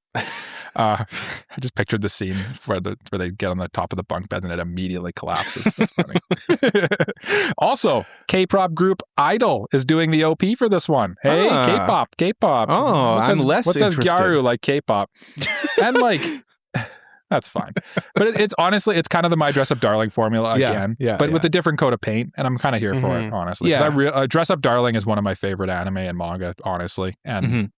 I just pictured the scene where they get on the top of the bunk bed and it immediately collapses. That's funny. Also, K-pop group Idol is doing the OP for this one. Hey, K-pop. Oh, I'm less interested. What says Gyaru like K-pop? And like, that's fine. But it's honestly, it's kind of the My Dress Up Darling formula again, but with a different coat of paint. And I'm kind of here for it, honestly. Yeah. Dress Up Darling is one of my favorite anime and manga, honestly. And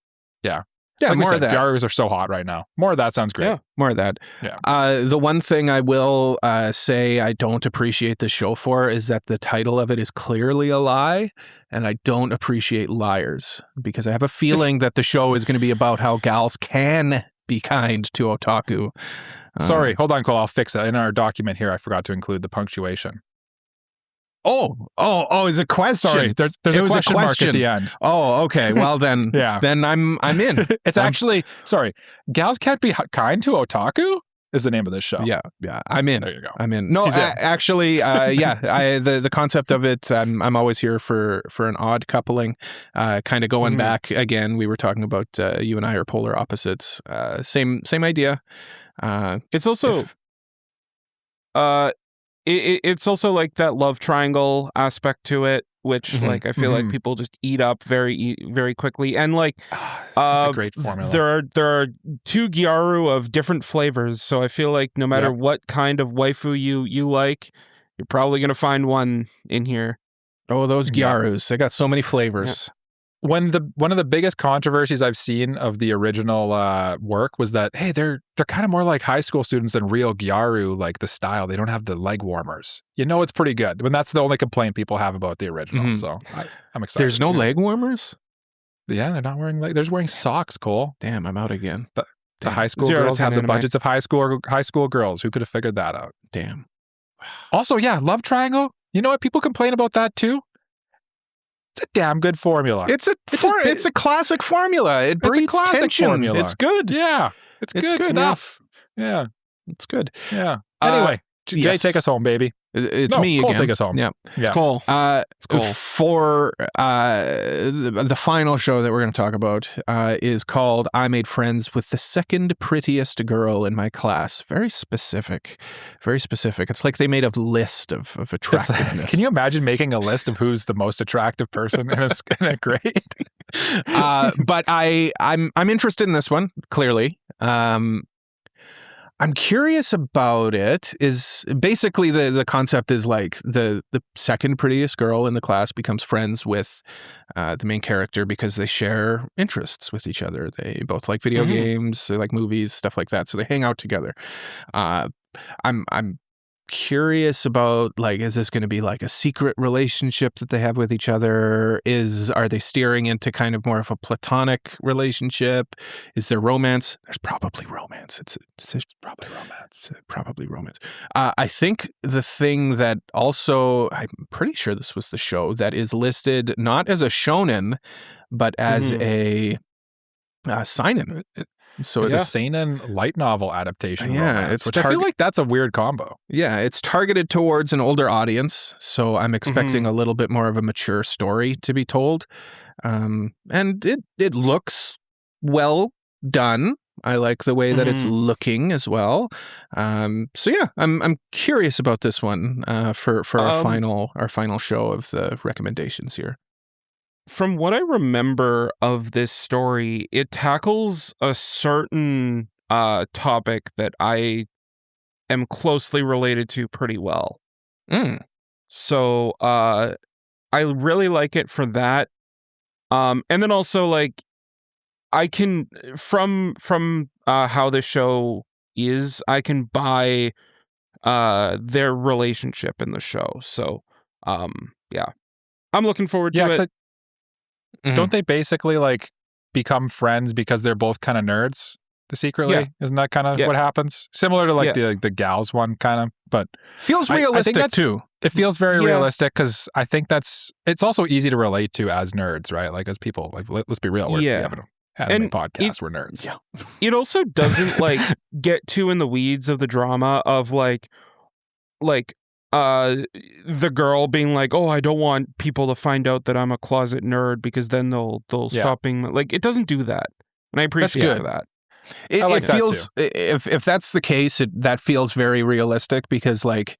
yeah, like more of that. Gyarus are so hot right now. More of that sounds great. Yeah, more of that. Yeah. The one thing I will say I don't appreciate the show for is that the title of it is clearly a lie, and I don't appreciate liars because I have a feeling that the show is going to be about how gals can be kind to otaku. Sorry, hold on, Cole. I'll fix it. In our document here, I forgot to include the punctuation. Oh, it's a question. Sorry, there's a question mark at the end. Oh, okay. Well then, then I'm in. It's actually, sorry, Gals Can't Be Kind to Otaku is the name of this show. Yeah. I'm in. There you go. I'm in. No, actually, the concept of it, I'm always here for an odd coupling. Kind of going back again, we were talking about You and I Are Polar Opposites. Same idea. It's also it's also like that love triangle aspect to it, which like I feel like people just eat up very quickly, and like it's a great formula. There are two Gyaru of different flavors, so I feel like no matter what kind of waifu you like, you're probably gonna find one in here. Oh, those Gyarus! They got so many flavors. Yeah. One of the biggest controversies I've seen of the original work was that, hey, they're kind of more like high school students than real Gyaru, like the style. They don't have the leg warmers. You know, it's pretty good. When that's the only complaint people have about the original. So I'm excited. There's no leg warmers? Yeah, they're not wearing they're just wearing socks, Cole. Damn, I'm out again. The high school girls have the budgets of high school girls. Who could have figured that out? Damn. Also, love triangle. You know what? People complain about that too. It's a damn good formula. It's a classic formula. It breeds tension. Formula. It's good. Yeah. It's good stuff. Yeah. It's good. Yeah. Anyway, Jay, take us home, baby. It's me Cole, again. take us home. Yeah. Cool. Cool. For the final show that we're going to talk about is called I Made Friends with the Second Prettiest Girl in My Class. Very specific. Very specific. It's like they made a list of attractiveness. Can you imagine making a list of who's the most attractive person in a grade? But I'm interested in this one, clearly. I'm curious about it. Is basically the concept is like the second prettiest girl in the class becomes friends with the main character because they share interests with each other. They both like video games, they like movies, stuff like that. So they hang out together. I'm curious about, like, is this going to be like a secret relationship that they have with each other? Are they steering into kind of more of a platonic relationship? Is there romance? There's probably romance. It's probably romance. Probably romance. I think the thing that also, I'm pretty sure this was the show that is listed not as a shonen, but as a seinen. So it's a seinen light novel adaptation. Yeah, romance, which I feel like that's a weird combo. Yeah, it's targeted towards an older audience, so I'm expecting a little bit more of a mature story to be told. And it looks well done. I like the way that it's looking as well. So yeah, I'm curious about this one for our final show of the recommendations here. From what I remember of this story, it tackles a certain topic that I am closely related to pretty well. So I really like it for that. And then also, like, I can from how the show is, I can buy their relationship in the show. So yeah, I'm looking forward to it. Don't they basically like become friends because they're both kind of nerds secretly? Yeah. Isn't that kind of what happens? Similar to like the gals one kind of, but feels realistic too. It feels very realistic because I think it's also easy to relate to as nerds, right? Like as people, like let's be real, we have an anime podcast, we're nerds. Yeah. It also doesn't like get too in the weeds of the drama of like the girl being like, oh, I don't want people to find out that I'm a closet nerd because then they'll stop being like, it doesn't do that. And I appreciate that. It feels, if that's the case, that feels very realistic because, like,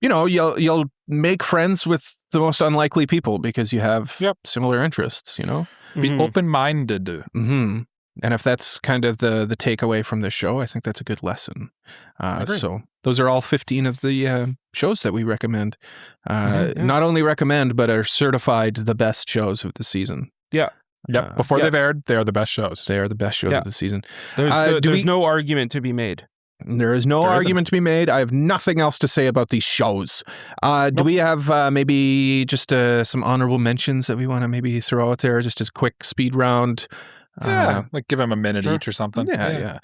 you know, you'll make friends with the most unlikely people because you have similar interests, you know? Be open-minded. And if that's kind of the takeaway from this show, I think that's a good lesson. So those are all 15 of the shows that we recommend. Not only recommend, but are certified the best shows of the season. Yeah. Yep. Before they've aired, they are the best shows. They are the best shows of the season. There's no argument to be made. There is no argument to be made. I have nothing else to say about these shows. Do we have maybe just some honorable mentions that we want to maybe throw out there? Just as quick speed round. Like give them a minute each or something. Yeah.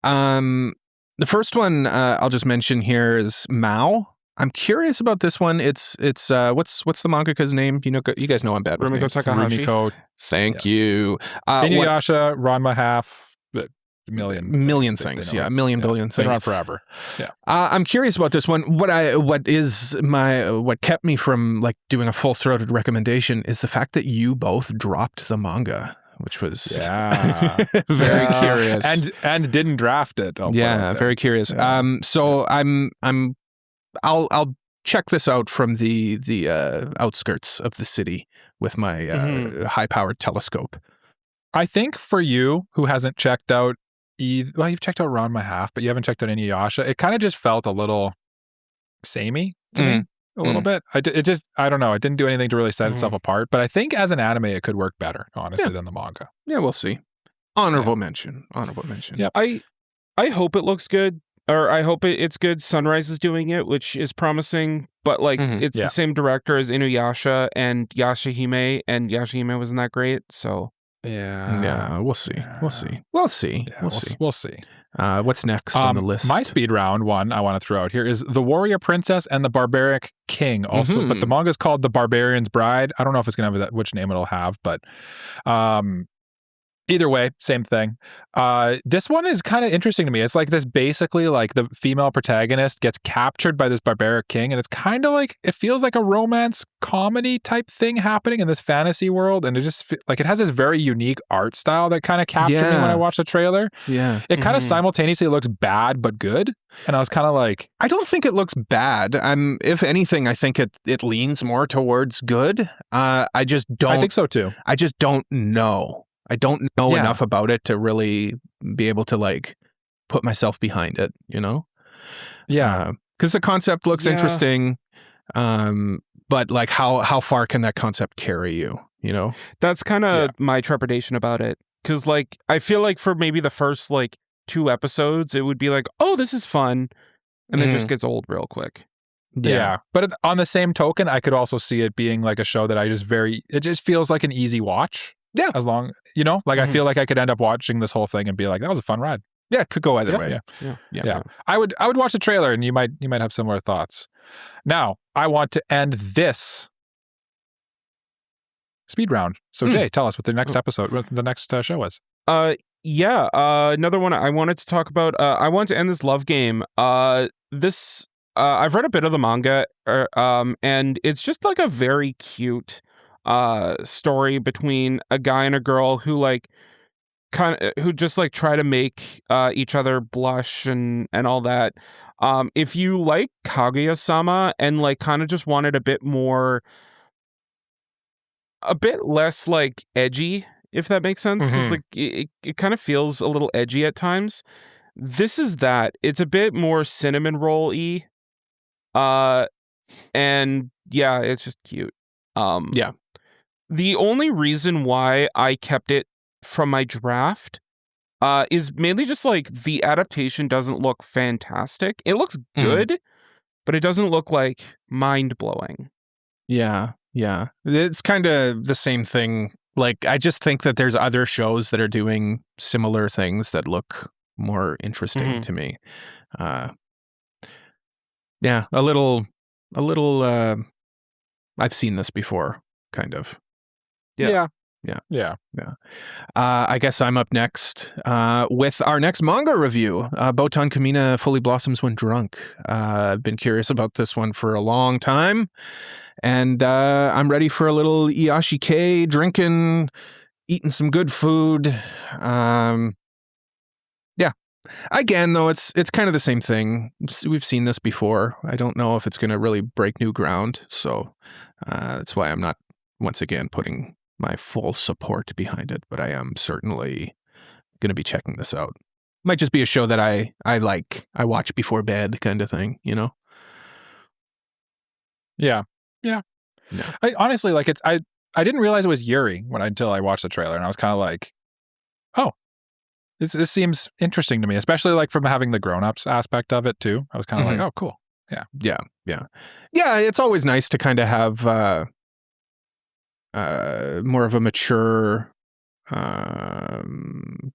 The first one I'll just mention here is Mao. I'm curious about this one. It's what's the mangaka's name? You guys know I'm bad with names. Rumiko. Thank you. Inuyasha, Ranma half. Million things. Yeah, million billion things. Been around forever. Yeah. I'm curious about this one. What kept me from like doing a full-throated recommendation is the fact that you both dropped the manga, which was very curious and didn't draft it. Very curious. So I'll check this out from the outskirts of the city with my high-powered telescope. I think for you who hasn't checked out you've checked out Ranma half, but you haven't checked out Inuyasha. It kind of just felt a little samey to me, a little bit. I don't know. It didn't do anything to really set itself apart. But I think as an anime, it could work better, honestly, than the manga. Yeah, we'll see. Honorable mention. Yeah. I hope it looks good, or I hope it's good. Sunrise is doing it, which is promising. But like, it's the same director as Inuyasha and Yashahime, and Yashahime wasn't that great. So. Yeah, we'll see. We'll see. We'll see. What's next on the list? My speed round one I want to throw out here is The Warrior Princess and the Barbaric King. Also, but the manga is called The Barbarian's Bride. I don't know if it's going to have which name it'll have, but Either way, same thing. This one is kind of interesting to me. It's like this basically like the female protagonist gets captured by this barbaric king, and it's kind of like it feels like a romance comedy type thing happening in this fantasy world, and it just like it has this very unique art style that kind of captured me when I watched the trailer. Yeah, it kind of simultaneously looks bad but good, and I was kind of like, I don't think it looks bad. If anything, I think it leans more towards good. I think so too. I just don't know. I don't know enough about it to really be able to like put myself behind it, you know? Yeah. Because the concept looks interesting, but like how far can that concept carry you, you know? That's kind of my trepidation about it. Because like, I feel like for maybe the first like 2 episodes, it would be like, oh, this is fun. And it just gets old real quick. Yeah. But on the same token, I could also see it being like a show that it just feels like an easy watch. Yeah. As long, you know, like I feel like I could end up watching this whole thing and be like, that was a fun ride. Yeah, it could go either way. Yeah. I would watch the trailer and you might have similar thoughts. Now, I want to end this speed round. So Jay, tell us what the next episode, what the next show is. Another one I wanted to talk about. I want to end this love game. I've read a bit of the manga, and it's just like a very cute story between a guy and a girl who like who just like try to make each other blush and all that. If you like Kaguya-sama and like kind of just wanted a bit less like edgy, if that makes sense, because like it kind of feels a little edgy at times. This is that. It's a bit more cinnamon roll-y. And yeah, it's just cute. The only reason why I kept it from my draft is mainly just like the adaptation doesn't look fantastic. It looks good, but it doesn't look like mind-blowing. Yeah. It's kind of the same thing. Like, I just think that there's other shows that are doing similar things that look more interesting to me. Yeah, a little I've seen this before, kind of. Yeah. I guess I'm up next with our next manga review. Botan Kamina Fully Blossoms When Drunk. I've been curious about this one for a long time, and I'm ready for a little Iyashike, drinking, eating some good food. Again, though, it's kind of the same thing. We've seen this before. I don't know if it's going to really break new ground, so that's why I'm not, once again, putting my full support behind it, but I am certainly going to be checking this out. Might just be a show that I like. I watch before bed kind of thing, you know? Yeah. No. I honestly, like, I didn't realize it was Yuri until I watched the trailer, and I was kind of like, oh, this seems interesting to me, especially like from having the grown-ups aspect of it too. I was kind of like, oh, cool. Yeah, it's always nice to kind of have more of a mature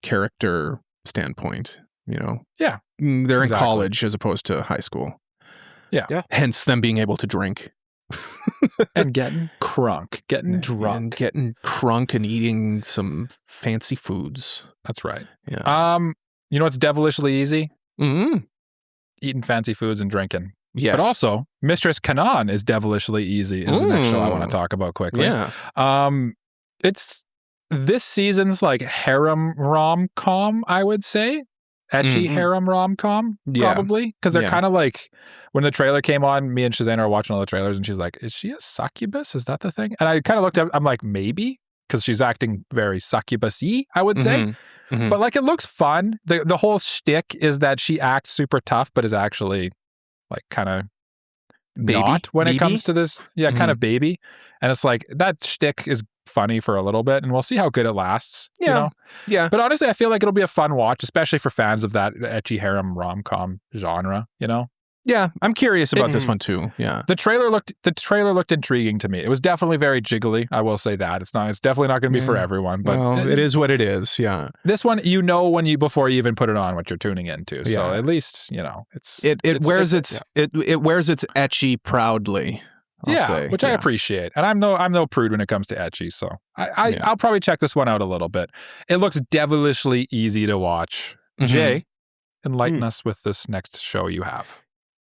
character standpoint, you know? Yeah. They're in college as opposed to high school. Yeah. Hence them being able to drink. And getting drunk. And getting crunk and eating some fancy foods. That's right. Yeah. You know what's devilishly easy? Mm-hmm. Eating fancy foods and drinking. Yes. But also, Mistress Kanan is devilishly easy is the next show I want to talk about quickly. Yeah. It's this season's like harem rom-com, I would say. Ecchi harem rom-com, probably. Because they're kind of like, when the trailer came on, me and Shazana are watching all the trailers, and she's like, is she a succubus? Is that the thing? And I kind of looked up, I'm like, maybe, because she's acting very succubus-y, I would say. But like, it looks fun. The whole shtick is that she acts super tough, but is actually like kind of not when it comes to this. Yeah, kind of baby. And it's like, that shtick is funny for a little bit, and we'll see how good it lasts. Yeah. You know? Yeah. But honestly, I feel like it'll be a fun watch, especially for fans of that ecchi harem rom-com genre, you know? Yeah, I'm curious about this one too. Yeah. The trailer looked intriguing to me. It was definitely very jiggly, I will say that. It's definitely not going to be for everyone, but it is what it is. Yeah. This one, you know, before you even put it on what you're tuning into. So at least, you know, it wears its ecchi proudly. I'll say. Which I appreciate. And I'm no prude when it comes to ecchi, so I'll probably check this one out a little bit. It looks devilishly easy to watch. Jay, enlighten us with this next show you have.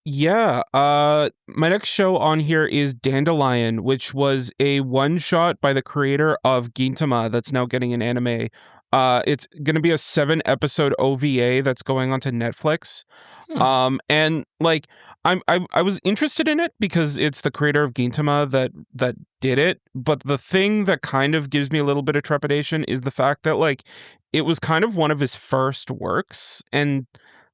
Yeah, my next show on here is Dandelion, which was a one-shot by the creator of Gintama that's now getting an anime. It's going to be a 7-episode OVA that's going onto Netflix. And like I was interested in it because it's the creator of Gintama that did it, but the thing that kind of gives me a little bit of trepidation is the fact that like it was kind of one of his first works, and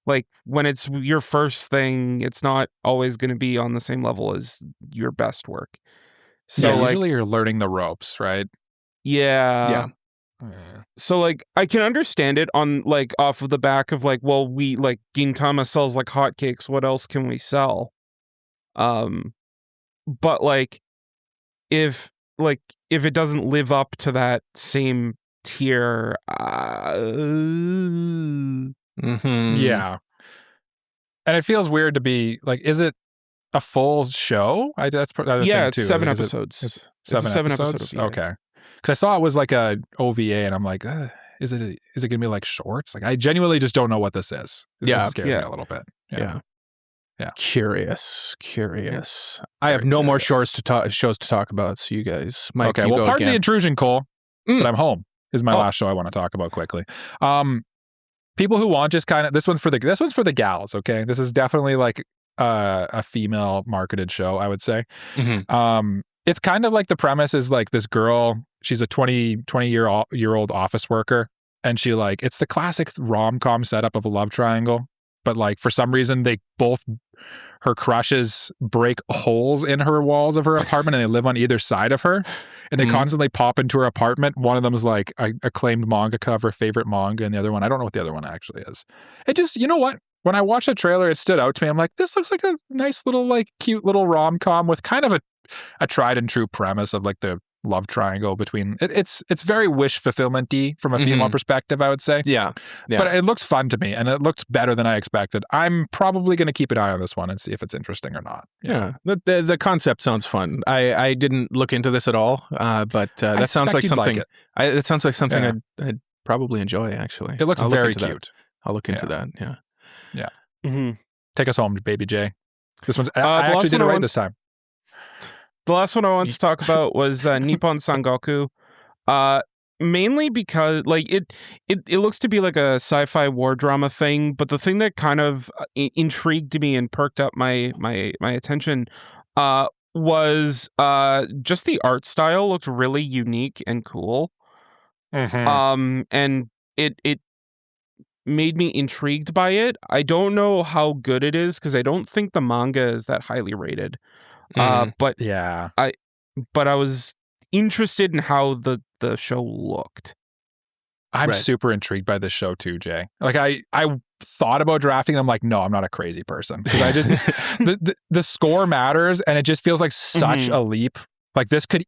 like when it's your first thing, it's not always going to be on the same level as your best work. So like, usually you're learning the ropes, right? Yeah. So like I can understand it on like off of the back of like, well, we like Gintama sells like hotcakes, what else can we sell? But like if it doesn't live up to that same tier, yeah. And it feels weird to be like, is it a full show? That's the thing it's too. 7 episodes. It's seven 7 episodes. episodes? Okay. Because I saw it was like a OVA, and I'm like, is it gonna be like shorts? Like I genuinely just don't know what this is. It scares me a little bit. Yeah. Curious. I Very have no more curious. shows to talk about. So you guys, Mike, Okay. Well, pardon the intrusion, Cole, but I'm home. Is my Oh. last show I want to talk about quickly. People who want just kind of this one's for the gals. Okay, this is definitely like a female marketed show, I would say. It's kind of like the premise is like this girl, she's a 20-year-old office worker, and she like, it's the classic rom-com setup of a love triangle, but like for some reason her crushes break holes in her walls of her apartment, and they live on either side of her, and they constantly pop into her apartment. One of them is like a acclaimed mangaka of her favorite manga, and the other one, I don't know what the other one actually is. It just, you know what? When I watched the trailer, it stood out to me. I'm like, this looks like a nice little, like, cute little rom-com with kind of a tried and true premise of like the love triangle between. It's very wish fulfillment-y from a female perspective, I would say. Yeah. But it looks fun to me, and it looks better than I expected. I'm probably going to keep an eye on this one and see if it's interesting or not. Yeah. The concept sounds fun. I didn't look into this at all, but that sounds like something. It sounds like something I'd probably enjoy. Actually, it looks very cute. I'll look into that. Yeah. Take us home, baby J. This one's. I actually did it right this time. The last one I wanted to talk about was Nippon Sangoku. Mainly because like it looks to be like a sci-fi war drama thing, but the thing that kind of intrigued me and perked up my attention was just the art style looked really unique and cool. And it made me intrigued by it. I don't know how good it is because I don't think the manga is that highly rated. But yeah, I was interested in how the show looked. I'm super intrigued by this show too, Jay. Like I thought about drafting. I'm like, no, I'm not a crazy person, because I just the score matters, and it just feels like such a leap. Like this could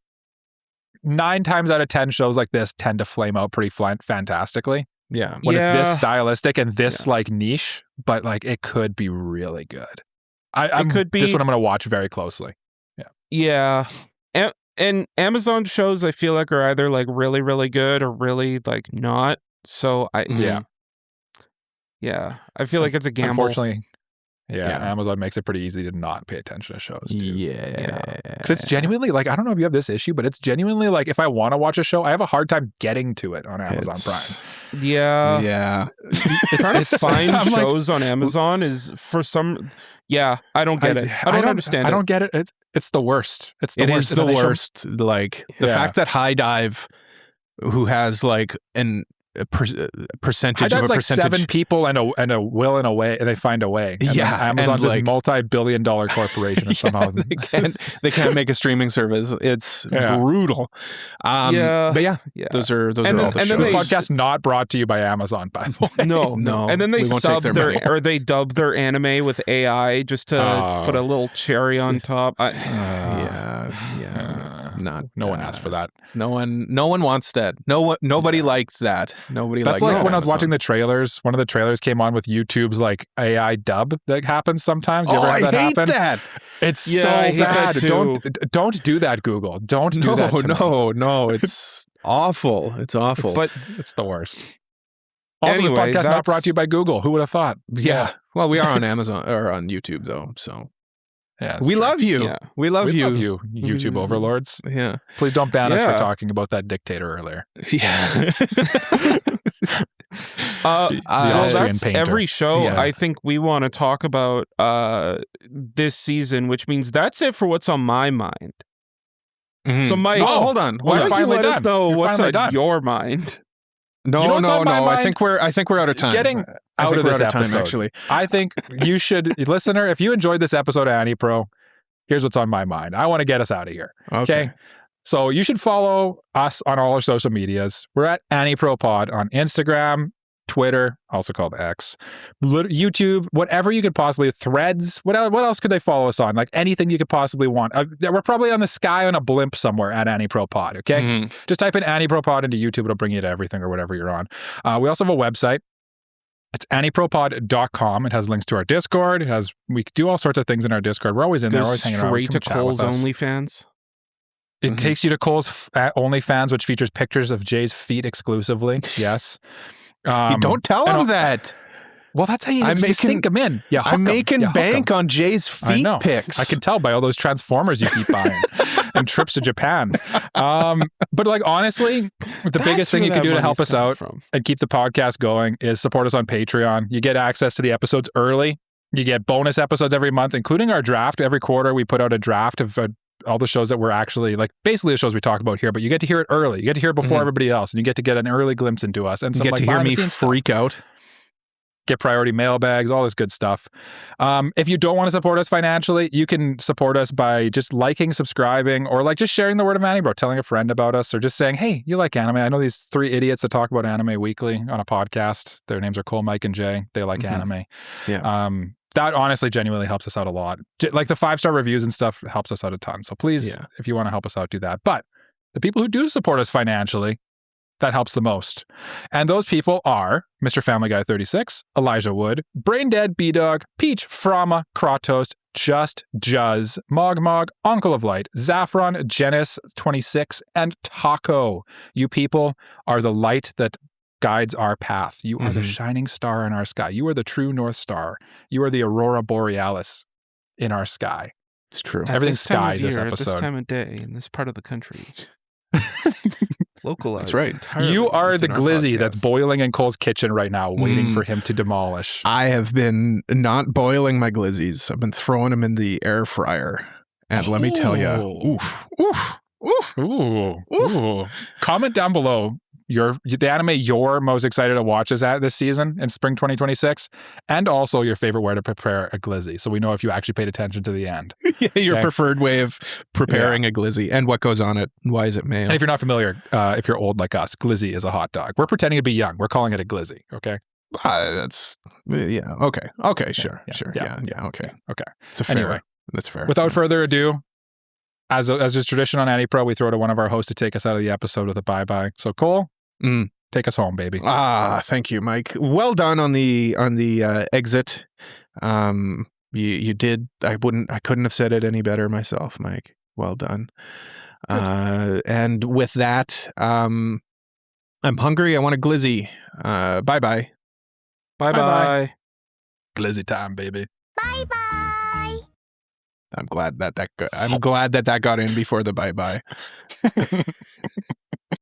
9 times out of 10 shows like this tend to flame out pretty fantastically. Yeah, when it's this stylistic and this like niche, but like it could be really good. It could be this one I'm going to watch very closely. Yeah. And Amazon shows I feel like are either like really, really good or really like not. So I feel like it's a gamble. Unfortunately, Amazon makes it pretty easy to not pay attention to shows too. Yeah. Because it's genuinely like, I don't know if you have this issue, but it's genuinely like if I want to watch a show, I have a hard time getting to it on Amazon Prime. Yeah. Trying to find shows on Amazon is for some. Yeah, I don't get it. I don't understand. I don't get it. It's the worst. It is the worst. Like the fact that High Dive, who has like a percentage of a like percentage, 7 people and a will and a way, and they find a way. And Amazon's this multi-billion-dollar corporation, and somehow they can't make a streaming service. It's brutal. But those are all the shows. This podcast not brought to you by Amazon, by the way. No. And then they they dub their anime with AI just to put a little cherry on top. No. not. No one asked for that. No one wants that. Nobody likes that. Nobody. That's likes like when I was Amazon. watching the trailers. One of the trailers came on with YouTube's like AI dub that happens sometimes. You ever have that I hate happen? that. It's Yeah, so I hate that bad. Don't do that, Google. Don't do that. To me. No. It's awful. It's awful. It's the worst. Also, Anyway, this podcast not brought to you by Google. Who would have thought? Yeah. Well, we are on Amazon or on YouTube though, so Yeah, we love you. Yeah. We love you. Love you, YouTube overlords. Yeah. Please don't ban us for Yeah. talking about that dictator earlier. Yeah. The Well, Austrian that's painter. every show Yeah. I think we want to talk about this season, which means that's it for what's on my mind. So, Mike, hold on. why don't you finally let us done. know You're what's finally on done. your mind? No, You know what's no. on my I mind? think we're out of time. Getting I out think of we're this out of time, episode. actually. I think you should, listener, if you enjoyed this episode of AniPro, here's what's on my mind. I want to get us out of here. Okay. So you should follow us on all our social medias. We're at AniPro Pod on Instagram, Twitter, also called X, YouTube, whatever you could possibly, Threads. What else could they follow us on? Like anything you could possibly want. We're probably on the sky on a blimp somewhere at AniPro Pod. Okay. Mhm. Just type in AniPro Pod into YouTube. It'll bring you to everything or whatever you're on. We also have a website. It's anipropod.com. It has links to our Discord. We do all sorts of things in our Discord. We're always in there, Goes always hanging out. straight Come to chat with Cole's us. OnlyFans. It Mhm. takes you to Cole's OnlyFans, which features pictures of Jay's feet exclusively. Yes. You don't tell him that. Well, that's how you sink them in. Yeah, I'm making bank on Jay's I feet know. pics. I can tell by all those Transformers you keep buying and trips to Japan. But like honestly, the biggest thing you can do to help us out and keep the podcast going is support us on Patreon. You get access to the episodes early. You get bonus episodes every month, including our draft. Every quarter, we put out a draft of all the shows that we're actually like, basically the shows we talk about here, but you get to hear it early. You get to hear it before everybody else, and you get to get an early glimpse into us. And You some get like to hear me behind-the-scenes stuff. freak out. Get priority mailbags, all this good stuff. If you don't want to support us financially, you can support us by just liking, subscribing, or like just sharing the word of AniPro, telling a friend about us, or just saying, hey, you like anime. I know these 3 idiots that talk about anime weekly on a podcast. Their names are Cole, Mike, and Jay. They like anime. Yeah. That honestly genuinely helps us out a lot. Like the 5-star reviews and stuff helps us out a ton. So please, if you want to help us out, do that. But the people who do support us financially, that helps the most. And those people are Mr. Family Guy 36, Elijah Wood, Braindead B-Dog, Peach, Frama, Kratos, Just Juzz, Mogmog, Uncle of Light, Zaffron, Genis 26, and Taco. You people are the light that guides our path. You are the shining star in our sky. You are the true North Star. You are the Aurora Borealis in our sky. It's true. Everything's sky this At episode. this time of day, in this part of the country. Localized. That's right. entirely You are the within our glizzy podcast. that's boiling in Cole's kitchen right now, waiting for him to demolish. I have been not boiling my glizzies. I've been throwing them in the air fryer. And let me tell you, oof. Ooh. Comment down below the anime you're most excited to watch this season in spring 2026, and also your favorite way to prepare a glizzy, so we know if you actually paid attention to the end. Your preferred way of preparing a glizzy and what goes on it. Why is it male? And if you're not familiar, if you're old like us, glizzy is a hot dog. We're pretending to be young. We're calling it a glizzy. Okay. That's okay. Sure. Yeah. Okay. Okay. It's a fair. Anyway, that's fair. without further ado, as is tradition on AniPro, we throw to one of our hosts to take us out of the episode with a bye-bye. So Cole, take us home, baby. Thank you, Mike. Well done on the exit. You did. I couldn't have said it any better myself, Mike. Well done. And with that, I'm hungry. I want a glizzy. Bye-bye. Bye-bye. Bye-bye. Glizzy time, baby. Bye-bye. I'm glad that got in before the bye-bye.